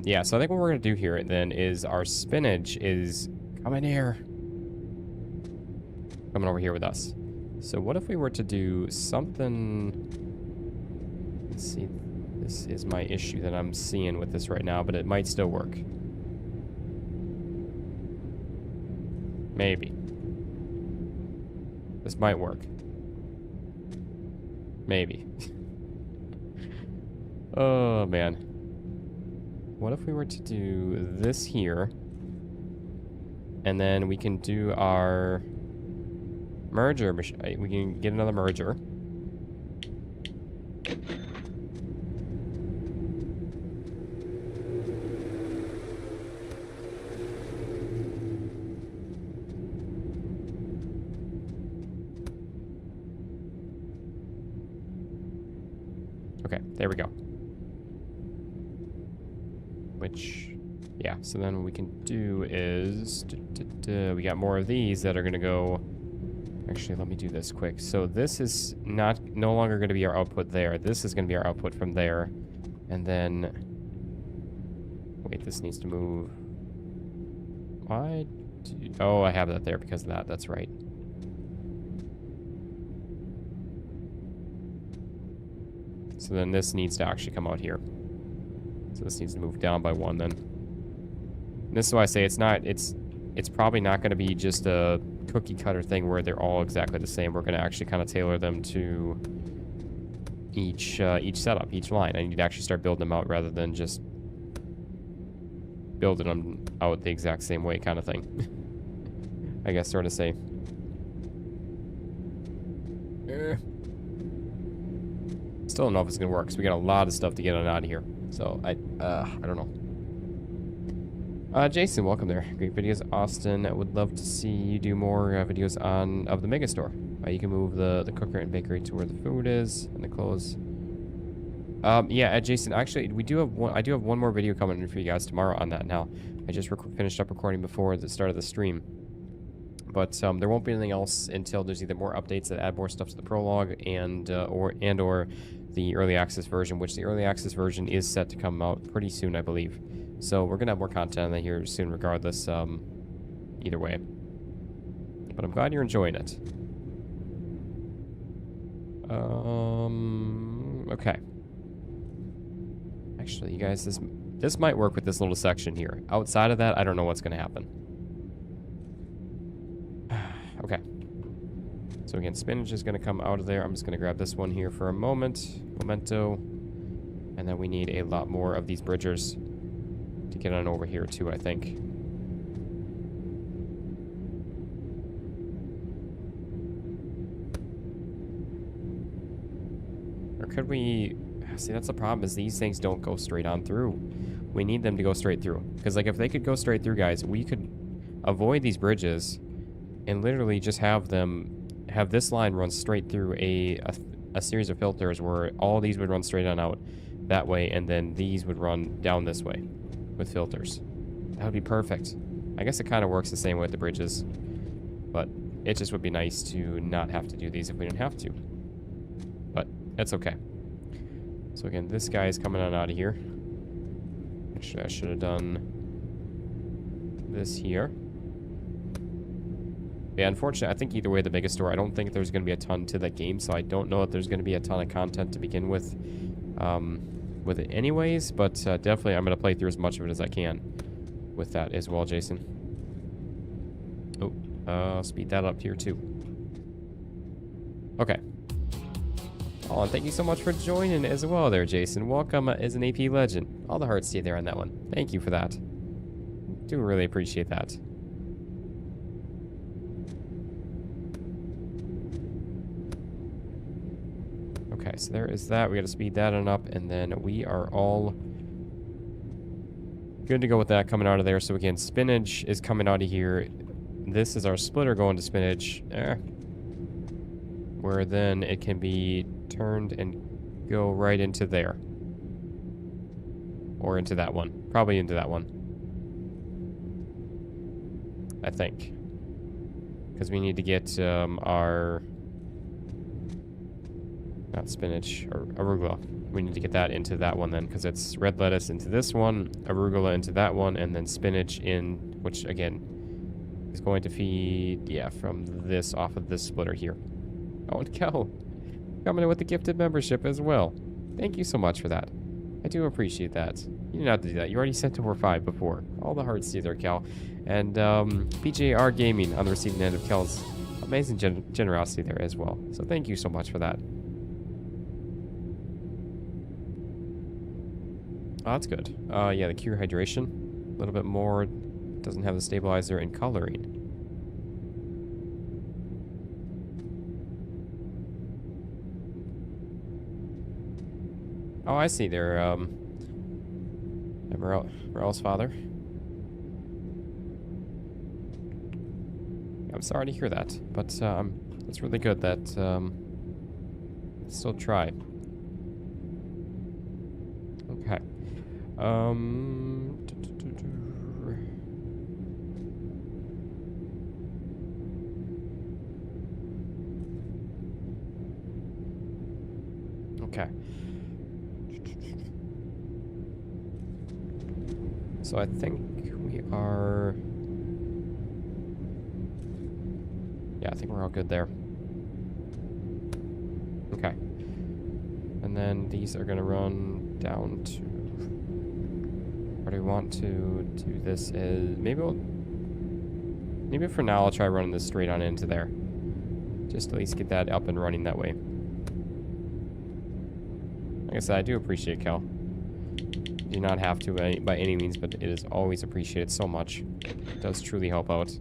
Yeah. So I think what we're gonna do here then is our spinach is coming here, coming over here with us. So what if we were to do something? Let's see. This is my issue that I'm seeing with this right now, but it might still work. Maybe. This might work. Maybe. Oh, man. What if we were to do this here? And then we can do our merger. We can get another merger. Okay, there we go. Which, yeah, so then what we can do is... we got more of these that are going to go... Actually, let me do this quick. So this is no longer going to be our output there. This is going to be our output from there. And then... Wait, this needs to move... Why do... Oh, I have that there because of that. That's right. So then this needs to actually come out here. So this needs to move down by one then. And this is why I say it's probably not going to be just a cookie cutter thing where they're all exactly the same. We're going to actually kind of tailor them to each setup, each line. I need to actually start building them out rather than just building them out the exact same way kind of thing. I guess sort of say. Still don't know if it's gonna work, because we got a lot of stuff to get on out of here. So I don't know. Jason, welcome there. Great videos, Austin. I would love to see you do more videos of the mega store. You can move the cooker and bakery to where the food is and the clothes. Yeah, Jason. Actually, I do have one more video coming in for you guys tomorrow on that. Now, I just finished up recording before the start of the stream. But there won't be anything else until there's either more updates that add more stuff to the prologue and or the early access version, which the early access version is set to come out pretty soon, I believe. So we're gonna have more content on that here soon, regardless. Either way. But I'm glad you're enjoying it. Okay. Actually, you guys, this might work with this little section here. Outside of that, I don't know what's gonna happen. Okay. So again, spinach is going to come out of there. I'm just going to grab this one here for a memento. And then we need a lot more of these bridgers to get on over here too, I think. Or could we... See, that's the problem, is these things don't go straight on through. We need them to go straight through. Because, like, if they could go straight through, guys, we could avoid these bridges and literally just have this line run straight through a series of filters where all these would run straight on out that way, and then these would run down this way with filters. That would be perfect. I guess it kind of works the same way with the bridges, but it just would be nice to not have to do these if we didn't have to. But it's okay. So again, this guy is coming on out of here. Actually, I should have done this here. Yeah, unfortunately, I think either way, the biggest store, I don't think there's going to be a ton to that game, so I don't know if there's going to be a ton of content to begin with it anyways, but definitely I'm going to play through as much of it as I can with that as well, Jason. Oh, I'll speed that up here too. Okay. Oh, and thank you so much for joining as well there, Jason. Welcome as an AP legend. All the hearts to you there on that one. Thank you for that. Do really appreciate that. Okay, so there is that. We got to speed that on up, and then we are all good to go with that coming out of there. So again, spinach is coming out of here. This is our splitter going to spinach. Where then it can be turned and go right into there. Or into that one. Probably into that one. I think. Because we need to get our... Not spinach, or arugula. We need to get that into that one then, because it's red lettuce into this one, arugula into that one, and then spinach in, which again is going to feed, yeah, from this off of this splitter here. Oh, and Kel, coming in with the gifted membership as well. Thank you so much for that. I do appreciate that. You didn't have to do that. You already sent over 5 before. All the hearts to you there, Kel. And PJR Gaming on the receiving end of Kel's amazing generosity there as well. So thank you so much for that. Oh, that's good. Yeah, the Cure Hydration. A little bit more. Doesn't have the stabilizer and coloring. Oh, I see. They're, Morel's father. I'm sorry to hear that, but, it's really good that, still try. Okay. Okay. So I think we are... Yeah, I think we're all good there. Okay. And then these are going to run down to... What do we want to do this is... Maybe for now I'll try running this straight on into there. Just at least get that up and running that way. Like I said, I do appreciate Cal. Do not have to by any means, but it is always appreciated so much. It does truly help out.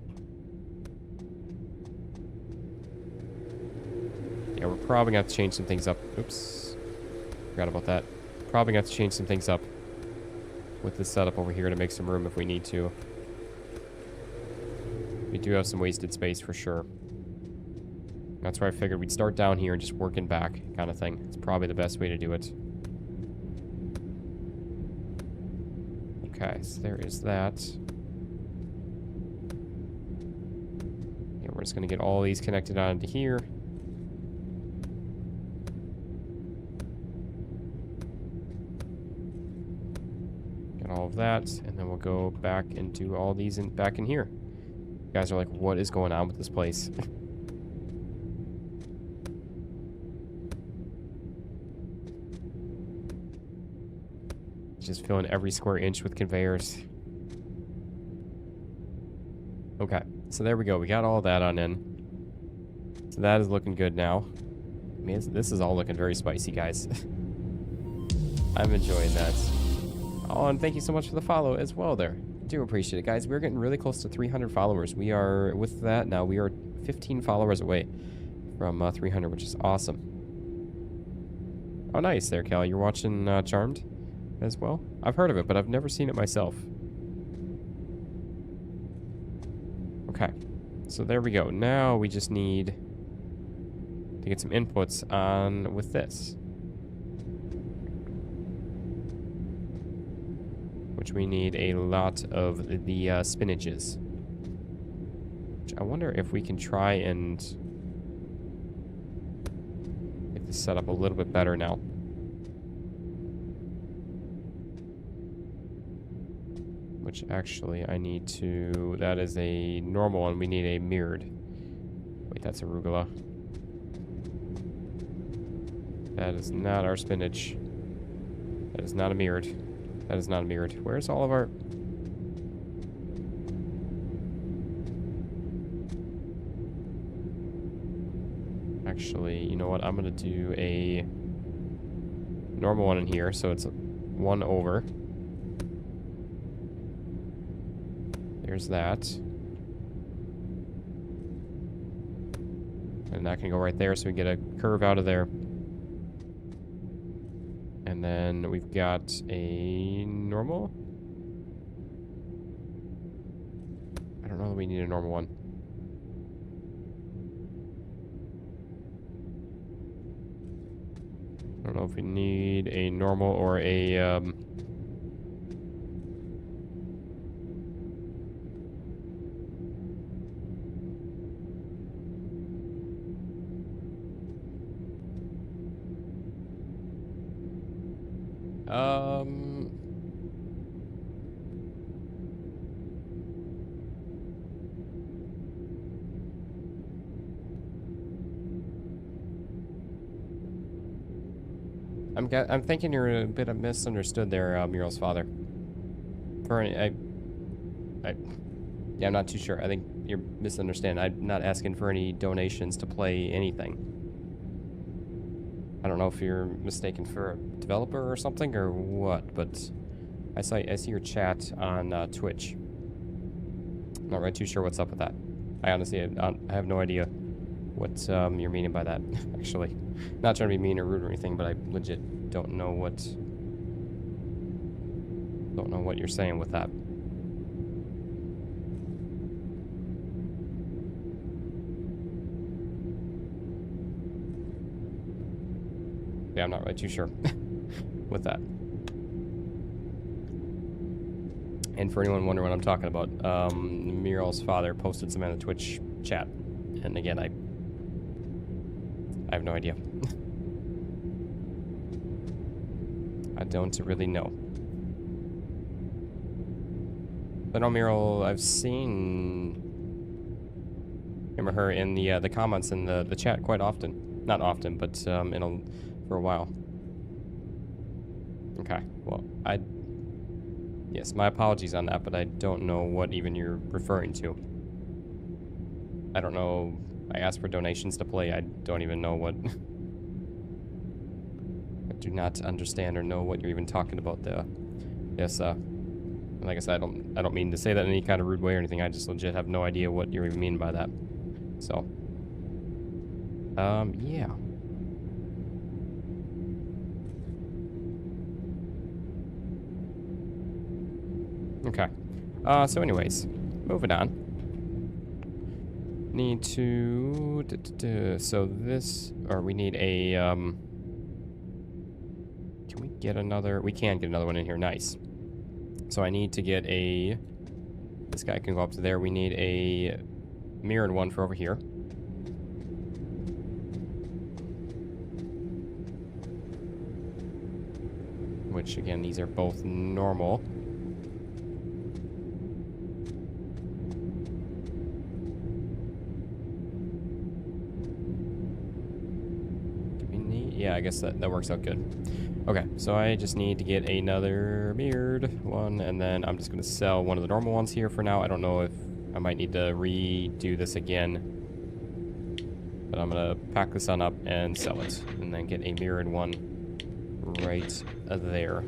Yeah, we're probably going to have to change some things up. Oops. Forgot about that. Probably going to have to change some things up with this setup over here to make some room if we need to. We do have some wasted space for sure. That's why I figured we'd start down here and just working back kind of thing. It's probably the best way to do it. Okay, so there is that. Yeah, we're just going to get all these connected onto here. Get all of that, and then we'll go back and do all these back in here. You guys are like, what is going on with this place? Just filling every square inch with conveyors. Okay, so there we go. We got all that on in. So that is looking good now. I mean, this is all looking very spicy, guys. I'm enjoying that. Oh, and thank you so much for the follow as well there. I do appreciate it, guys. We're getting really close to 300 followers. We are, with that now, we are 15 followers away from 300, which is awesome. Oh, nice there, Cal. You're watching Charmed as well? I've heard of it, but I've never seen it myself. Okay. So there we go. Now we just need to get some inputs on with this. Which we need a lot of the spinaches. Which I wonder if we can try and get this set up a little bit better now. Which actually I need to... That is a normal one. We need a mirrored. Wait, that's arugula. That is not our spinach. That is not a mirrored. That is not a mirrored. Where's all of our... Actually, you know what? I'm going to do a normal one in here, so it's one over. There's that. And that can go right there, so we get a curve out of there. And then we've got a normal. I don't know that we need a normal one. I don't know if we need a normal or a... I'm thinking you're a bit misunderstood there, Muriel's father. Yeah, I'm not too sure. I think you're misunderstanding. I'm not asking for any donations to play anything. I don't know if you're mistaken for a developer or something or what, but I see your chat on Twitch. I'm not really too sure what's up with that. I honestly I have no idea what you're meaning by that, actually. Not trying to be mean or rude or anything, but I legit don't know what you're saying with that. Yeah, I'm not really too sure with that. And for anyone wondering what I'm talking about, Muriel's father posted some in the Twitch chat. And again, I have no idea. I don't really know. But no, Muriel, I've seen him or her in the comments in the chat quite often. Not often, but for a while. Okay, well, yes, my apologies on that, but I don't know what even you're referring to. I don't know. I asked for donations to play. I don't even know what... I do not understand or know what you're even talking about there. Yes, like I said, I don't mean to say that in any kind of rude way or anything. I just legit have no idea what you even mean by that. So, yeah. Okay. So anyways, moving on. Need to... So this... Or we need a... Can we get another... We can get another one in here. Nice. So I need to get a... This guy can go up to there. We need a mirrored one for over here. Which, again, these are both normal. Yeah, I guess that works out good. Okay, so I just need to get another mirrored one, and then I'm just going to sell one of the normal ones here for now. I don't know if I might need to redo this again. But I'm going to pack this on up and sell it, and then get a mirrored one right there.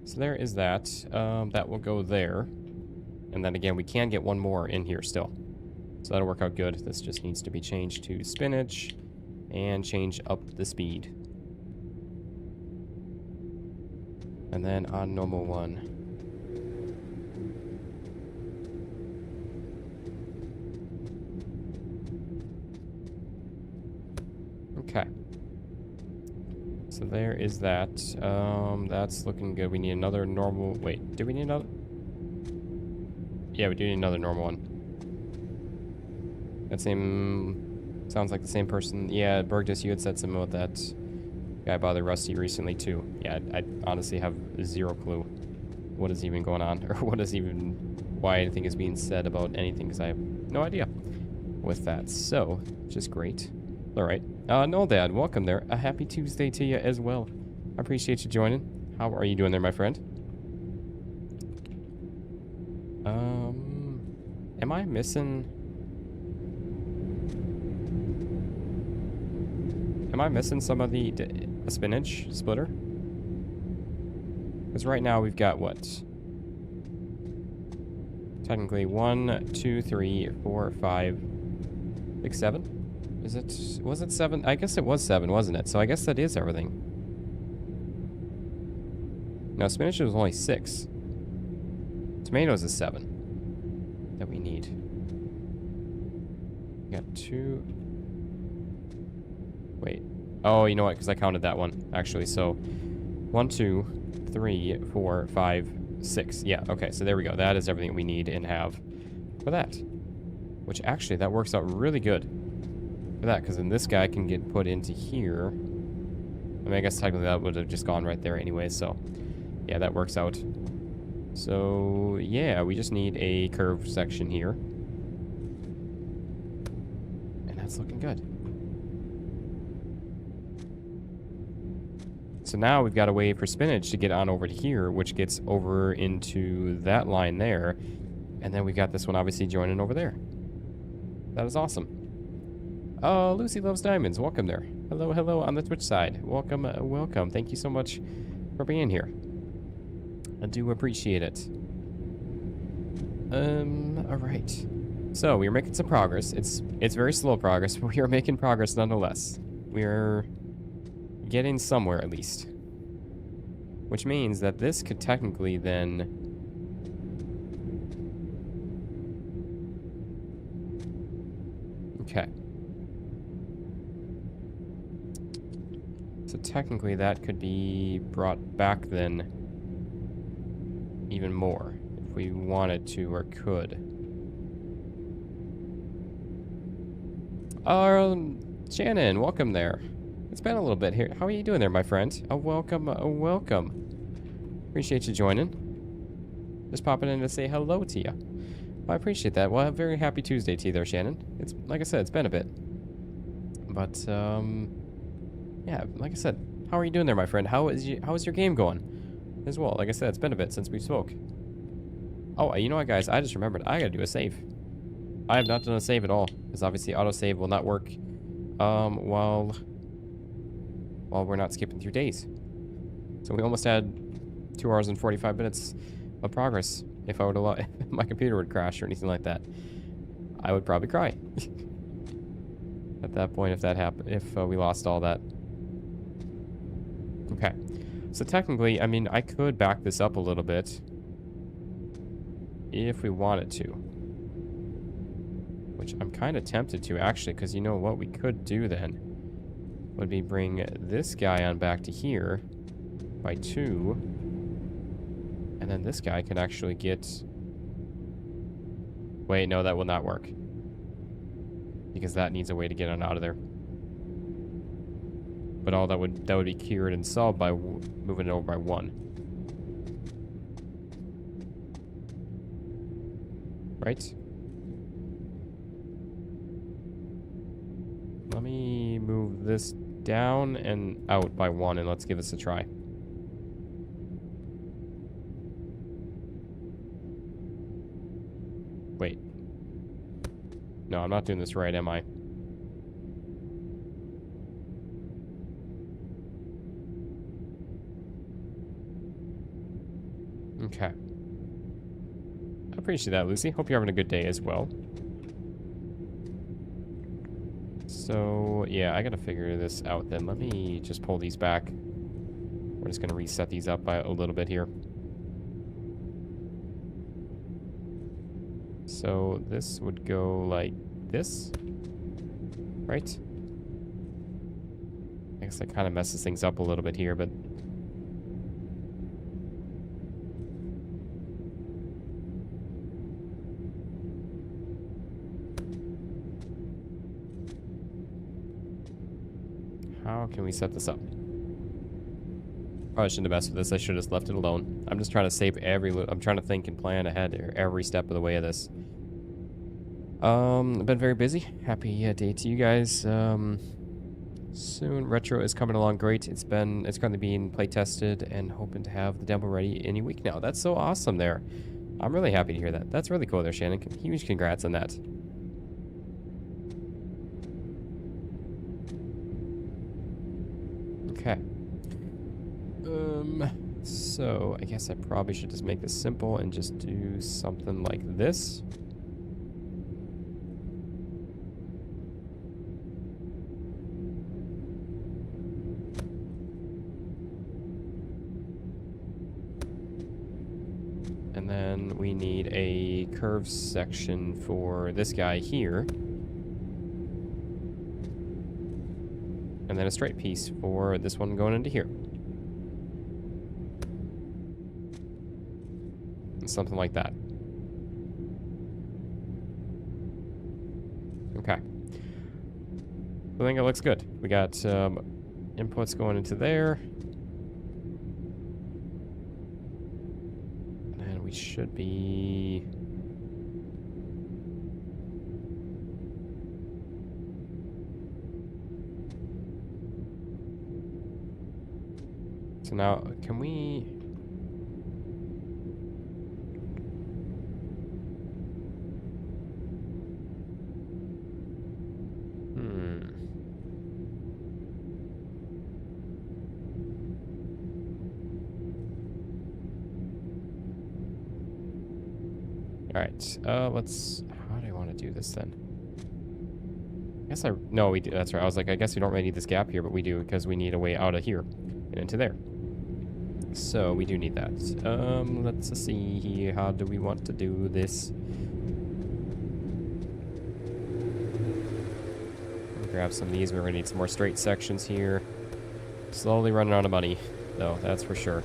So So there is that. That will go there. And then again, we can get one more in here still. So that'll work out good. This just needs to be changed to spinach and change up the speed. And then on normal one. Okay. So there is that. That's looking good. We need another normal... Wait, do we need another? Yeah, we do need another normal one. That same... Sounds like the same person. Yeah, Bergdus, you had said something about that guy bothered Rusty recently, too. Yeah, I honestly have zero clue what is even going on, or what is even... why anything is being said about anything, because I have no idea with that. So, just great. Alright. No, Dad, welcome there. A happy Tuesday to you as well. I appreciate you joining. How are you doing there, my friend? Am I missing... Am I missing some of the spinach splitter? Because right now we've got what? Technically 1, 2, 3, 4, 5, 6, 7? Is it, was it 7? I guess it was 7, wasn't it? So I guess that is everything. No, spinach was only 6. Tomatoes is 7 that we need. We got 2. Wait. Oh, you know what? Because I counted that one, actually. So 1, 2, 3, 4, 5, 6. Yeah, okay. So there we go. That is everything we need and have for that. Which actually, that works out really good for that, because then this guy can get put into here. I mean, I guess technically that would have just gone right there anyway, so yeah, that works out. So yeah, we just need a curved section here. And that's looking good. So now we've got a way for spinach to get on over to here, which gets over into that line there. And then we got this one obviously joining over there. That is awesome. Oh, Lucy Loves Diamonds. Welcome there. Hello, hello on the Twitch side. Welcome, welcome. Thank you so much for being here. I do appreciate it. Alright. So, we are making some progress. It's very slow progress, but we are making progress nonetheless. We're getting somewhere, at least. Which means that this could technically then... Okay. So technically that could be brought back then even more if we wanted to or could. Shannon, welcome there. It's been a little bit here. How are you doing there, my friend? Welcome, welcome. Appreciate you joining. Just popping in to say hello to you. Well, I appreciate that. Well, a very happy Tuesday to you there, Shannon. It's, like I said, it's been a bit. But, yeah, like I said, how are you doing there, my friend? How is your game going as well? Like I said, it's been a bit since we spoke. Oh, you know what, guys? I just remembered. I gotta do a save. I have not done a save at all, because obviously autosave will not work while we're not skipping through days. So we almost had 2 hours and 45 minutes of progress. If I would allow, if my computer would crash or anything like that, I would probably cry. At that point, if that happened, if we lost all that. Okay. So technically, I mean, I could back this up a little bit if we wanted to. Which I'm kind of tempted to, actually, because you know what we could do then would be bring this guy on back to here by 2. And then this guy can actually get... Wait, no, that will not work. Because that needs a way to get on out of there. But all that would be cured and solved by moving it over by 1. Right? Let me move this down and out by 1, and let's give this a try. Wait. No, I'm not doing this right, am I? Okay. I appreciate that, Lucy. Hope you're having a good day as well. So, yeah, I gotta figure this out then. Let me just pull these back. We're just gonna reset these up by a little bit here. So, this would go like this, right? I guess that kind of messes things up a little bit here, but... how can we set this up? Probably shouldn't have messed with this. I should have just left it alone. I'm just trying to save I'm trying to think and plan ahead every step of the way of this. I've been very busy. Happy day to you guys. Soon. Retro is coming along great. It's currently being play tested and hoping to have the demo ready any week now. That's so awesome there. I'm really happy to hear that. That's really cool there, Shannon. Huge congrats on that. Okay. So I guess I probably should just make this simple and just do something like this. And then we need a curve section for this guy here. And then a straight piece for this one going into here. Something like that. Okay. I think it looks good. We got inputs going into there. And we should be... so now, can we... Alright, let's... how do I want to do this then? No, we do. That's right. I was like, I guess we don't really need this gap here, but we do because we need a way out of here and into there. So we do need that. Let's see here. How do we want to do this? Grab some of these. We're going to need some more straight sections here. Slowly running out of money, though, that's for sure.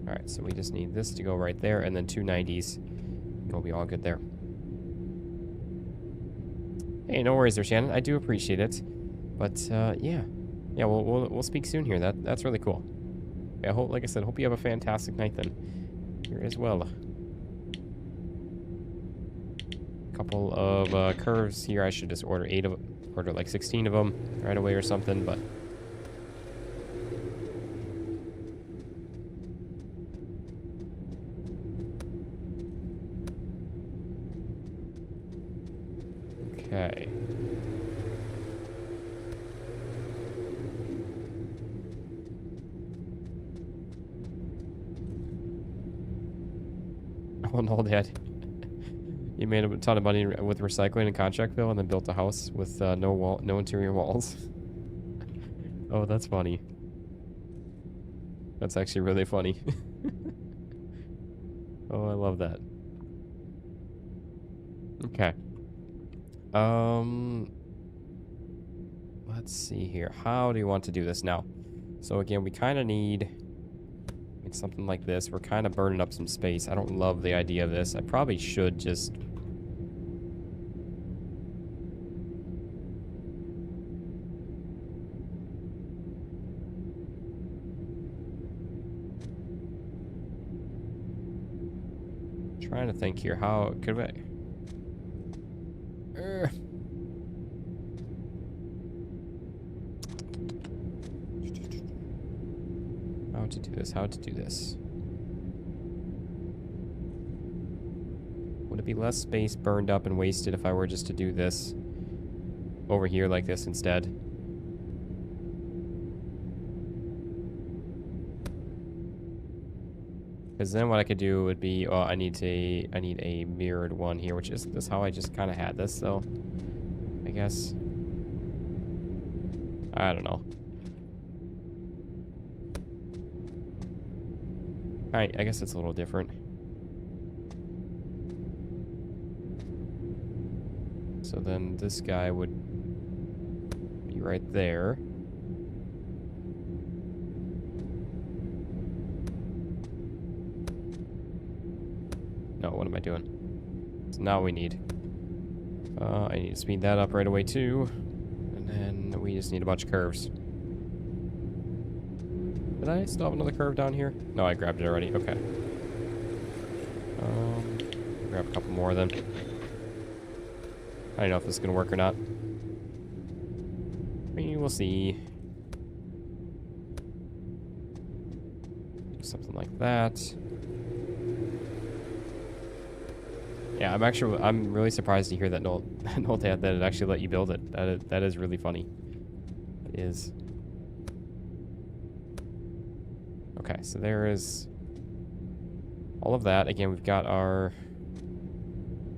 Alright, so we just need this to go right there, and then 2 90s. We'll be all good there. Hey, no worries there, Shannon. I do appreciate it. But, yeah. Yeah, we'll speak soon here. That's really cool. Yeah, like I said, hope you have a fantastic night then. Here as well. Couple of curves here. I should just order like 16 of them right away or something, but... okay. Oh no, Dad. You made a ton of money with recycling in Contractville and then built a house with no interior walls. Oh, that's funny. That's actually really funny. Oh, I love that. Okay. Let's see here. How do you want to do this now? So again, we kind of need like something like this. We're kind of burning up some space. I don't love the idea of this. I probably should just... trying to think here. How could we... How to do this? Would it be less space burned up and wasted if I were just to do this over here like this instead? Because then what I could do would be, oh, I need a mirrored one here, which is this how I just kind of had this, though. I guess. I don't know. Alright, I guess it's a little different. So then this guy would be right there. No, what am I doing? So now we need... I need to speed that up right away too. And then we just need a bunch of curves. Did I still have another curve down here? No, I grabbed it already. Okay. Grab a couple more then. I don't know if this is going to work or not. We will see. Something like that. Yeah, I'm really surprised to hear that Noltad that it actually let you build it. That is really funny. It is. Okay, so there is all of that. Again, we've got our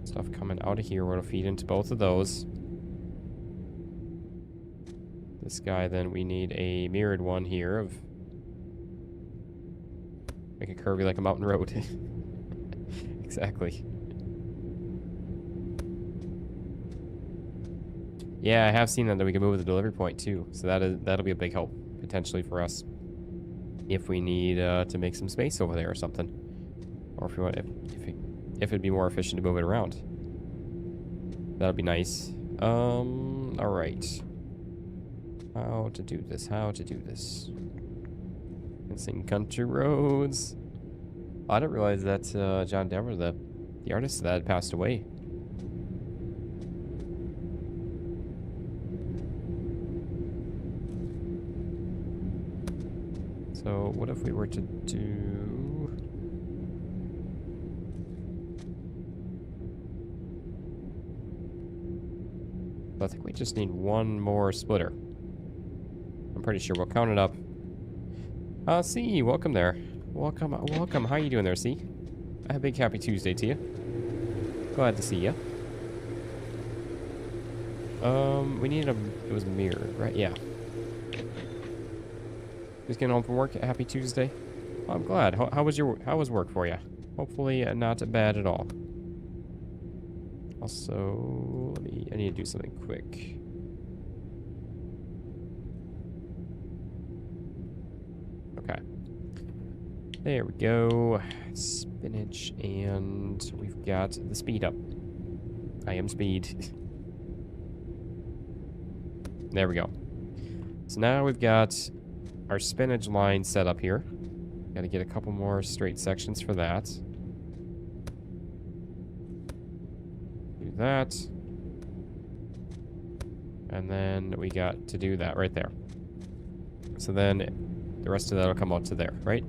stuff coming out of here. We're gonna feed into both of those. This guy, then we need a mirrored one here of make it curvy like a mountain road. Exactly. Yeah, I have seen that we can move the delivery point too, so that'll be a big help potentially for us if we need to make some space over there or something, or if we want if it'd be more efficient to move it around. That'll be nice. All right. How to do this? How to do this? Missing country roads. I didn't realize that John Denver, the artist that had passed away. So what if we were to do... I think we just need one more splitter. I'm pretty sure we'll count it up. C, welcome there. Welcome. How you doing there, C? A big happy Tuesday to you. Glad to see you. We needed it was a mirror, right? Yeah. Just getting home from work. Happy Tuesday. Oh, I'm glad. How was work for you? Hopefully not bad at all. Also, I need to do something quick. Okay. There we go. Spinach, and we've got the speed up. I am speed. There we go. So now we've got our spinach line set up here. Got to get a couple more straight sections for that. Do that. And then we got to do that right there. So then the rest of that will come out to there, right?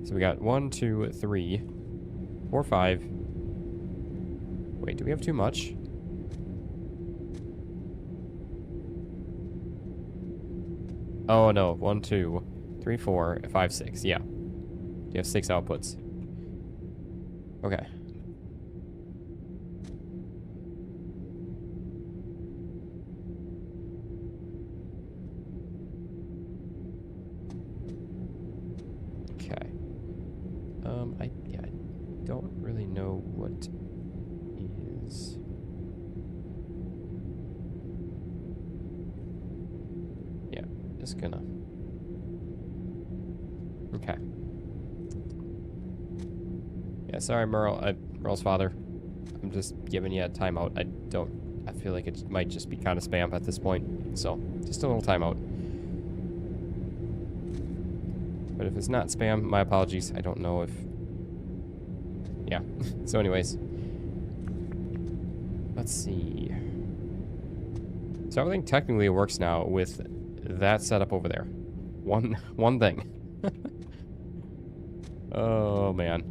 So we got 1, 2, 3, 4, 5. Wait, do we have too much? Oh no, 1, 2, 3, 4, 5, 6. Yeah. You have 6 outputs. Okay. Okay. I don't really know what is. Yeah, just gonna. Okay. Yeah, sorry, Merle's father. I'm just giving you a timeout. I feel like it might just be kind of spam at this point. So, just a little timeout. But if it's not spam, my apologies. I don't know if... Yeah. So anyways. Let's see. So everything technically works now with that setup over there. One thing. Oh, man.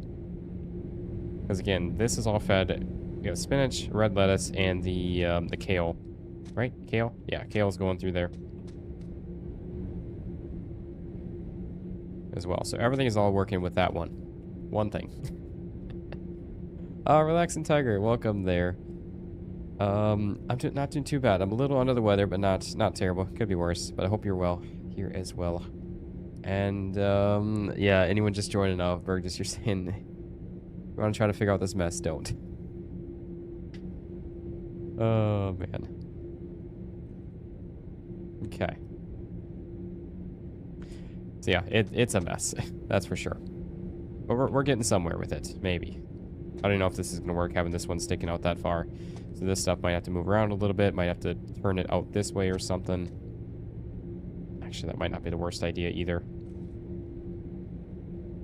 Because again, this is all fed we have spinach, red lettuce, and the kale. Right? Kale? Yeah, kale's going through there as well. So everything is all working with that one thing. Relaxing Tiger, welcome there. I'm not doing too bad. I'm a little under the weather, but not terrible. Could be worse, but I hope you're well here as well. And yeah, anyone just joining now, Burgess, you're saying you want to try to figure out this mess, don't. Oh man. Okay. So yeah, it's a mess. That's for sure. But we're getting somewhere with it, maybe. I don't know if this is going to work, having this one sticking out that far. So this stuff might have to move around a little bit. Might have to turn it out this way or something. Actually, that might not be the worst idea either.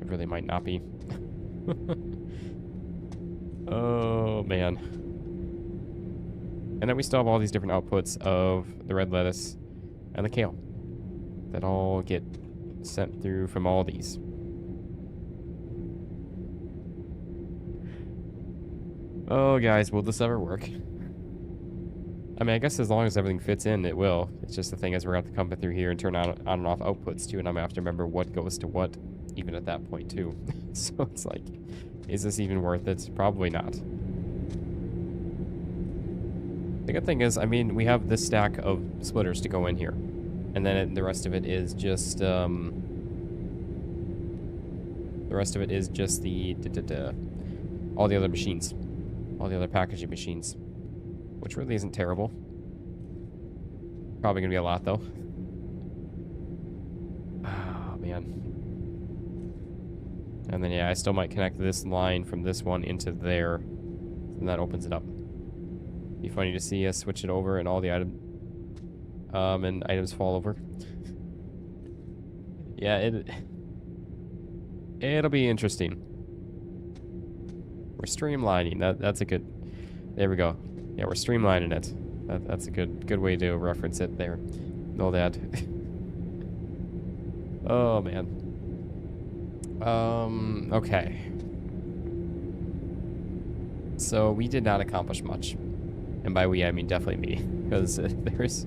It really might not be. Oh, man. And then we still have all these different outputs of the red lettuce and the kale that all get sent through from all these. Oh, guys, will this ever work? I mean, I guess as long as everything fits in, it will. It's just the thing is we're going to have to come through here and turn on and off outputs, too, and I'm going to have to remember what goes to what, even at that point, too. So it's like, is this even worth it? Probably not. The good thing is, I mean, we have this stack of splitters to go in here. And then the rest of it is just, the rest of it is just all the other machines. All the other packaging machines. Which really isn't terrible. Probably gonna be a lot, though. Oh, man. And then, yeah, I still might connect this line from this one into there. And that opens it up. Be funny to see us switch it over and all the items fall over. Yeah, it'll be interesting. We're streamlining. That's a good. There we go. Yeah, we're streamlining it. That's a good way to reference it there. Know that. Oh man. Okay. So we did not accomplish much, and by we I mean definitely me, because there's,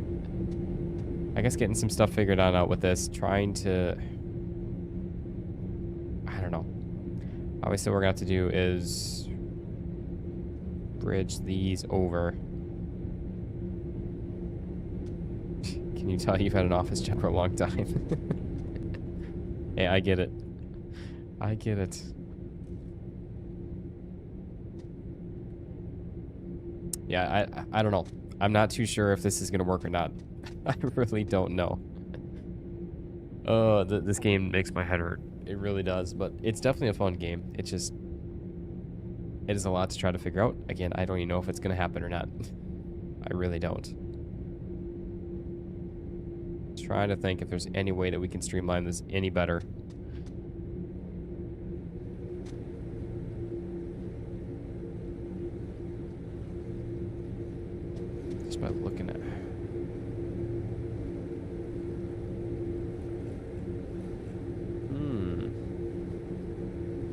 I guess, getting some stuff figured out with this, trying to, I don't know. Obviously, what we're going to have to do is bridge these over. Can you tell you've had an office job for a long time? Hey, I get it. I get it. Yeah, I don't know. I'm not too sure if this is going to work or not. I really don't know. This game makes my head hurt. It really does, but it's definitely a fun game. It is a lot to try to figure out. Again, I don't even know if it's going to happen or not. I really don't. Trying to think if there's any way that we can streamline this any better. Just by looking at.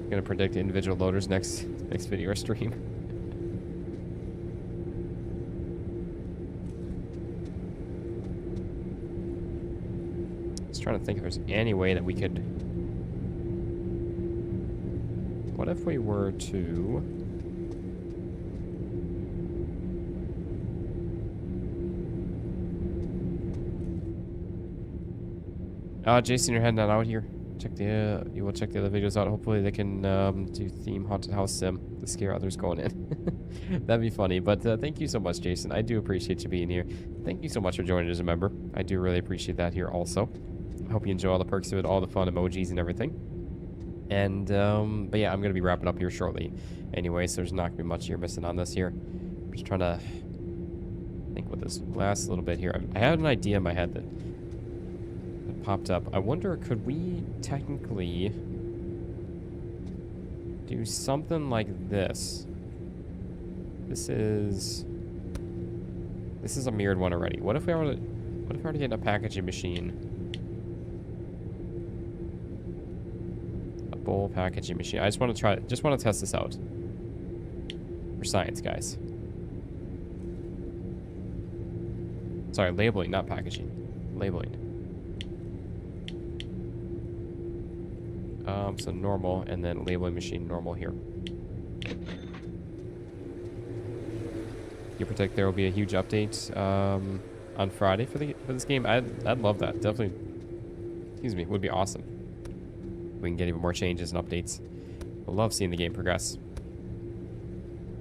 Gonna predict individual loaders next video or stream. Just trying to think if there's any way that we could. What if we were to? Jason, you're heading on out here. You will check the other videos out. Hopefully they can do theme haunted house sim to scare others going in. That'd be funny. But thank you so much, Jason. I do appreciate you being here. Thank you so much for joining as a member. I do really appreciate that here also. I hope you enjoy all the perks of it, all the fun emojis and everything. And but yeah, I'm gonna be wrapping up here shortly. Anyway, so there's not gonna be much you're missing on this here. I'm just trying to think what this last little bit here. I had an idea in my head that popped up. I wonder, could we technically do something like this? This is a mirrored one already. What if we were to get a packaging machine? A bowl packaging machine. I just want to try it. Just want to test this out. For science, guys. Sorry, labeling, not packaging. Labeling. So normal, and then labeling machine normal here. You predict there will be a huge update on Friday for this game. I'd love that. Definitely. Excuse me, would be awesome. We can get even more changes and updates. I love seeing the game progress.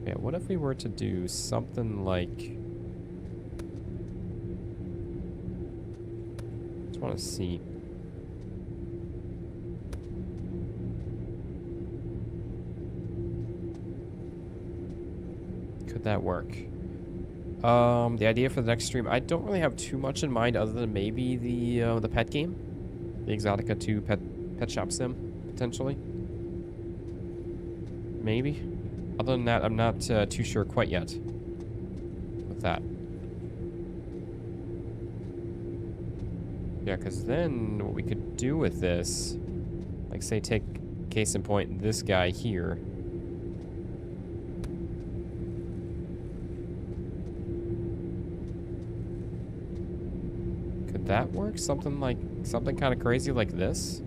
Yeah, what if we were to do something like? Just want to see. Could that work? The idea for the next stream, I don't really have too much in mind other than maybe the pet game, the Exotica 2 pet shop sim, potentially. Maybe. Other than that, I'm not too sure quite yet with that. Yeah, because then what we could do with this, like say take case in point this guy here. Could that work? Something kind of crazy like this?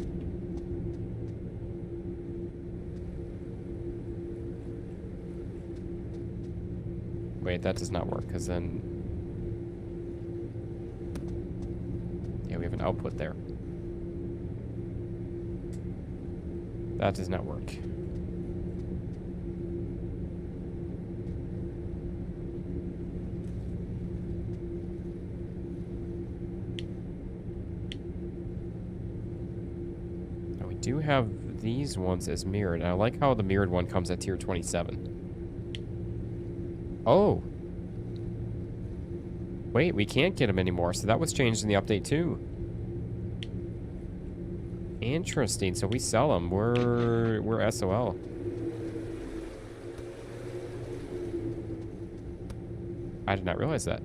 Wait, that does not work, because then... Yeah, we have an output there. That does not work. Now, we do have these ones as mirrored, and I like how the mirrored one comes at tier 27. Oh. Wait, we can't get them anymore, so that was changed in the update too. Interesting, so we sell them. We're SOL. I did not realize that.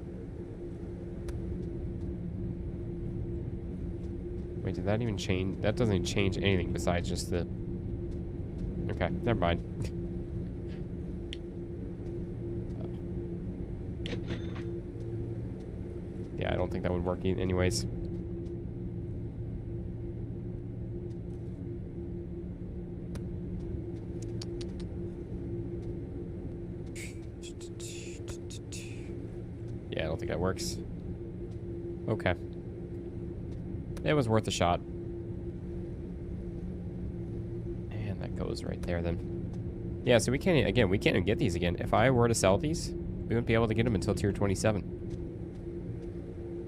Wait, did that even change? That doesn't change anything besides just the... Okay, never mind. Yeah, I don't think that would work anyways. Yeah, I don't think that works. Okay. It was worth a shot. And that goes right there then. Yeah, so we can't even get these again. If I were to sell these, we wouldn't be able to get them until tier 27.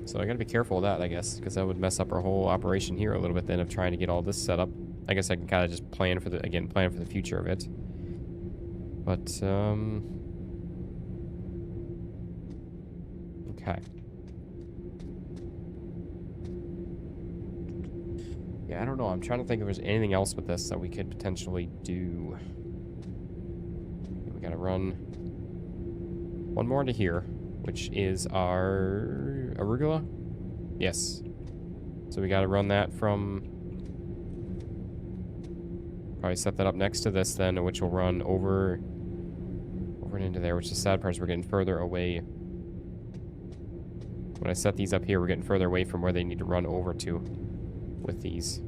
So I gotta be careful of that, I guess, because that would mess up our whole operation here a little bit then of trying to get all this set up. I guess I can kind of just plan for the future of it. But, okay. Yeah, I don't know. I'm trying to think if there's anything else with this that we could potentially do. We gotta run one more into here, which is our arugula. Yes. So we gotta run that from... Probably set that up next to this then, which will run over and into there, which is the sad part is we're getting further away. When I set these up here, we're getting further away from where they need to run over to with these.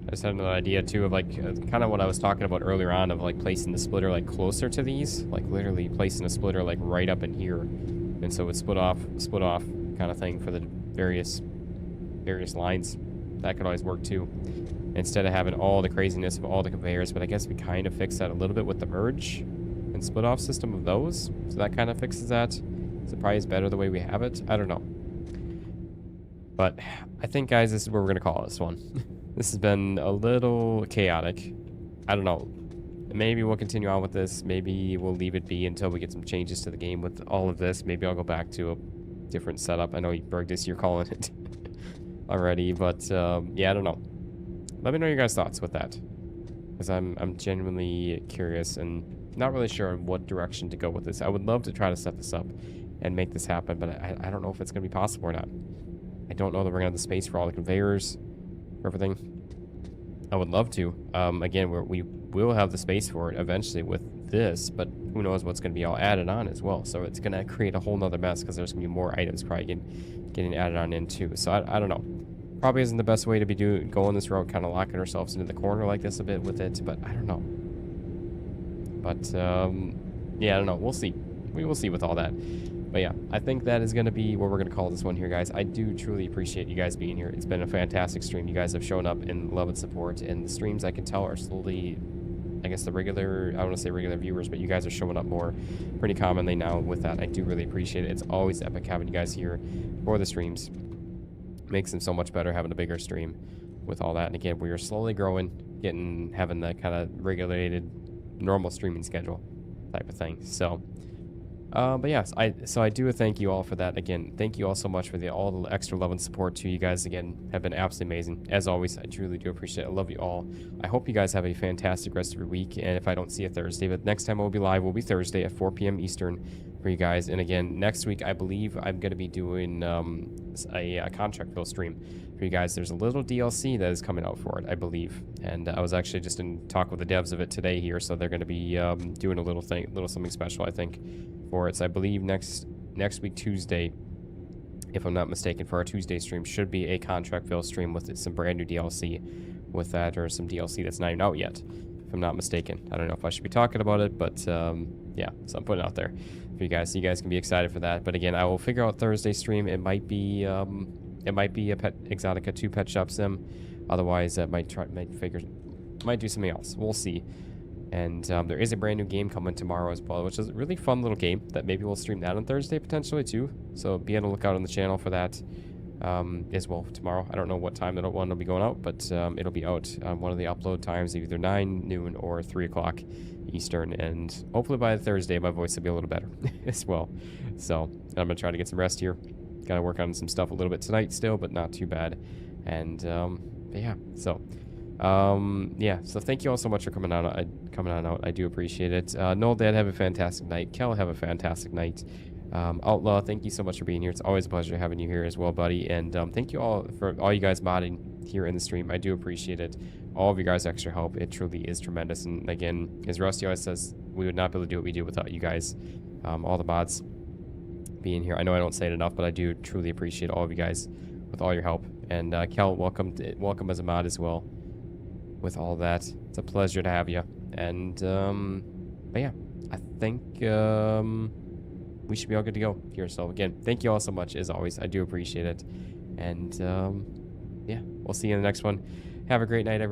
I just had another idea too of like kind of what I was talking about earlier on of like placing the splitter like closer to these, like literally placing a splitter like right up in here, and so it's split off kind of thing for the various lines. That could always work too, instead of having all the craziness of all the conveyors. But I guess we kind of fix that a little bit with the merge and split off system of those, so that kind of fixes that. It's probably better the way we have it. I don't know, but I think, guys, this is where we're gonna call this one. This has been a little chaotic. I don't know. Maybe we'll continue on with this. Maybe we'll leave it be until we get some changes to the game with all of this. Maybe I'll go back to a different setup. I know, Bergdis, you're calling it already. But yeah, I don't know. Let me know your guys' thoughts with that, because I'm genuinely curious and not really sure on what direction to go with this. I would love to try to set this up and make this happen, but I don't know if it's going to be possible or not. I don't know that we're going to have the space for all the conveyors, for everything. I would love to. Again, we will have the space for it eventually with this, but who knows what's going to be all added on as well. So it's going to create a whole nother mess, because there's going to be more items probably getting added on in too. So I don't know. Probably isn't the best way to be going this road, kind of locking ourselves into the corner like this a bit with it, but I don't know. But yeah, I don't know. We'll see. We will see with all that. But yeah, I think that is going to be what we're going to call this one here, guys. I do truly appreciate you guys being here. It's been a fantastic stream. You guys have shown up in love and support, and the streams, I can tell, are slowly, I guess, the regular, I don't want to say regular viewers, but you guys are showing up more pretty commonly now with that. I do really appreciate it. It's always epic having you guys here for the streams. Makes them so much better having a bigger stream with all that. And again, we are slowly growing, having that kind of regulated, normal streaming schedule type of thing. So but yes, I do thank you all for that. Again, thank you all so much for all the extra love and support too. You guys, again, have been absolutely amazing. As always, I truly do appreciate it. I love you all. I hope you guys have a fantastic rest of your week. And if I don't see you Thursday, but next time we'll be live will be Thursday at 4 p.m. Eastern for you guys. And again, next week, I believe I'm going to be doing a contract fill stream for you guys. There's a little DLC that is coming out for it, I believe. And I was actually just in talk with the devs of it today here. So they're going to be doing a little something special, I think, for it. So I believe next week Tuesday, if I'm not mistaken, for our Tuesday stream should be a contract fill stream with some brand new DLC with that, or some DLC that's not even out yet, if I'm not mistaken. I don't know if I should be talking about it, but yeah, so I'm putting it out there for you guys, so you guys can be excited for that. But again, I will figure out Thursday stream. It might be a Pet Exotica 2 Pet Shop Sim. Otherwise, might do something else. We'll see. And there is a brand new game coming tomorrow as well, which is a really fun little game that maybe we'll stream that on Thursday potentially too. So be on the lookout on the channel for that as well tomorrow. I don't know what time that one will be going out, but it'll be out on one of the upload times, either 9, noon, or 3 o'clock Eastern. And hopefully by Thursday, my voice will be a little better as well. So I'm going to try to get some rest here. Got to work on some stuff a little bit tonight still, but not too bad. And yeah, so... yeah, so thank you all so much for coming on out. I do appreciate it. Noel, Dad, have a fantastic night. Kel, have a fantastic night. Outlaw, thank you so much for being here. It's always a pleasure having you here as well, buddy. And thank you all for all you guys modding here in the stream. I do appreciate it. All of you guys' extra help. It truly is tremendous. And again, as Rusty always says, we would not be able to do what we do without you guys. All the mods being here. I know I don't say it enough, but I do truly appreciate all of you guys with all your help. And Kel, welcome as a mod as well. With all that, it's a pleasure to have you. And but yeah, I think we should be all good to go here. So again, thank you all so much as always. I do appreciate it. And yeah, we'll see you in the next one. Have a great night, everyone.